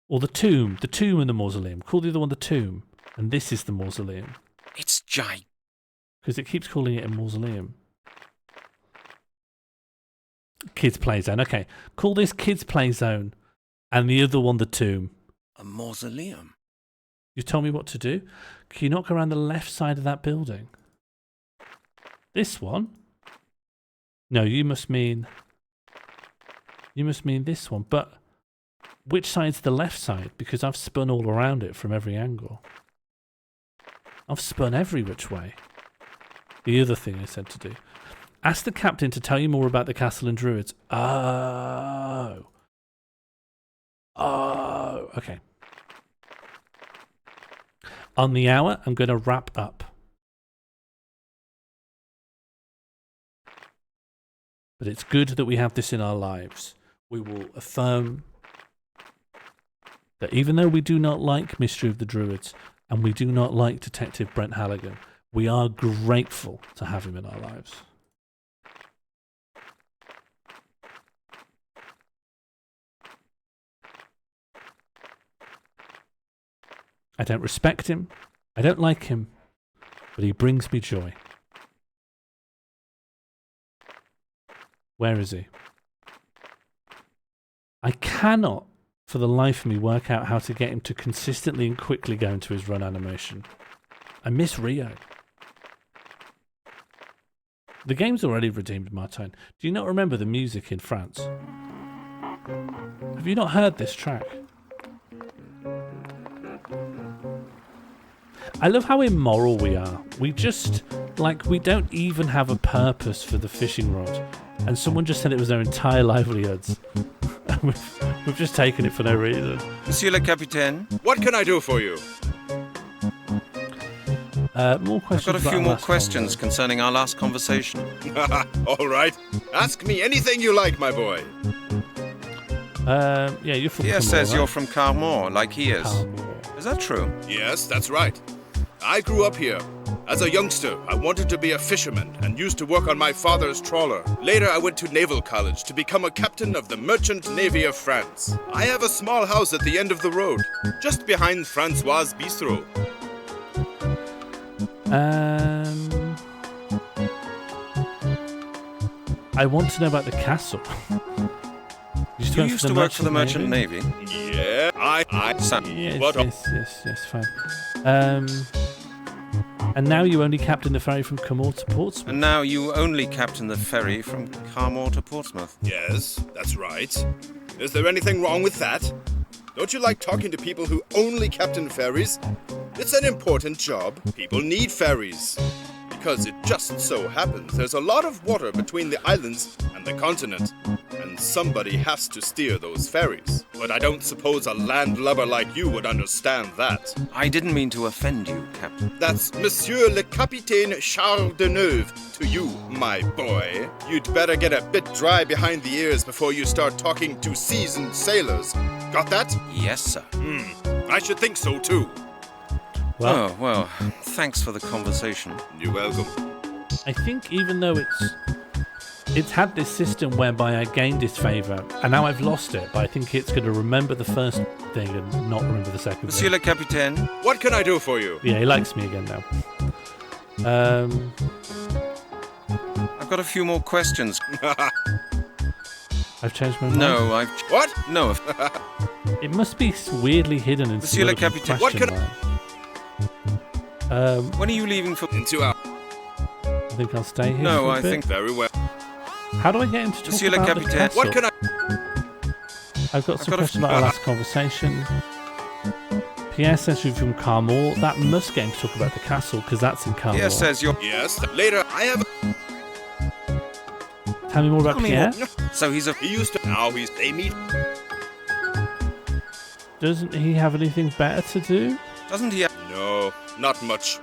Or the tomb and the mausoleum. Call the other one the tomb, and this is the mausoleum. It's giant. Because it keeps calling it a mausoleum. Kids play zone. Okay, call this kids play zone, and the other one the tomb. A mausoleum. You told me what to do. Can you not go around the left side of that building? This one? No, you must mean this one. But which side's the left side? Because I've spun all around it from every angle. I've spun every which way. The other thing I said to do. Ask the captain to tell you more about the castle and druids. Oh. Oh, okay. On the hour, I'm going to wrap up. But it's good that we have this in our lives. We will affirm that even though we do not like Mystery of the Druids, and we do not like Detective Brent Halligan, we are grateful to have him in our lives. I don't respect him, I don't like him, but he brings me joy. Where is he? I cannot, for the life of me, work out how to get him to consistently and quickly go into his run animation. I miss Rio. The game's already redeemed my time. Do you not remember the music in France? Have you not heard this track? I love how immoral we are. We just, we don't even have a purpose for the fishing rod. And someone just said it was their entire livelihoods. We've just taken it for no reason. Monsieur le Capitaine? What can I do for you? More questions. I've got a few more questions concerning our last conversation. All right. Ask me anything you like, my boy. Yeah, you're from Pierre Camor, says right? you're from Carmore, like he is. Carmore. Is that true? Yes, that's right. I grew up here. As a youngster, I wanted to be a fisherman and used to work on my father's trawler. Later, I went to naval college to become a captain of the Merchant Navy of France. I have a small house at the end of the road, just behind Francois' Bistro. I want to know about the castle. You used to work for the Merchant Navy? Yeah, Sam. Yes, fine. And now you only captain the ferry from Camor to Portsmouth. And now you only captain the ferry from Carmore to Portsmouth. Yes, that's right. Is there anything wrong with that? Don't you like talking to people who only captain ferries? It's an important job. People need ferries. Because it just so happens there's a lot of water between the islands and the continent. And somebody has to steer those ferries. But I don't suppose a landlubber like you would understand that. I didn't mean to offend you, Captain. That's Monsieur le Capitaine Charles Deneuve to you, my boy. You'd better get a bit dry behind the ears before you start talking to seasoned sailors. Got that? Yes, sir. I should think so, too. Well, thanks for the conversation. You're welcome. I think even though it's had this system whereby I gained its favour, and now I've lost it, but I think it's going to remember the first thing and not remember the second Monsieur thing. le Capitaine. What can I do for you? Yeah, he likes me again now. I've got a few more questions. I've changed my mind. No, What? No. It must be weirdly hidden in Monsieur le Capitaine. What can When are you leaving for... In 2 hours. I think I'll stay here. No, for a I bit. think... Very well. How do I get him to talk Monsieur le about the Capitaine. castle? What can I... I've got some questions about our last conversation. Pierre says you're from Carmore. That must get him to talk about the castle, because that's in Carmore. Pierre says you're... Yes, later I have... Tell me more about Pierre. So he's a... He used to... Now they meet... Doesn't he have anything better to do? Doesn't he have... No, not much.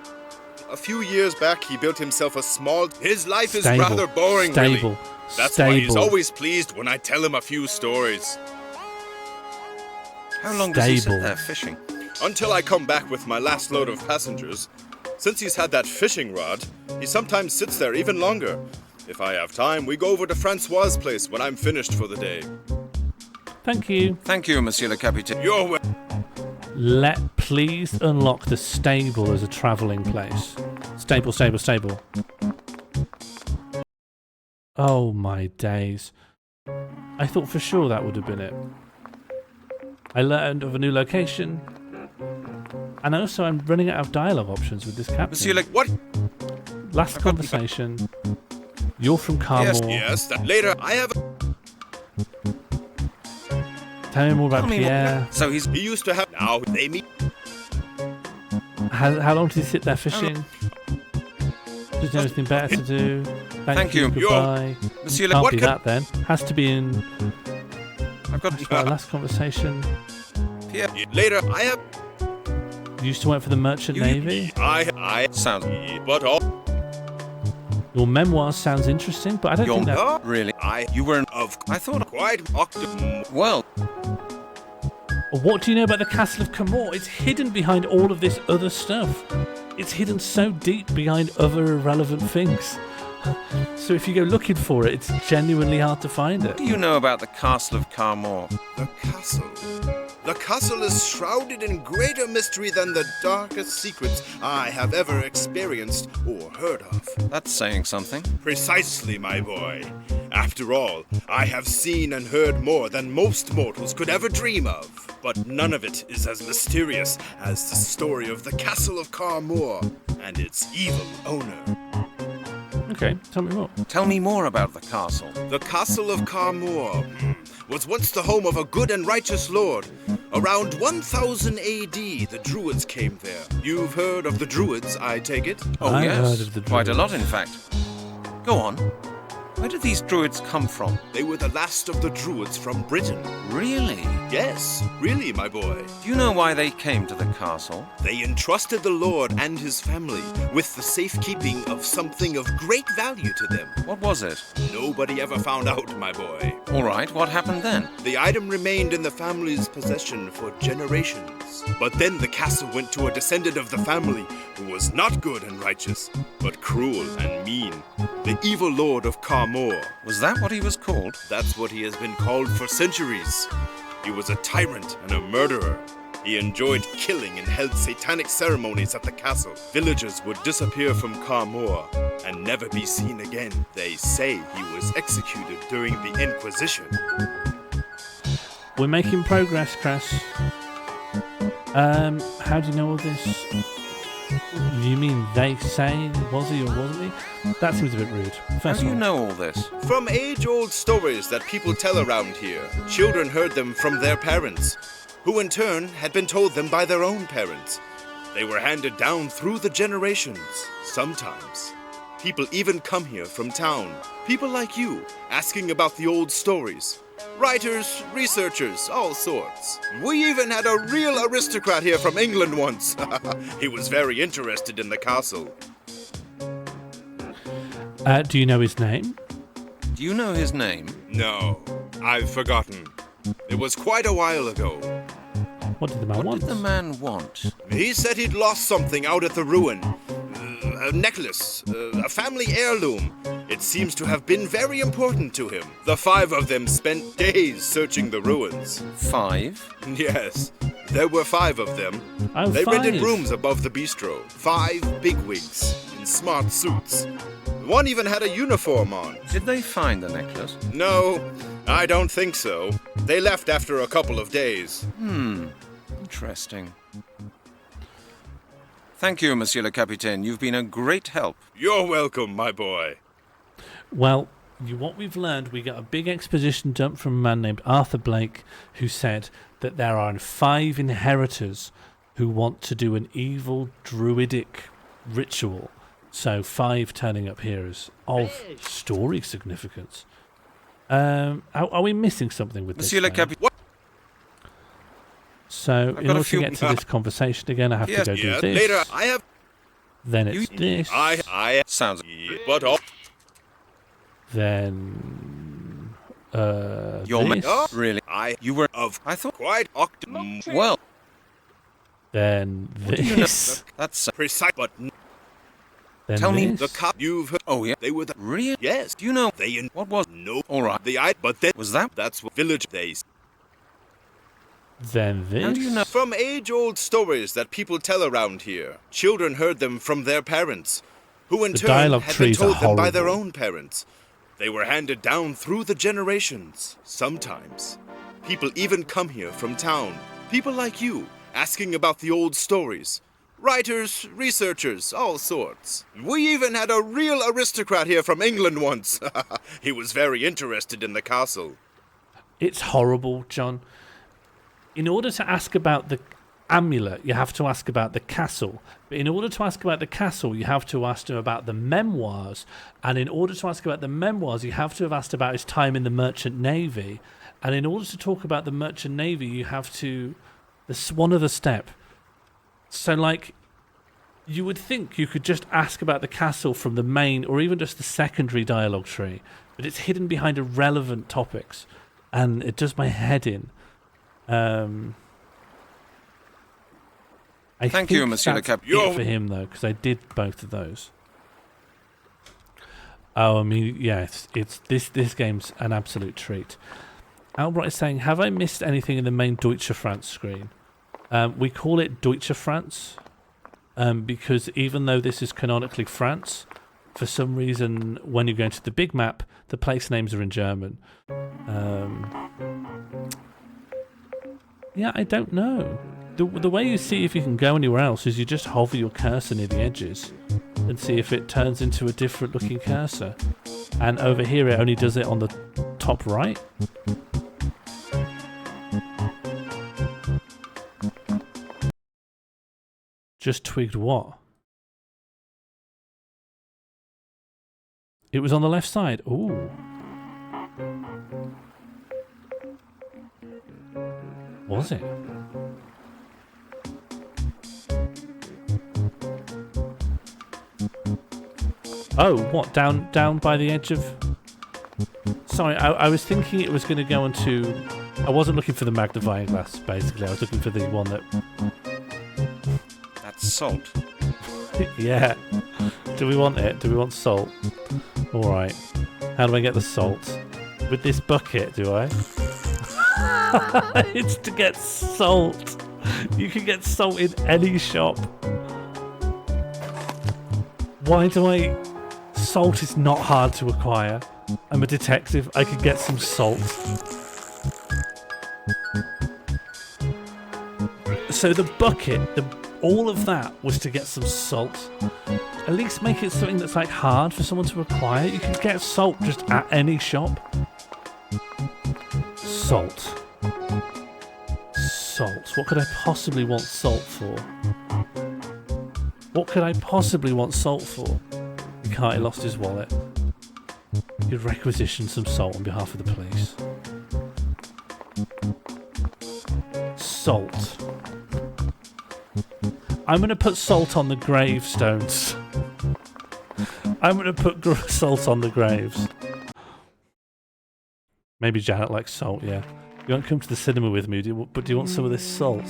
A few years back, he built himself a small... His life is Stable. rather boring, Stable. really. That's Stable. why he's always pleased when I tell him a few stories. How long does he sit there fishing? Until I come back with my last load of passengers. Since he's had that fishing rod, he sometimes sits there even longer. If I have time, we go over to Francois' place when I'm finished for the day. Thank you. Thank you, Monsieur le Capitaine. You're welcome. Please unlock the stable as a travelling place. Stable. Oh my days. I thought for sure that would have been it. I learned of a new location. And also I'm running out of dialogue options with this captain. Monsieur le... What? Last conversation. You're from Carmore. Yes, later I have... Tell me more about Pierre. So he used to have... Now they meet... How long does he sit there fishing? Does he have anything better to do? Thank you. Goodbye. Monsieur Can't le... be that then. Has to be in... I've got... That's my last conversation. Pierre. Later I have... You used to work for the Merchant Navy? I... Sounds... But all... Your memoirs sounds interesting, but I don't think that... Really? You were of... I thought... Quite... Well... What do you know about the Castle of Camor? It's hidden behind all of this other stuff. It's hidden so deep behind other irrelevant things. So if you go looking for it, it's genuinely hard to find it. What do you know about the Castle of Carmore? The castle? The castle is shrouded in greater mystery than the darkest secrets I have ever experienced or heard of. That's saying something. Precisely, my boy. After all, I have seen and heard more than most mortals could ever dream of. But none of it is as mysterious as the story of the Castle of Carmore and its evil owner. Okay, tell me more. Tell me more about the castle. The Castle of Carmore was once the home of a good and righteous lord. Around 1000 AD, the Druids came there. You've heard of the Druids, I take it? Oh, I've yes. heard of the Quite a Druids. lot, in fact. Go on. Where did these druids come from? They were the last of the druids from Britain. Really? Yes, really, my boy. Do you know why they came to the castle? They entrusted the Lord and his family with the safekeeping of something of great value to them. What was it? Nobody ever found out, my boy. All right, what happened then? The item remained in the family's possession for generations. But then the castle went to a descendant of the family who was not good and righteous, but cruel and mean. The evil lord of Carmore. Was that what he was called? That's what he has been called for centuries. He was a tyrant and a murderer. He enjoyed killing and held satanic ceremonies at the castle. Villagers would disappear from Carmore and never be seen again. They say he was executed during the Inquisition. We're making progress, Chris. How do you know all this? You mean they say, was he or wasn't he? That seems a bit rude. How do you know all this? From age-old stories that people tell around here. Children heard them from their parents, who in turn had been told them by their own parents. They were handed down through the generations. Sometimes, people even come here from town. People like you, asking about the old stories. Writers, researchers, all sorts. We even had a real aristocrat here from England once. He was very interested in the castle. Do you know his name? Do you know his name? No, I've forgotten. It was quite a while ago. What did the man want? What did the man want? He said he'd lost something out at the ruin. A necklace, a family heirloom. It seems to have been very important to him. The 5 of them spent days searching the ruins. 5? Yes, there were 5 of them. Oh, they 5. rented rooms above the bistro. 5 bigwigs in smart suits. One even had a uniform on. Did they find the necklace? No, I don't think so. They left after a couple of days. Interesting. Thank you, Monsieur le Capitaine. You've been a great help. You're welcome, my boy. Well, what we've learned, we got a big exposition dump from a man named Arthur Blake, who said that there are 5 inheritors who want to do an evil druidic ritual. So 5 turning up here is of story significance. Are we missing something with Monsieur this? le Capitaine. So, in order to get to this conversation again, I have to go do this. Later, I have. Then it's this. I sounds. But all. Then. Your this. Really? You were of. I thought quite well. Then this. That's precise, but. Then tell this. me the cop you've heard. Oh yeah, they were the real. Yes, Do you know they what was? No, All right. but then Was that? That's what village days. Then this. How do you know? From age-old stories that people tell around here. Children heard them from their parents, who in The turn dialogue had been trees are told them by their horrible. own parents. They were handed down through the generations. Sometimes, people even come here from town. People like you, asking about the old stories. Writers, researchers, all sorts. We even had a real aristocrat here from England once. He was very interested in the castle. It's horrible, John. In order to ask about the amulet, you have to ask about the castle. But in order to ask about the castle, you have to ask him about the memoirs. And in order to ask about the memoirs, you have to have asked about his time in the Merchant Navy. And in order to talk about the Merchant Navy, you have to... There's one other step. So, like, you would think you could just ask about the castle from the main or even just the secondary dialogue tree. But it's hidden behind irrelevant topics. And it does my head in. I Thank think you, Monsieur le that's Capitaine. it for him though, because I did both of those. Oh, I mean, yeah, it's this game's an absolute treat. Albright is saying, have I missed anything in the main Deutsche France screen? We call it Deutsche France because even though this is canonically France, for some reason, when you go into the big map, the place names are in German. Yeah, I don't know. The way you see if you can go anywhere else is you just hover your cursor near the edges and see if it turns into a different looking cursor. And over here it only does it on the top right. Just twigged what? It was on the left side. Ooh. Was it? Oh, what? Down by the edge of... Sorry, I was thinking it was going to go onto... I wasn't looking for the magnifying glass, basically. I was looking for the one that... That's salt. Yeah. Do we want it? Do we want salt? Alright. How do I get the salt? With this bucket, do I? It's to get salt. You can get salt in any shop. Why do I... Salt is not hard to acquire. I'm a detective. I could get some salt. So the bucket, all of that was to get some salt. At least make it something that's like hard for someone to acquire. You can get salt just at any shop. Salt. Salt. What could I possibly want salt for? What could I possibly want salt for? He can't, he lost his wallet. He'd requisition some salt on behalf of the police. Salt. I'm going to put salt on the gravestones. I'm going to put salt on the graves. Maybe Janet likes salt, yeah. You won't come to the cinema with me, but do you want some of this salt?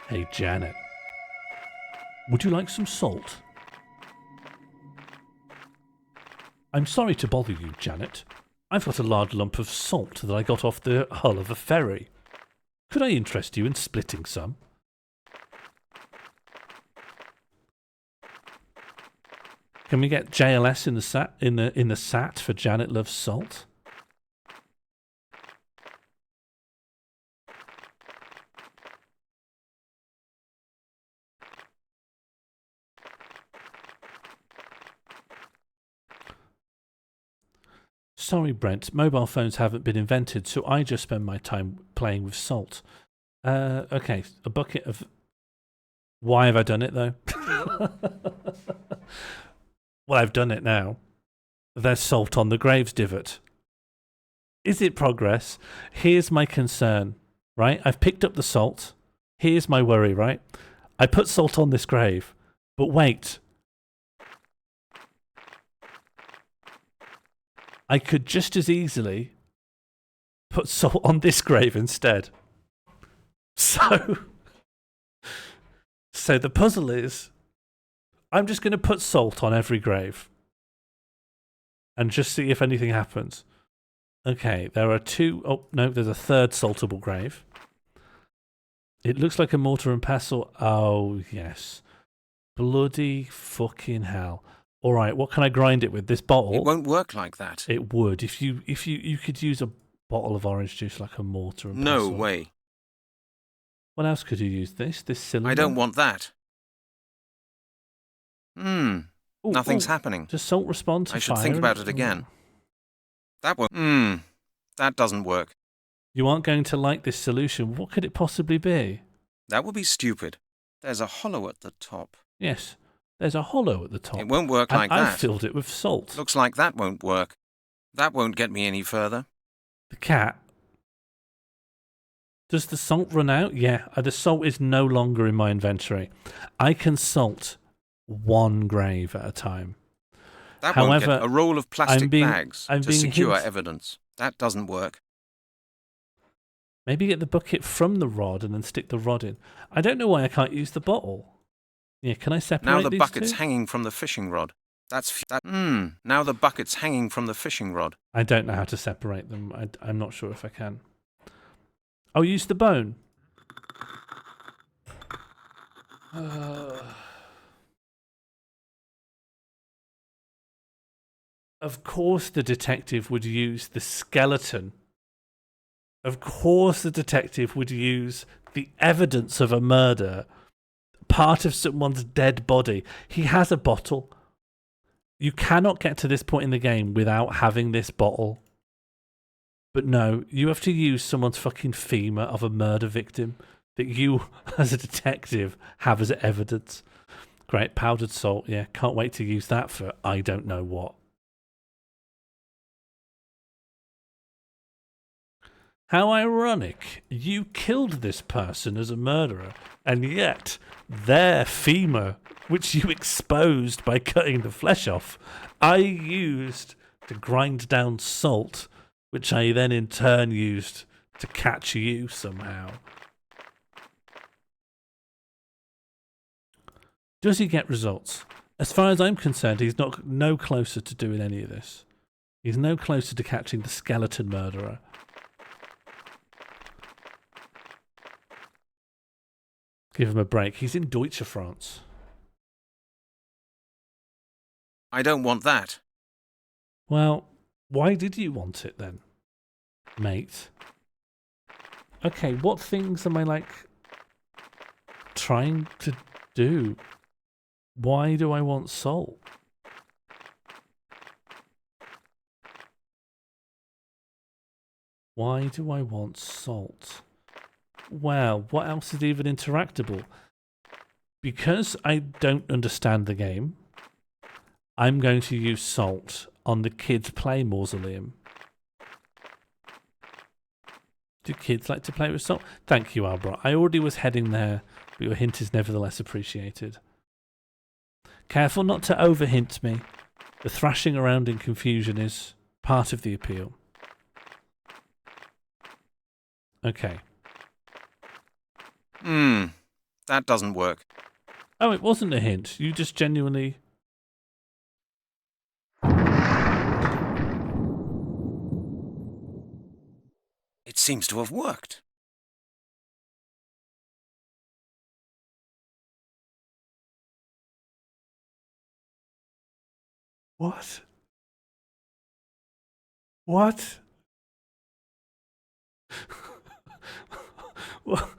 Hey, Janet. Would you like some salt? I'm sorry to bother you, Janet. I've got a large lump of salt that I got off the hull of a ferry. Could I interest you in splitting some? Can we get JLS in the SAT for Janet Loves Salt? Sorry, Brent. Mobile phones haven't been invented, so I just spend my time playing with salt. Okay, a bucket of... Why have I done it, though? Well, I've done it now. There's salt on the graves divot. Is it progress? Here's my concern, right? I've picked up the salt. Here's my worry, right? I put salt on this grave, but wait. I could just as easily put salt on this grave instead. So the puzzle is, I'm just going to put salt on every grave and just see if anything happens. Okay, there are two... Oh, no, there's a third saltable grave. It looks like a mortar and pestle. Oh, yes. Bloody fucking hell. All right, what can I grind it with? This bottle? It won't work like that. It would. If you could use a bottle of orange juice like a mortar and pestle. No way. What else could you use? This cylinder? I don't want that. Nothing's happening. Does salt respond to fire? I should think about it again. That won't... that doesn't work. You aren't going to like this solution. What could it possibly be? That would be stupid. There's a hollow at the top. Yes, there's a hollow at the top. It won't work like that. I've filled it with salt. Looks like that won't work. That won't get me any further. The cat. Does the salt run out? Yeah, the salt is no longer in my inventory. I can salt one grave at a time. That However, won't get a roll of plastic bags to secure evidence. That doesn't work. Maybe get the bucket from the rod and then stick the rod in. I don't know why I can't use the bottle. Yeah, can I separate now the these bucket's two? hanging from the fishing rod. Now the bucket's hanging from the fishing rod. I don't know how to separate them. I'm not sure if I can. I'll use the bone. Of course the detective would use the skeleton. Of course the detective would use the evidence of a murder. Part of someone's dead body. He has a bottle. You cannot get to this point in the game without having this bottle. But no, you have to use someone's fucking femur of a murder victim that you, as a detective, have as evidence. Great, powdered salt, yeah. Can't wait to use that for I don't know what. How ironic. You killed this person as a murderer, and yet their femur, which you exposed by cutting the flesh off, I used to grind down salt, which I then in turn used to catch you somehow. Does he get results? As far as I'm concerned, he's no closer to doing any of this. He's no closer to catching the skeleton murderer. Give him a break. He's in Deutsche France. I don't want that. Well, why did you want it then, mate? Okay, what things am I, like, trying to do? Why do I want salt? Why do I want salt? Well, what else is even interactable? Because I don't understand the game, I'm going to use salt on the Kids Play Mausoleum. Do kids like to play with salt? Thank you, Albert. I already was heading there, but your hint is nevertheless appreciated. Careful not to overhint me. The thrashing around in confusion is part of the appeal. Okay. That doesn't work. Oh, it wasn't a hint. You just genuinely... It seems to have worked. What? What? What?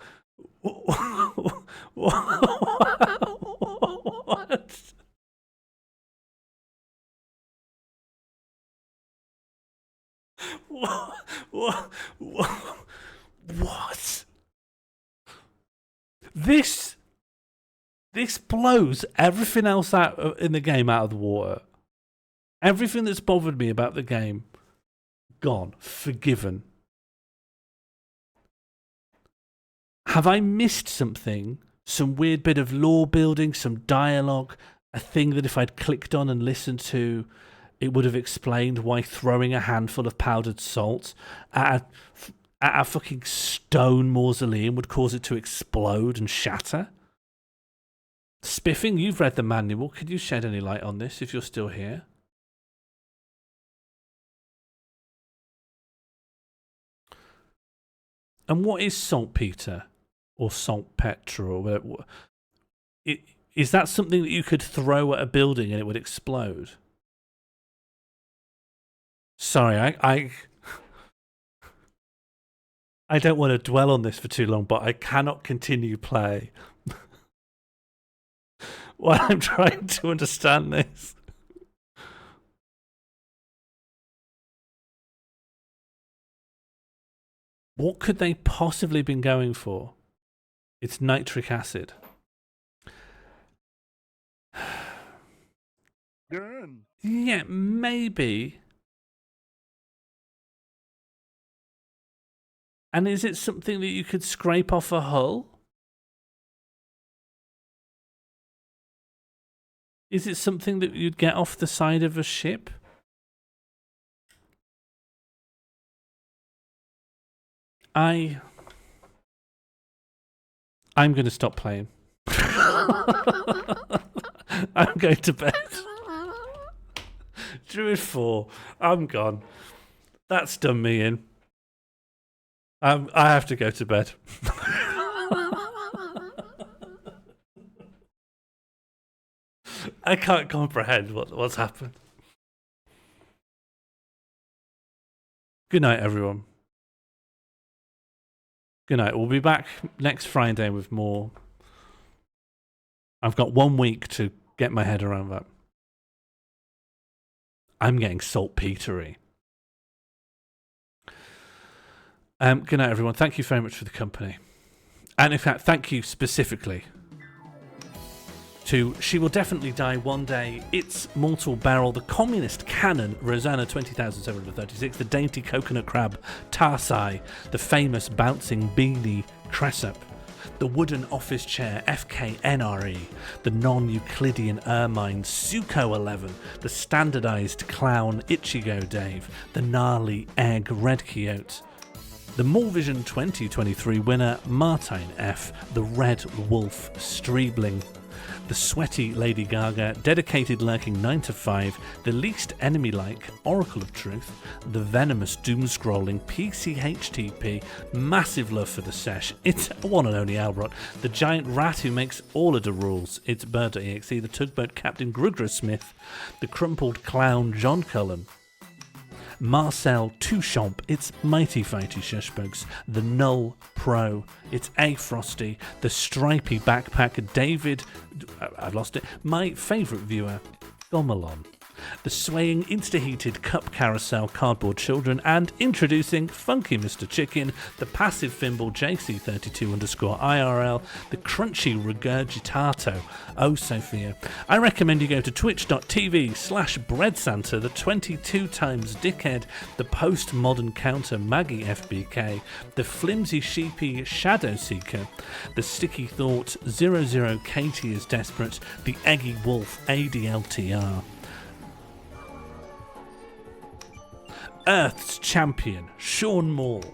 What? This blows everything else out in the game out of the water. Everything that's bothered me about the game, gone, forgiven. Have I missed something? Some weird bit of lore building, some dialogue, a thing that if I'd clicked on and listened to, it would have explained why throwing a handful of powdered salt at a fucking stone mausoleum would cause it to explode and shatter? Spiffing, you've read the manual. Could you shed any light on this if you're still here? And what is saltpeter or saltpeter or whatever? Is that something that you could throw at a building and it would explode? Sorry, I don't want to dwell on this for too long, but I cannot continue play while I'm trying to understand this. What could they possibly have been going for? It's nitric acid. Yeah, maybe. And is it something that you could scrape off a hull? Is it something that you'd get off the side of a ship? I'm going to stop playing. I'm going to bed. Druid 4. I'm gone. That's done me in. I have to go to bed. I can't comprehend what's happened. Good night, everyone. Good night. We'll be back next Friday with more. I've got 1 week to get my head around that. I'm getting saltpetery. Good night, everyone. Thank you very much for the company. And in fact, thank you specifically to She Will Definitely Die One Day, It's Mortal Barrel, the Communist Cannon, Rosanna 20,736, the Dainty Coconut Crab, Tarsai, the famous Bouncing Beanie, Cressup, the Wooden Office Chair, FKNRE, the Non-Euclidean Ermine, Suko 11, the Standardized Clown, Ichigo Dave, the Gnarly Egg, Red Quixote, the Morevision 2023 winner, Martine F, the Red Wolf, Streebling, the Sweaty Lady Gaga, Dedicated Lurking 9 to 5, the Least Enemy-like, Oracle of Truth, the Venomous Doom-Scrolling, PCHTP, massive love for the sesh, it's one and only Albert, the Giant Rat who makes all of the rules, it's Bird.exe, the Tugboat Captain Grugra Smith, the Crumpled Clown John Cullen, Marcel Touchamp, it's Mighty Fighty Shushbugs, the Null Pro, it's A Frosty, the Stripy Backpack, David, I've lost it, my favourite viewer, Gomalon, the Swaying Insta-Heated Cup Carousel Cardboard Children, and introducing Funky Mr. Chicken, the Passive Fimble JC32_IRL, the Crunchy Regurgitato, Oh Sophia. I recommend you go to twitch.tv/BreadSanta, the 22 times Dickhead, the Postmodern Counter Maggie FBK, the Flimsy Sheepy Shadow Seeker, the Sticky Thought 00 Katie is Desperate, the Eggy Wolf ADLTR. Earth's Champion, Sean Moore,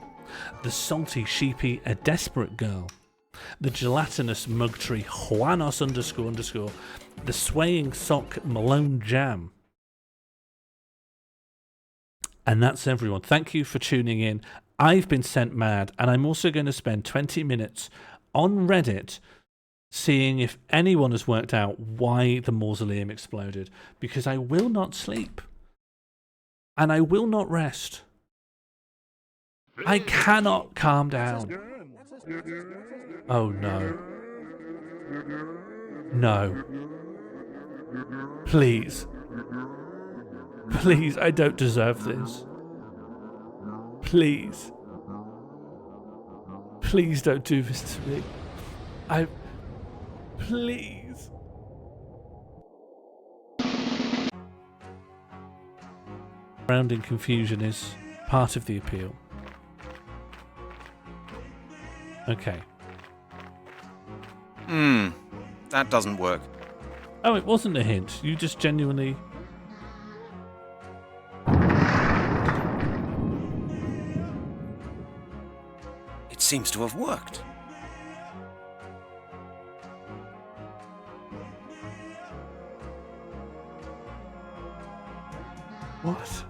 the Salty Sheepy, A Desperate Girl, the Gelatinous Mugtree, Juanos __, the Swaying Sock, Malone Jam. And that's everyone. Thank you for tuning in. I've been sent mad, and I'm also going to spend 20 minutes on Reddit seeing if anyone has worked out why the mausoleum exploded, because I will not sleep. And I will not rest. I cannot calm down. Oh no. No. Please. Please, I don't deserve this. Please. Please don't do this to me. Please. Surrounding confusion is part of the appeal. Okay. That doesn't work. Oh, it wasn't a hint. You just genuinely... It seems to have worked. What?